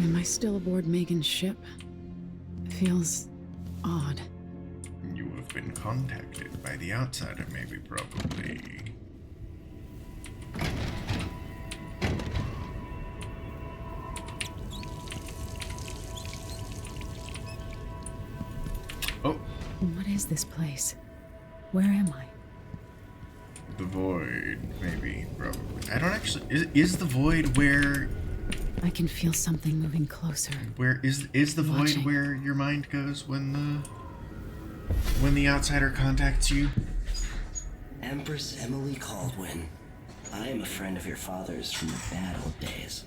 Am I still aboard Megan's ship? Feels odd. You have been contacted by the outsider, maybe, probably. Oh. What is this place? Where am I? The void, maybe, probably. I don't actually... Is the void where... I can feel something moving closer. Where is the void where your mind goes when the outsider contacts you? Empress Emily Caldwin. I am a friend of your father's from the bad old days.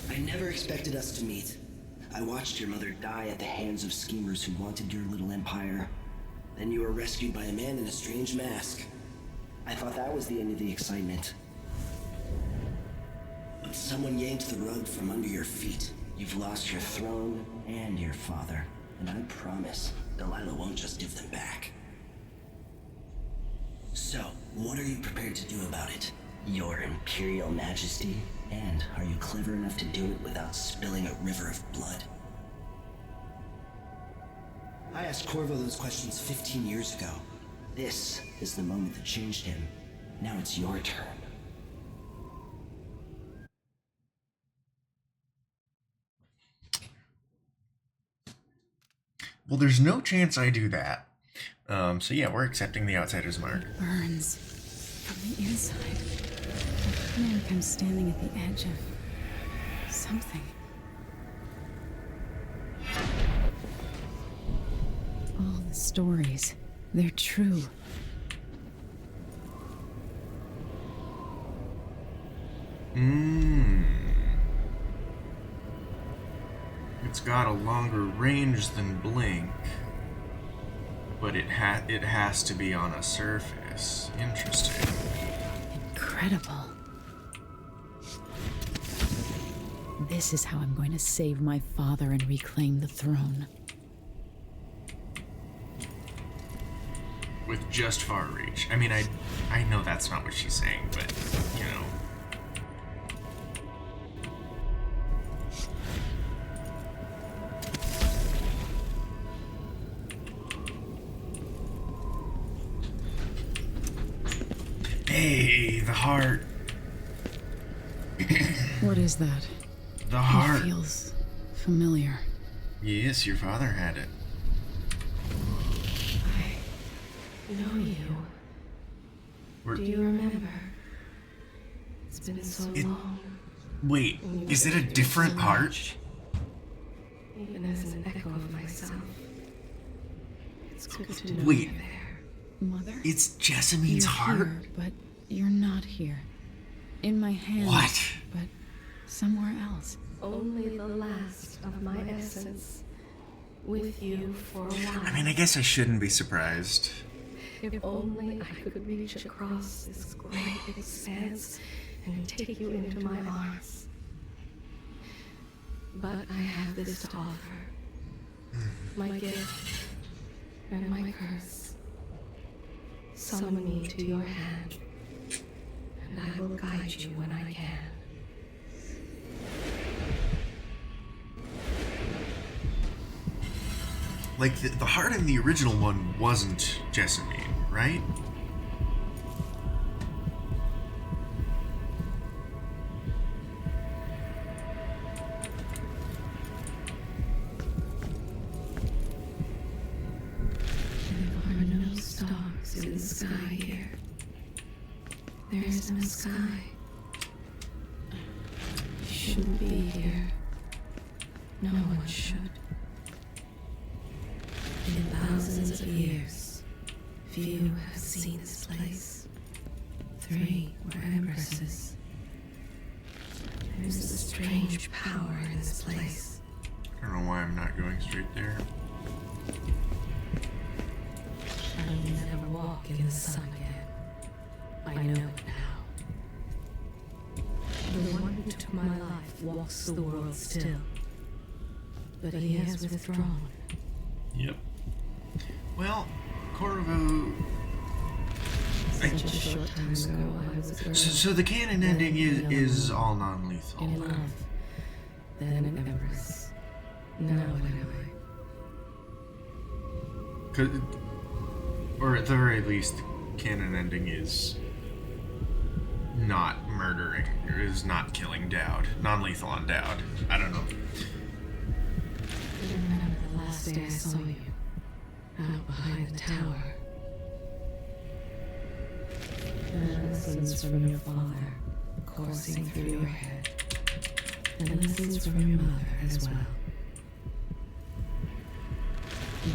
I never expected us to meet. I watched your mother die at the hands of schemers who wanted your little empire. Then you were rescued by a man in a strange mask. I thought that was the end of the excitement. But someone yanked the rug from under your feet. You've lost your throne and your father. And I promise, Delilah won't just give them back. So, what are you prepared to do about it? Your Imperial Majesty? And are you clever enough to do it without spilling a river of blood? I asked Corvo those questions 15 years ago. This is the moment that changed him. Now it's your turn. Well, there's no chance I do that. So yeah, we're accepting the outsider's mark. It burns from the inside. I feel like I'm standing at the edge of something. All the stories, they're true. It's got a longer range than Blink, but it has to be on a surface. Interesting. Incredible. This is how I'm going to save my father and reclaim the throne. With just far reach. I mean, I know that's not what she's saying, but, you know. Hey, the heart. What is that? The heart. It feels familiar. Yes, your father had it. I know you. Do you remember? It's been so long. Wait, is it a different heart? Even as an echo of myself. It's good to know Wait. you're there. Mother? It's Jessamine's You're heart? here, but you're not here. In my hands. What? But somewhere else. Only the last of my essence. With you for a while. I mean, I guess I shouldn't be surprised. If only I could reach across this great expanse and take you into my arms. But I have this to offer. My gift and my curse. Summon me to your hand, and I will guide you when I can. Like, the heart in the original one wasn't Jessamine, right? There is no sky. You shouldn't be here. No one should. In thousands of years, few have seen this place. 3 were empresses. There's a strange power in this place. I don't know why I'm not going straight there. I will never walk in the sun again. I know it now. The one who took my life walks the world still. But he has withdrawn. Yep. Well, Corvo. Such a short time ago, I was a girl. So the canon ending is all non-lethal. In love. Then an empress. Now what am Or at the very least, the canon ending is not murdering, or is not killing Dowd. Non-lethal on Dowd. I don't know. I remember the last day I saw you. Out behind the tower. Lessons from your father coursing through your head. And lessons from your mother as well.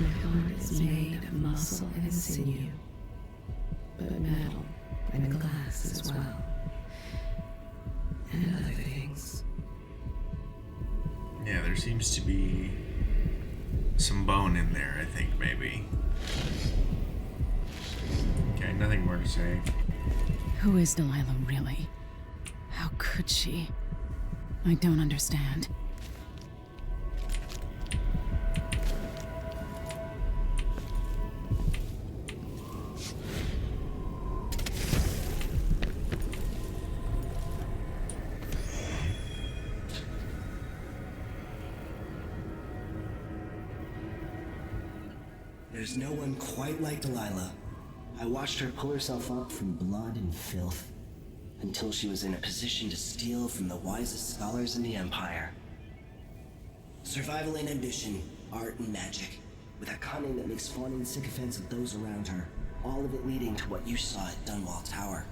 My heart is made of muscle and sinew, but metal and glass as well. And other things. Yeah, there seems to be some bone in there, I think, maybe. Okay, nothing more to say. Who is Delilah really? How could she? I don't understand. There's no one quite like Delilah. I watched her pull herself up from blood and filth, until she was in a position to steal from the wisest scholars in the Empire. Survival and ambition, art and magic, with a cunning that makes fawning sycophants of those around her, all of it leading to what you saw at Dunwall Tower.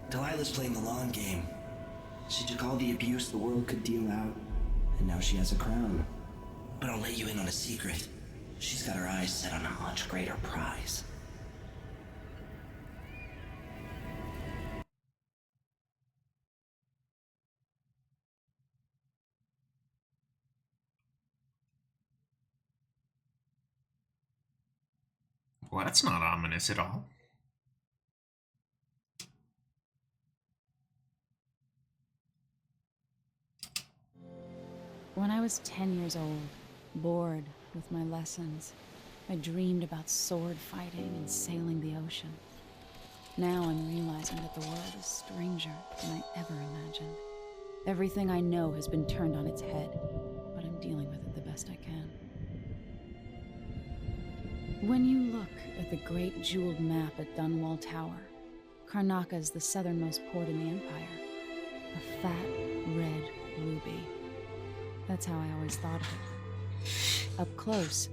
Delilah's playing the long game. She took all the abuse the world could deal out, and now she has a crown. But I'll let you in on a secret. She's got her eyes set on a much greater prize. Well, that's not ominous at all. When I was 10 years old, bored with my lessons, I dreamed about sword fighting and sailing the ocean. Now I'm realizing that the world is stranger than I ever imagined. Everything I know has been turned on its head, but I'm dealing with it the best I can. When you look at the great jeweled map at Dunwall Tower, Karnaca is the southernmost port in the Empire. A fat, red ruby. That's how I always thought of it. Up close,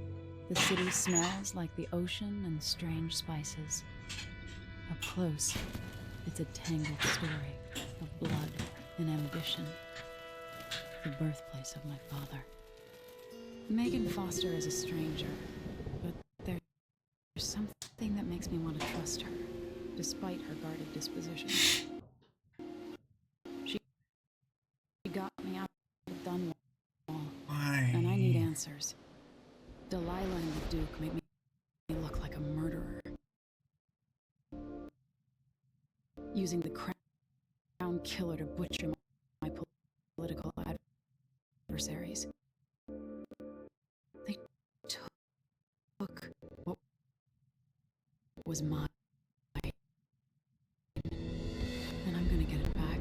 the city smells like the ocean and strange spices. Up close, it's a tangled story of blood and ambition. The birthplace of my father. Megan Foster is a stranger, but there's something that makes me want to trust her, despite her guarded disposition. She got me out of Dunwall, and I need answers. Delilah and the Duke make me look like a murderer. Using the crown killer to butcher my political adversaries. They took what was mine. And I'm gonna get it back.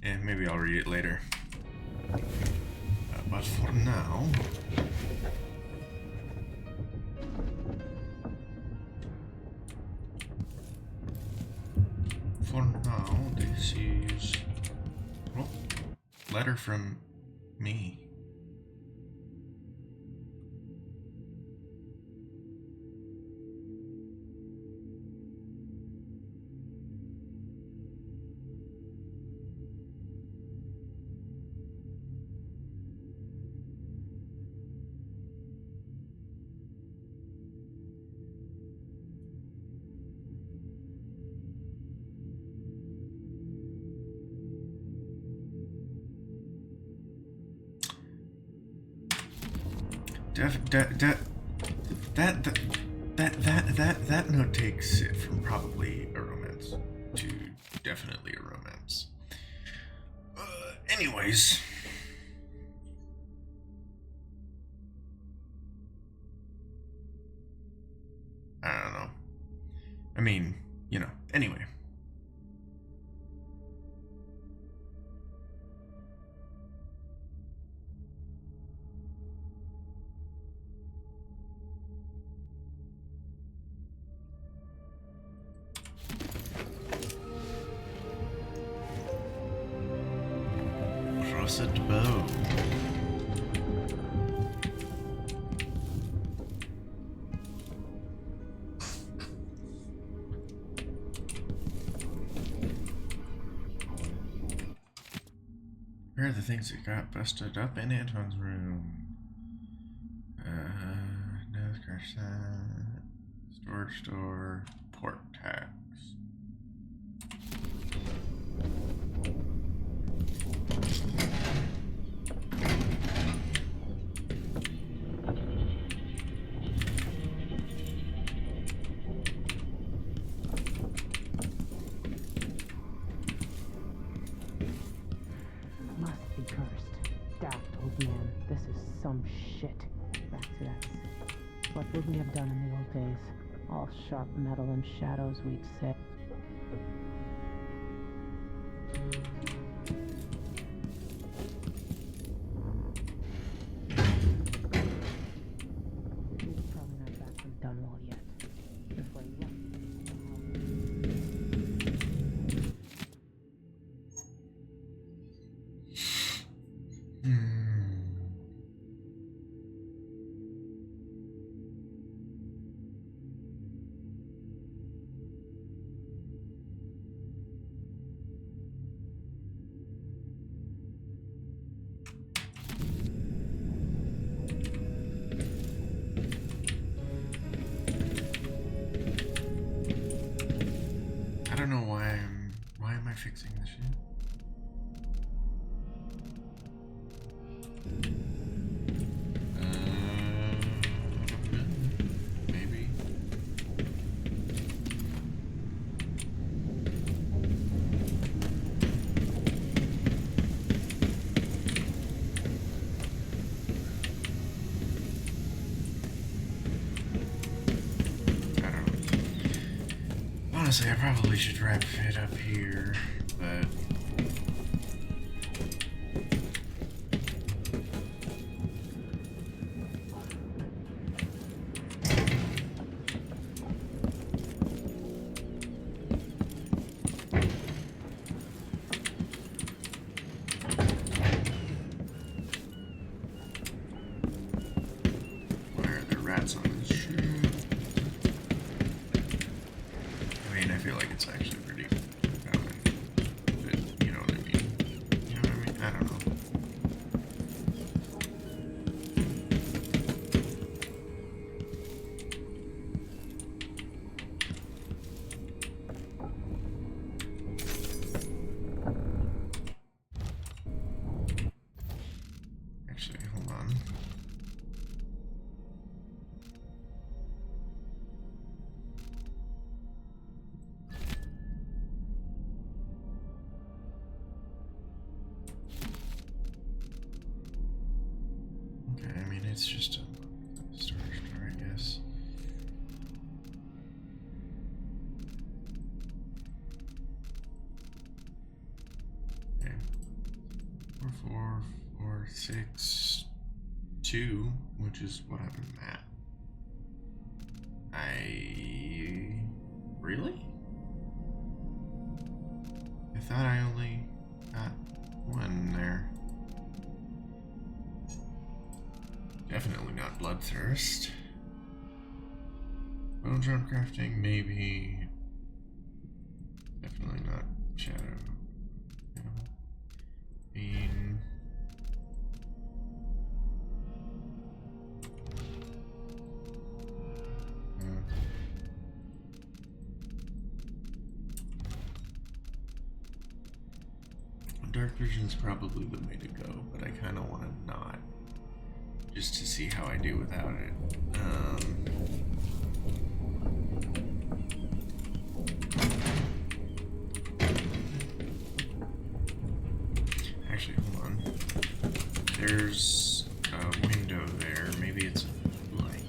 And maybe I'll read it later. But for now... this is... Oh, letter from me. That note takes it from probably a romance to definitely a romance. Anyways. I don't know. I mean, you know, anyway. Russet bow. Where are the things that got busted up in Anton's room? No scratch that. Storage door. Port tax. Must be cursed. Daft old man, this is some shit. Accidents. What would we have done in the old days? All sharp metal and shadows, we'd say. He's probably not back from Dunwall yet. Before he left. I don't know why am I fixing this shit? Maybe. Honestly, I probably should wrap it up here, but... Why are there rats on this shit? I mean, I feel like it's actually pretty common, but you know what I mean? You know what I mean? I don't know. Actually, hold on. Okay, I mean, it's just a storage door, I guess. Okay. 44462, which is what I've been at. Really? I thought I only got one there. Definitely not Bloodthirst. Bone drum crafting, maybe. Definitely not Shadow. Bean. Dark Vision's probably the way to go, but I kind of want to not, just to see how I do without it. Actually, hold on. There's a window there. Maybe it's like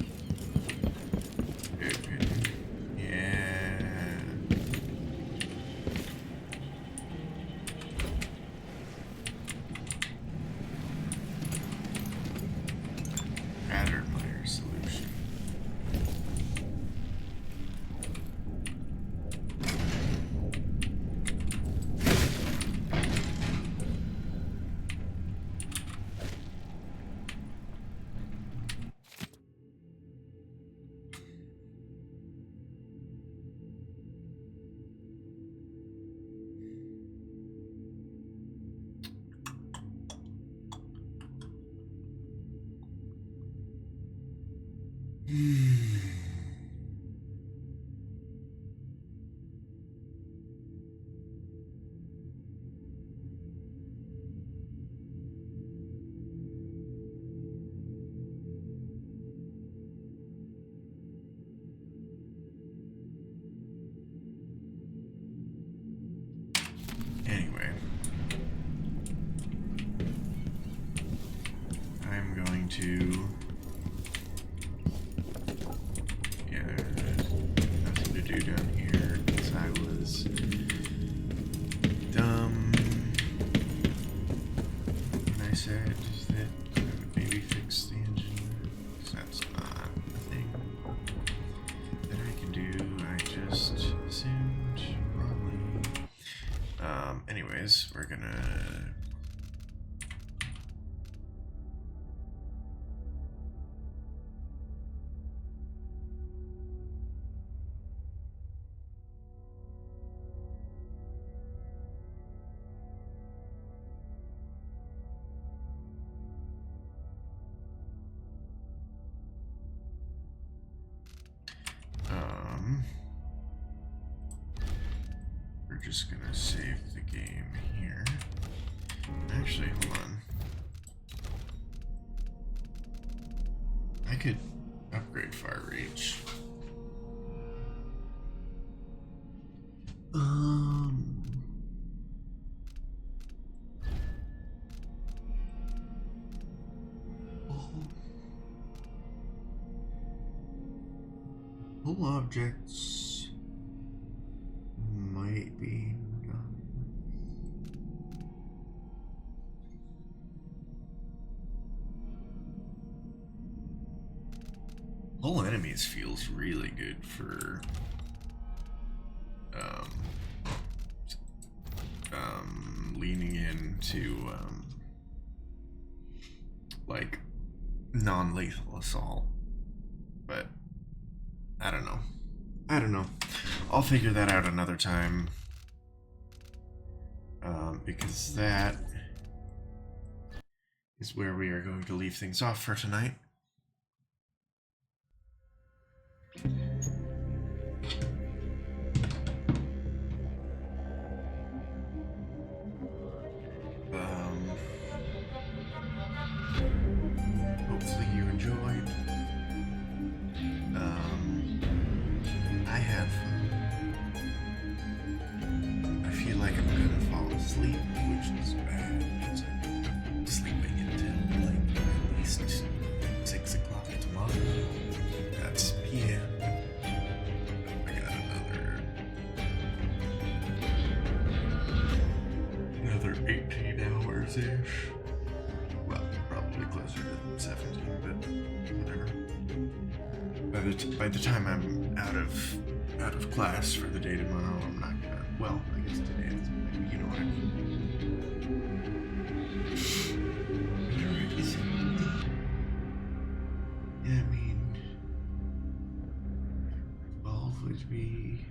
open. Yeah. Pattern layer solution. Anyway, I'm going to, yeah, there's nothing to do down here because I was dumb when I said that I would maybe fix the engine, because that's not a thing that I can do. I just assumed wrongly. Anyways, we're gonna we're just gonna save the game here. Actually, hold on. I could upgrade Fire Reach. Whole objects might be done. Whole enemies feels really good for leaning into like non-lethal assault, but I don't know. I'll figure that out another time, because that is where we are going to leave things off for tonight. Hopefully you enjoyed. I had fun. I feel like I'm gonna fall asleep, which is bad. I'm sleeping until like at least 6 o'clock tomorrow. That's PM. I got another 18 hours ish. Well, probably closer to 17, but whatever. By the time I'm out of class for the day tomorrow, I'm not gonna. Well, I guess today is. You know what I mean. Whatever is it? Yeah, I mean, 12 would be.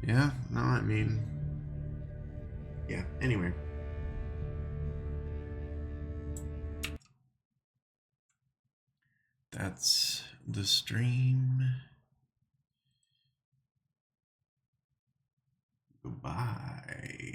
Yeah, no, I mean. Yeah, anyway. That's the stream. Goodbye.